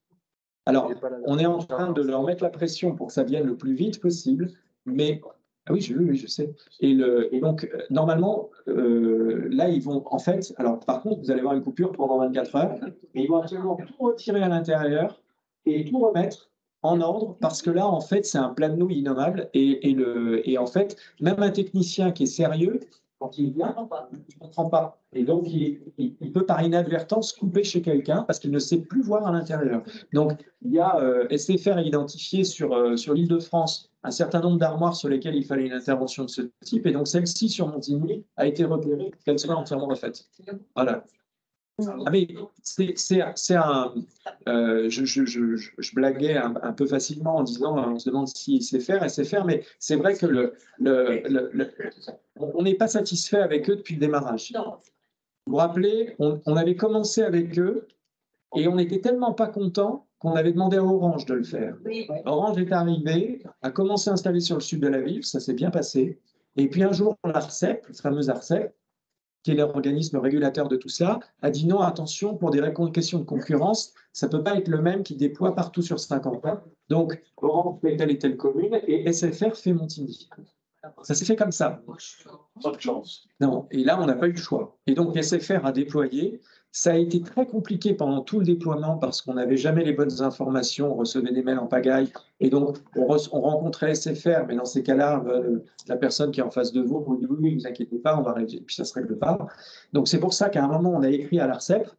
Alors, on est en train de leur mettre la pression pour que ça vienne le plus vite possible, mais ah oui, je sais. Et donc, normalement, là, ils vont, en fait, alors par contre, vous allez avoir une coupure pendant 24 heures, mais ils vont absolument tout retirer à l'intérieur et tout remettre en ordre, parce que là, en fait, c'est un plat de nouilles innommable, et en fait, même un technicien qui est sérieux Quand il vient, il ne comprend pas. Et donc, il peut par inadvertance couper chez quelqu'un parce qu'il ne sait plus voir à l'intérieur. Donc, il y a SFR a identifié sur l'Île-de-France un certain nombre d'armoires sur lesquelles il fallait une intervention de ce type. Et donc, celle-ci sur Montigny a été repérée pour qu'elle soit entièrement refaite. Voilà. Ah mais c'est un. Je blaguais un peu facilement en disant, on se demande s'il sait faire, mais c'est vrai que on n'est pas satisfait avec eux depuis le démarrage. Vous vous rappelez, on avait commencé avec eux et on n'était tellement pas content qu'on avait demandé à Orange de le faire. Orange est arrivé, a commencé à installer sur le sud de la ville, ça s'est bien passé. Et puis un jour, l'ARCEP, la fameuse ARCEP, qui est l'organisme régulateur de tout ça, a dit non, attention, pour des questions de concurrence, ça ne peut pas être le même qui déploie partout sur 50 ans. Donc, Orange fait telle et telle commune et SFR fait Montigny. Ça s'est fait comme ça. Pas de chance. Non, et là, on n'a pas eu le choix. Et donc, SFR a déployé. Ça a été très compliqué pendant tout le déploiement parce qu'on n'avait jamais les bonnes informations, on recevait des mails en pagaille. Et donc, on rencontrait SFR, mais dans ces cas-là, la personne qui est en face de vous vous dit oui, ne vous inquiétez pas, on va régler, puis ça ne se règle pas. Donc, c'est pour ça qu'à un moment, on a écrit à l'ARCEP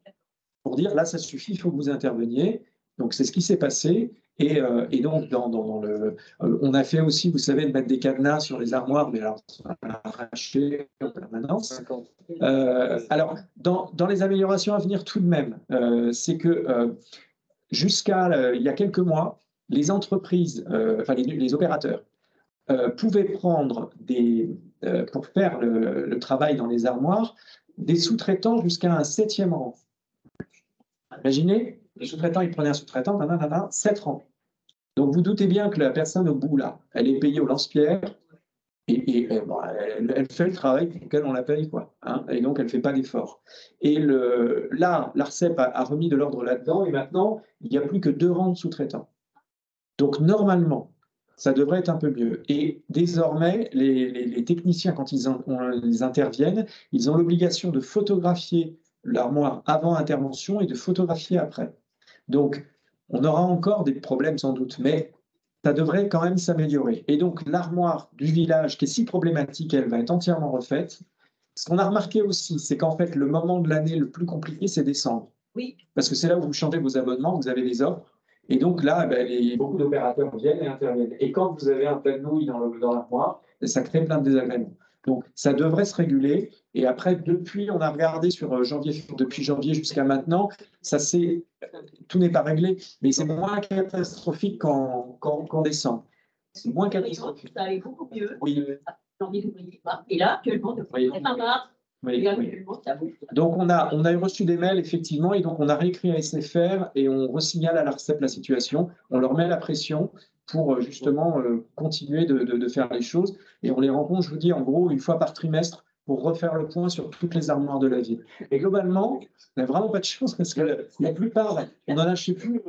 pour dire là, ça suffit, il faut que vous interveniez. Donc, c'est ce qui s'est passé. Et donc, on a fait aussi, vous savez, de mettre des cadenas sur les armoires, mais alors, on a arraché en permanence. Alors, dans les améliorations à venir tout de même, c'est que jusqu'à il y a quelques mois, les entreprises, enfin les opérateurs, pouvaient prendre pour faire le travail dans les armoires, des sous-traitants jusqu'à un 7e rang. Imaginez, les sous-traitants, ils prenaient un sous-traitant, 7 rangs. Donc, vous doutez bien que la personne au bout, là, elle est payée au lance-pierre et bon, elle fait le travail pour lequel on la paye, quoi. Hein, et donc, elle ne fait pas d'effort. Et là, l'ARCEP a remis de l'ordre là-dedans et maintenant, il n'y a plus que 2 rangs de sous-traitants. Donc, normalement, ça devrait être un peu mieux. Et désormais, les techniciens, quand ils interviennent, ils ont l'obligation de photographier l'armoire avant intervention et de photographier après. Donc, on aura encore des problèmes sans doute, mais ça devrait quand même s'améliorer. Et donc, l'armoire du village, qui est si problématique, elle va être entièrement refaite. Ce qu'on a remarqué aussi, c'est qu'en fait, le moment de l'année le plus compliqué, c'est décembre. Oui. Parce que c'est là où vous changez vos abonnements, vous avez des offres. Et donc là, beaucoup d'opérateurs viennent et interviennent. Et quand vous avez un plat de nouilles dans l'armoire, ça crée plein de désagréments. Donc, ça devrait se réguler. Et après, on a regardé depuis janviie jusqu'à maintenant, tout n'est pas réglé, mais c'est moins catastrophique qu'en décembre. C'est moins catastrophique. Ça allait beaucoup mieux. Oui. Et là, actuellement, depuis mars, donc, on a reçu des mails, effectivement, et donc on a réécrit à SFR et on resignale à l'ARCEP la situation. On leur met la pression pour justement continuer de faire les choses. Et on les rencontre, je vous dis, en gros, une fois par trimestre pour refaire le point sur toutes les armoires de la ville. Et globalement, on n'a vraiment pas de chance parce que la plupart, on en a, je ne sais plus,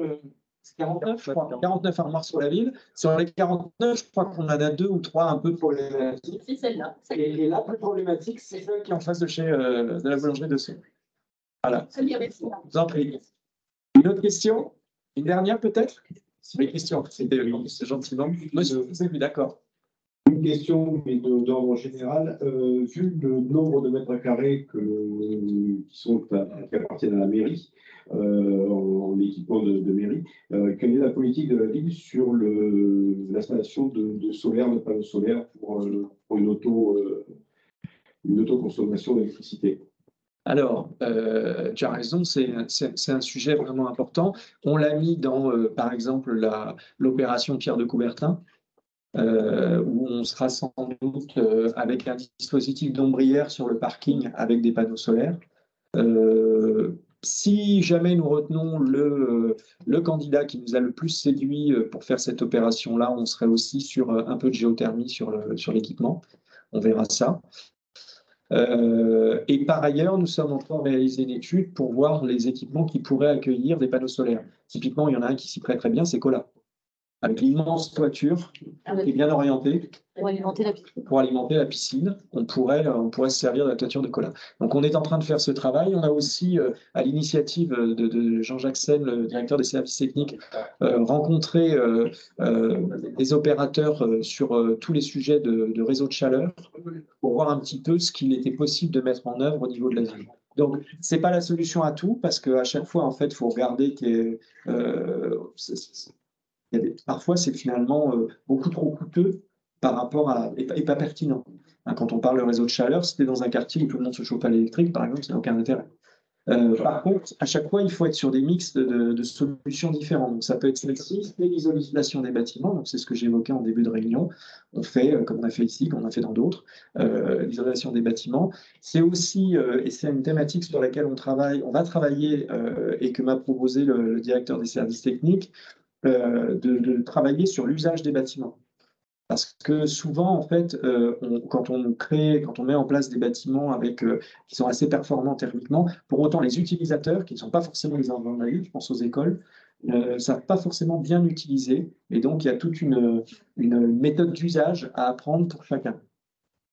49, je crois, 49 armoires sur la ville. Sur les 49, je crois qu'on en a 2 ou 3 un peu problématiques. C'est celle-là. Et la plus problématique, c'est celle qui est en face de la boulangerie de Sceaux. Voilà. Je vous en prie. Une autre question? Une dernière peut-être? Les questions, c'est gentiment. Monsieur, vous êtes d'accord. Une question, mais d'ordre général. Vu le nombre de mètres carrés qui appartiennent à la mairie, en équipement de mairie, quelle est la politique de la ville sur l'installation de panneaux solaires pour une autoconsommation d'électricité? Alors, tu as raison, c'est un sujet vraiment important. On l'a mis dans, par exemple, l'opération Pierre de Coubertin, où on sera sans doute avec un dispositif d'ombrière sur le parking avec des panneaux solaires. Si jamais nous retenons le candidat qui nous a le plus séduit pour faire cette opération-là, on serait aussi sur un peu de géothermie sur l'équipement. On verra ça. Et par ailleurs, nous sommes en train de réaliser une étude pour voir les équipements qui pourraient accueillir des panneaux solaires. Typiquement, il y en a un qui s'y prête très bien, c'est Cola. Avec l'immense toiture qui est bien orientée pour alimenter la piscine, on pourrait se servir de la toiture de Cola. Donc on est en train de faire ce travail. On a aussi, à l'initiative de Jean-Jacques Sen, le directeur des services techniques, rencontré des opérateurs sur tous les sujets de réseau de chaleur pour voir un petit peu ce qu'il était possible de mettre en œuvre au niveau de la ville. Donc, ce n'est pas la solution à tout, parce qu'à chaque fois, en fait, il faut regarder que parfois, c'est finalement beaucoup trop coûteux par rapport à, et pas pertinent. Hein, quand on parle de réseau de chaleur, si tu es dans un quartier où tout le monde se chauffe à l'électrique, par exemple, ça n'a aucun intérêt. Par contre, à chaque fois, il faut être sur des mix de solutions différentes. Donc, ça peut être celle-ci, c'est l'isolation des bâtiments. Donc, c'est ce que j'évoquais en début de réunion. On fait, comme on a fait ici, comme on a fait dans d'autres, l'isolation des bâtiments. C'est aussi, et c'est une thématique sur laquelle on va travailler et que m'a proposé le directeur des services techniques, de travailler sur l'usage des bâtiments. Parce que souvent, en fait, quand on met en place des bâtiments qui sont assez performants thermiquement, pour autant, les utilisateurs, qui ne sont pas forcément les invendus, je pense aux écoles, ne savent pas forcément bien utiliser. Et donc, il y a toute une méthode d'usage à apprendre pour chacun.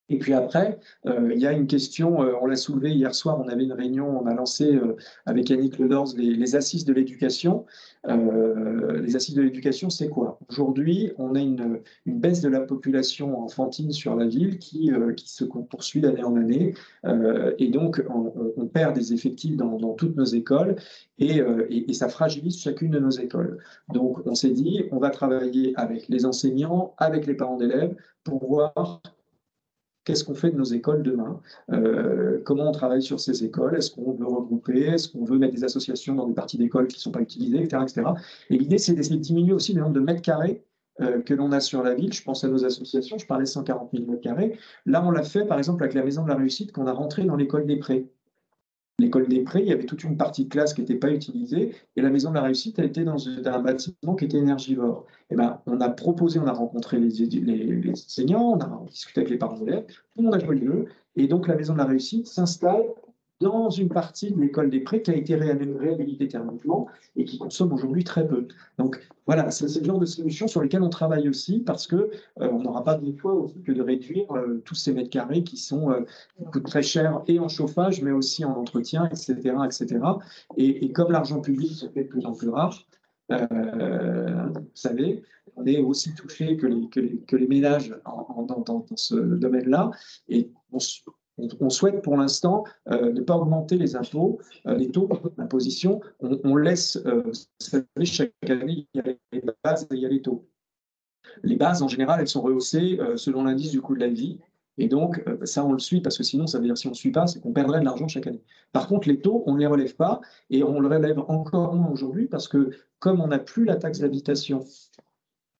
Et puis après, il y a une question, on l'a soulevé hier soir, on avait une réunion, on a lancé avec Yannick Ledors les assises de l'éducation. Les assises de l'éducation, c'est quoi? Aujourd'hui, on a une baisse de la population enfantine sur la ville qui se poursuit d'année en année. Et donc, on perd des effectifs dans toutes nos écoles et ça fragilise chacune de nos écoles. Donc, on s'est dit, on va travailler avec les enseignants, avec les parents d'élèves pour voir qu'est-ce qu'on fait de nos écoles demain? Comment on travaille sur ces écoles? Est-ce qu'on veut regrouper? Est-ce qu'on veut mettre des associations dans des parties d'écoles qui ne sont pas utilisées, etc., etc. Et l'idée, c'est d'essayer de diminuer aussi le nombre de mètres carrés que l'on a sur la ville. Je pense à nos associations, je parlais 140 000 mètres carrés. Là, on l'a fait, par exemple, avec la Maison de la Réussite qu'on a rentrée dans l'école des Prés. L'école des Prés, il y avait toute une partie de classe qui n'était pas utilisée et la Maison de la Réussite a été dans un bâtiment qui était énergivore. Et ben, on a rencontré les enseignants, on a discuté avec les parents d'élèves, tout le monde a joué le jeu et donc la Maison de la Réussite s'installe dans une partie de l'école des Prés qui a été réhabilitée thermiquement et qui consomme aujourd'hui très peu. Donc voilà, c'est le genre de solutions sur lesquelles on travaille aussi parce que on n'aura pas de choix aussi que de réduire tous ces mètres carrés qui coûtent très cher et en chauffage, mais aussi en entretien, etc., etc. Et comme l'argent public se fait de plus en plus rare, vous savez, on est aussi touché que les ménages dans ce domaine-là. Et on souhaite pour l'instant ne pas augmenter les impôts, les taux d'imposition. On laisse, vous savez, chaque année, il y a les bases et il y a les taux. Les bases, en général, elles sont rehaussées selon l'indice du coût de la vie. Et donc, ça, on le suit parce que sinon, ça veut dire si on ne suit pas, c'est qu'on perdrait de l'argent chaque année. Par contre, les taux, on ne les relève pas et on le relève encore moins aujourd'hui parce que comme on n'a plus la taxe d'habitation,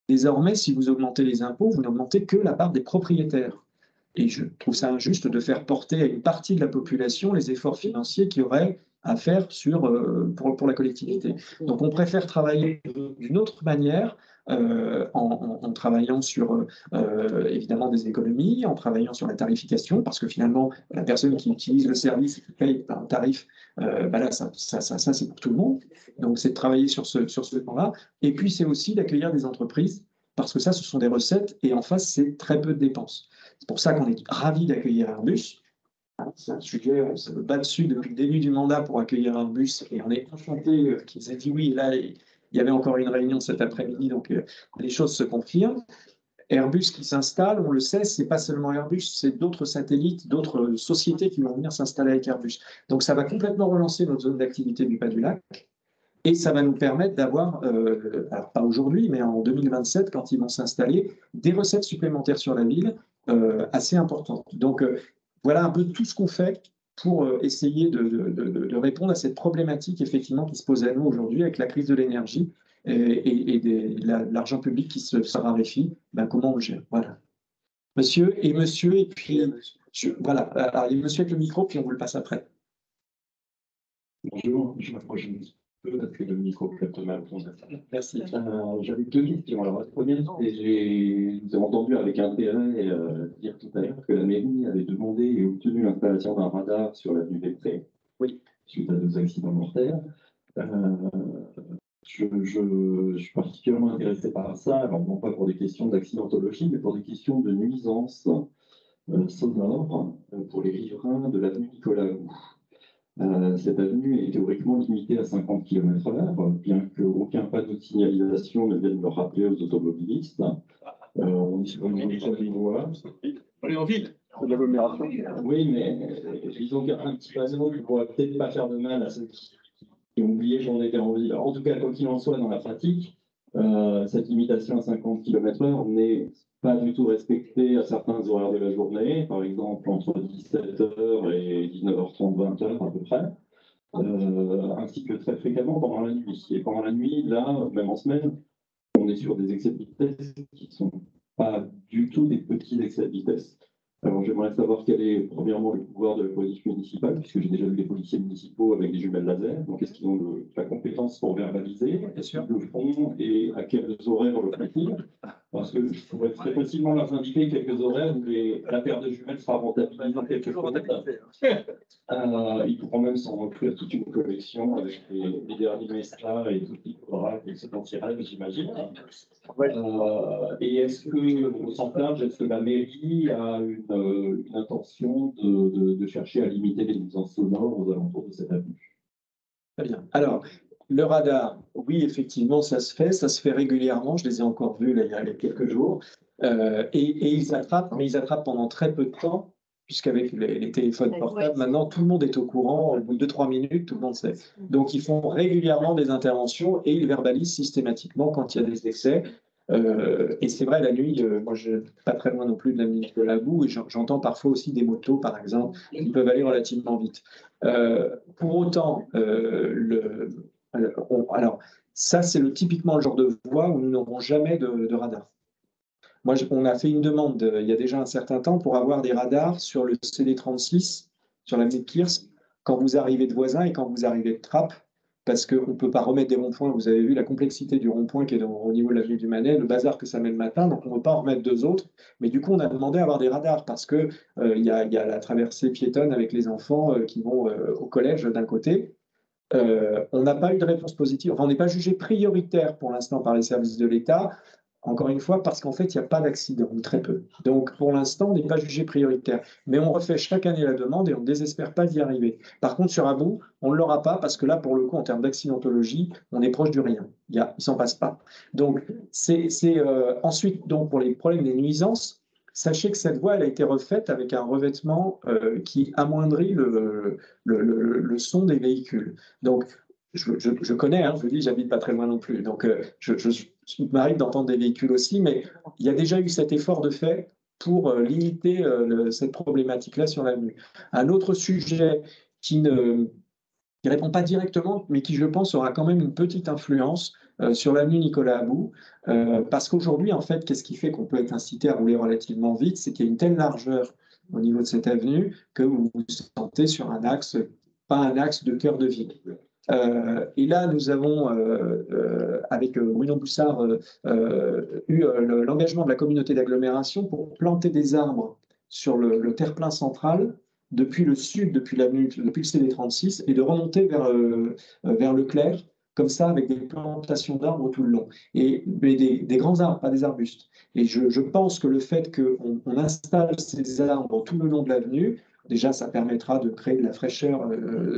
désormais, si vous augmentez les impôts, vous n'augmentez que la part des propriétaires. Et je trouve ça injuste de faire porter à une partie de la population les efforts financiers qu'il y aurait à faire pour la collectivité. Donc on préfère travailler d'une autre manière en travaillant sur évidemment des économies, en travaillant sur la tarification, parce que finalement la personne qui utilise le service et qui paye un tarif, là ça c'est pour tout le monde. Donc c'est de travailler sur ce plan-là. Et puis c'est aussi d'accueillir des entreprises, parce que ça ce sont des recettes et en face c'est très peu de dépenses. C'est pour ça qu'on est ravis d'accueillir Airbus. C'est un sujet, on se bat dessus depuis le début du mandat pour accueillir Airbus et on est enchanté qu'ils aient dit oui. Et là, il y avait encore une réunion cet après-midi, donc les choses se confirment. Airbus qui s'installe, on le sait, c'est pas seulement Airbus, c'est d'autres satellites, d'autres sociétés qui vont venir s'installer avec Airbus. Donc ça va complètement relancer notre zone d'activité du Pas-du-Lac. Et ça va nous permettre d'avoir, alors pas aujourd'hui, mais en 2027, quand ils vont s'installer, des recettes supplémentaires sur la ville assez importantes. Donc, voilà un peu tout ce qu'on fait pour essayer de répondre à cette problématique, effectivement, qui se pose à nous aujourd'hui avec la crise de l'énergie et l'argent public qui se raréfie. Ben, comment on le gère? Voilà. Monsieur, et puis, voilà. Alors, il y a monsieur avec le micro, puis on vous le passe après. Bonjour, je m'approche un petit peu parce que le micro capte mal. Merci. J'avais deux questions. Alors, la première, nous avons entendu avec intérêt dire tout à l'heure que la mairie avait demandé et obtenu l'installation d'un radar sur l'avenue des Prés. Oui. Suite à deux accidents mortels. Je suis particulièrement intéressé par ça, alors non pas pour des questions d'accidentologie, mais pour des questions de nuisance sonore pour les riverains de l'avenue Nicolas-Hou. Cette avenue est théoriquement limitée à 50 km/h, bien qu'aucun panneau de signalisation ne vienne le rappeler aux automobilistes. On est sur une voie. On est en ville. de l'agglomération. Oui, mais disons qu'un petit panneau ne pourrait peut-être pas faire de mal à ceux qui ont oublié qu'on était en ville. En tout cas, quoi qu'il en soit, dans la pratique, cette limitation à 50 km/h n'est pas du tout respectée à certains horaires de la journée, par exemple entre 17h et 19h30, 20h à peu près, ainsi que très fréquemment pendant la nuit. Et pendant la nuit, là, même en semaine, on est sur des excès de vitesse qui ne sont pas du tout des petits excès de vitesse. Alors j'aimerais savoir quel est premièrement le pouvoir de la police municipale, puisque j'ai déjà vu des policiers municipaux avec des jumelles laser. Donc est-ce qu'ils ont la compétence pour verbaliser? Est-ce qu'ils le font et à quels horaires le font-ils? Parce que je pourrais très facilement leur indiquer quelques horaires où la paire de jumelles sera rentabilisée en quelques secondes. Ils pourront même s'en offrir toute une collection avec les derniers Mesta et tout type de rack, etc. J'imagine. Et est-ce que, au sens large, est-ce que la mairie a une intention de chercher à limiter les nuisances sonores aux alentours de cette avenue? Très bien. Alors, le radar, oui, effectivement, ça se fait régulièrement. Je les ai encore vus là, il y a quelques jours. Et ils attrapent, mais ils attrapent pendant très peu de temps, puisqu'avec les téléphones portables, maintenant, tout le monde est au courant. Au bout de 2-3 minutes, tout le monde sait. Donc, ils font régulièrement des interventions et ils verbalisent systématiquement quand il y a des excès. Et c'est vrai, la nuit, moi je ne suis pas très loin non plus de la nuit de la boue, et j'entends parfois aussi des motos, par exemple, qui peuvent aller relativement vite. Pour autant, alors, ça, c'est typiquement le genre de voie où nous n'aurons jamais de radar. Moi, on a fait une demande il y a déjà un certain temps pour avoir des radars sur le CD36, sur l'avenue de Kiersk, quand vous arrivez de Voisin et quand vous arrivez de Trappes, parce qu'on ne peut pas remettre des ronds-points. Vous avez vu la complexité du rond-point qui est au niveau de l'avenue du Manet, le bazar que ça met le matin, donc on ne peut pas en remettre deux autres. Mais du coup, on a demandé à avoir des radars parce qu'il y a la traversée piétonne avec les enfants qui vont au collège d'un côté. On n'a pas eu de réponse positive. Enfin, on n'est pas jugé prioritaire pour l'instant par les services de l'État. Encore une fois, parce qu'en fait, il n'y a pas d'accident, ou très peu. Donc, pour l'instant, on n'est pas jugé prioritaire. Mais on refait chaque année la demande et on ne désespère pas d'y arriver. Par contre, sur Abou, on ne l'aura pas parce que là, pour le coup, en termes d'accidentologie, on est proche du rien. Il ne s'en passe pas. Donc, ensuite, donc, pour les problèmes des nuisances, sachez que cette voie, elle a été refaite avec un revêtement qui amoindrit le son des véhicules. Donc, je connais, je vous dis, j'habite pas très loin non plus. Donc, il m'arrive d'entendre des véhicules aussi, mais il y a déjà eu cet effort de fait pour limiter cette problématique-là sur l'avenue. Un autre sujet qui ne répond pas directement, mais qui, je pense, aura quand même une petite influence sur l'avenue Nicolas About, parce qu'aujourd'hui, en fait, qu'est-ce qui fait qu'on peut être incité à rouler relativement vite? C'est qu'il y a une telle largeur au niveau de cette avenue que vous vous sentez sur un axe, pas un axe de cœur de ville. Et là, nous avons, avec Bruno Boussard, eu l'engagement de la communauté d'agglomération pour planter des arbres sur le terre-plein central, depuis le sud, depuis le CD36, et de remonter vers Leclerc, comme ça, avec des plantations d'arbres tout le long. Mais des grands arbres, pas des arbustes. Et je pense que le fait qu'on installe ces arbres tout le long de l'avenue, déjà, ça permettra de créer de la fraîcheur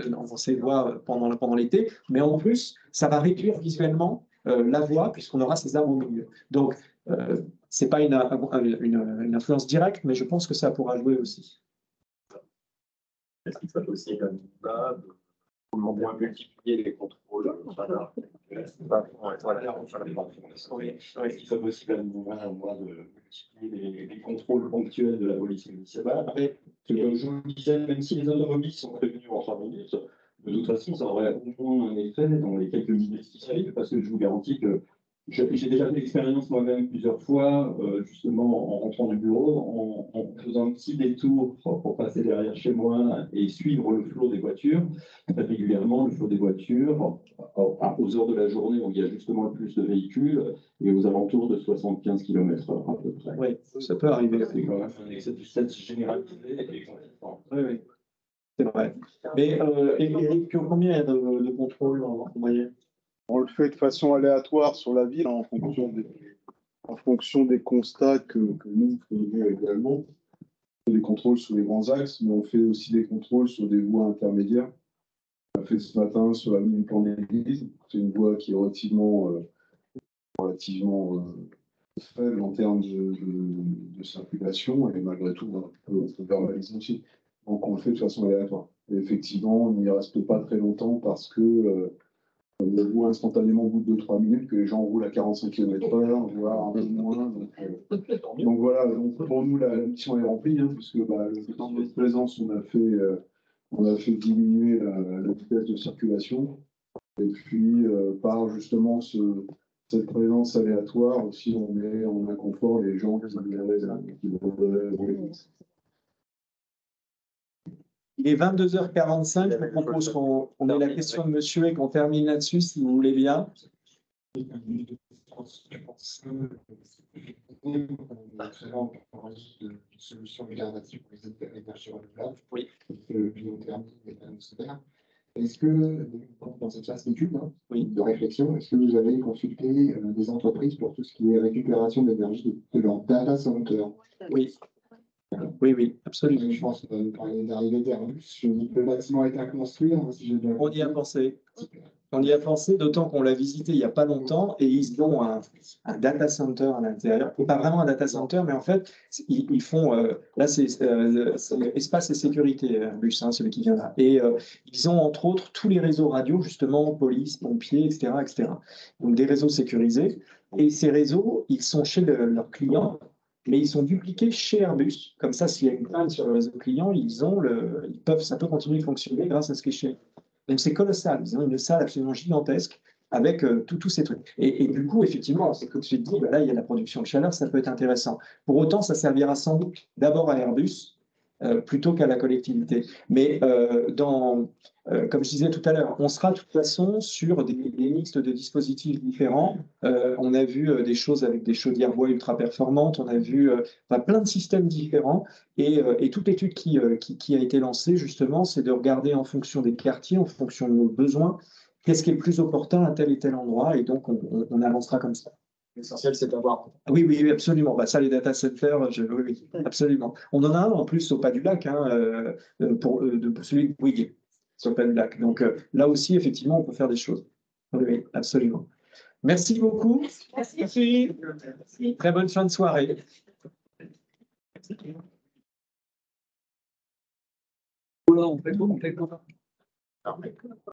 dans ces voies pendant l'été, mais en plus, ça va réduire visuellement la voie puisqu'on aura ces arbres au milieu. Donc, ce n'est pas une influence directe, mais je pense que ça pourra jouer aussi. Est-ce qu'il serait possible au moins multiplier les contrôles? Est-ce qu'il serait possible à moi de multiplier les contrôles ponctuels de la police municipale? Comme je vous le disais, même si les automobilistes sont prévenus en 3 minutes, de toute façon, ça aurait au moins un effet dans les quelques minutes qui suivent, parce que je vous garantis que j'ai déjà fait l'expérience moi-même plusieurs fois, justement en rentrant du bureau, en faisant un petit détour pour passer derrière chez moi et suivre le flot des voitures. Régulièrement, le flot des voitures, aux heures de la journée où il y a justement le plus de véhicules, et aux alentours de 75 km/h à peu près. Oui, ça peut arriver. C'est quand même un excès de vitesse généralisé et consistant. Oui, c'est vrai. Mais Eric, combien de contrôles en moyenne? On le fait de façon aléatoire sur la ville en fonction des constats que nous faisons également. On fait des contrôles sur les grands axes, mais on fait aussi des contrôles sur des voies intermédiaires. On a fait ce matin sur la ligne Plan d'Église. C'est une voie qui est relativement faible en termes de de circulation, et malgré tout, on peut verbaliser aussi. Donc on le fait de façon aléatoire. Et effectivement, on n'y reste pas très longtemps parce que on voit instantanément au bout de 2-3 minutes que les gens roulent à 45 km/h, voire un peu moins. Donc voilà, donc pour nous, la mission est remplie, hein, puisque le temps de notre présence, on a fait diminuer la vitesse de circulation. Et puis, par justement cette présence aléatoire, aussi, on met en inconfort les gens qui voudraient rouler. Il est 22h45, je vous propose qu'on ait la question de monsieur et qu'on termine là-dessus, si vous voulez bien. Solutions alternatives pour les énergies renouvelables, oui. Le biothermie et la solaire. Est-ce que, dans cette phase d'étude de réflexion, est-ce que vous avez consulté des entreprises pour tout ce qui est récupération d'énergie de leur data center? Oui. Oui, oui, absolument. Je pense parler d'arrivée d'Airbus. Je dis que le bâtiment est à construire. Si j'ai bien On y a pensé. On y a pensé, d'autant qu'on l'a visité il n'y a pas longtemps et ils ont un data center à l'intérieur. Pas vraiment un data center, mais en fait, ils font. Là, c'est espace et sécurité, Airbus, hein, celui qui vient là. Et ils ont entre autres tous les réseaux radio, justement, police, pompiers, etc., etc. Donc des réseaux sécurisés. Et ces réseaux, ils sont chez leurs clients, mais ils sont dupliqués chez Airbus. Comme ça, s'il y a une panne sur le réseau client, ça peut continuer de fonctionner grâce à ce qui est chez. Donc c'est colossal. Ils ont une salle absolument gigantesque avec tous ces trucs. Et du coup, effectivement, c'est comme je l'ai dit, là, il y a la production de chaleur, ça peut être intéressant. Pour autant, ça servira sans doute d'abord à Airbus plutôt qu'à la collectivité. Mais comme je disais tout à l'heure, on sera de toute façon sur des mixtes de dispositifs différents. On a vu des choses avec des chaudières bois ultra performantes, on a vu plein de systèmes différents. Et toute l'étude qui a été lancée, justement, c'est de regarder en fonction des quartiers, en fonction de nos besoins, qu'est-ce qui est le plus opportun à tel et tel endroit. Et donc, on avancera comme ça. L'essentiel, c'est d'avoir. Oui, oui, oui, absolument. Ça, les data centers, oui, absolument. On en a un en plus au pas du lac, hein, pour celui de Bouygues, sur le pas du lac. Donc là aussi, effectivement, on peut faire des choses. Oui, oui, absolument. Merci beaucoup. Merci. Très bonne fin de soirée. Voilà, on fait quoi?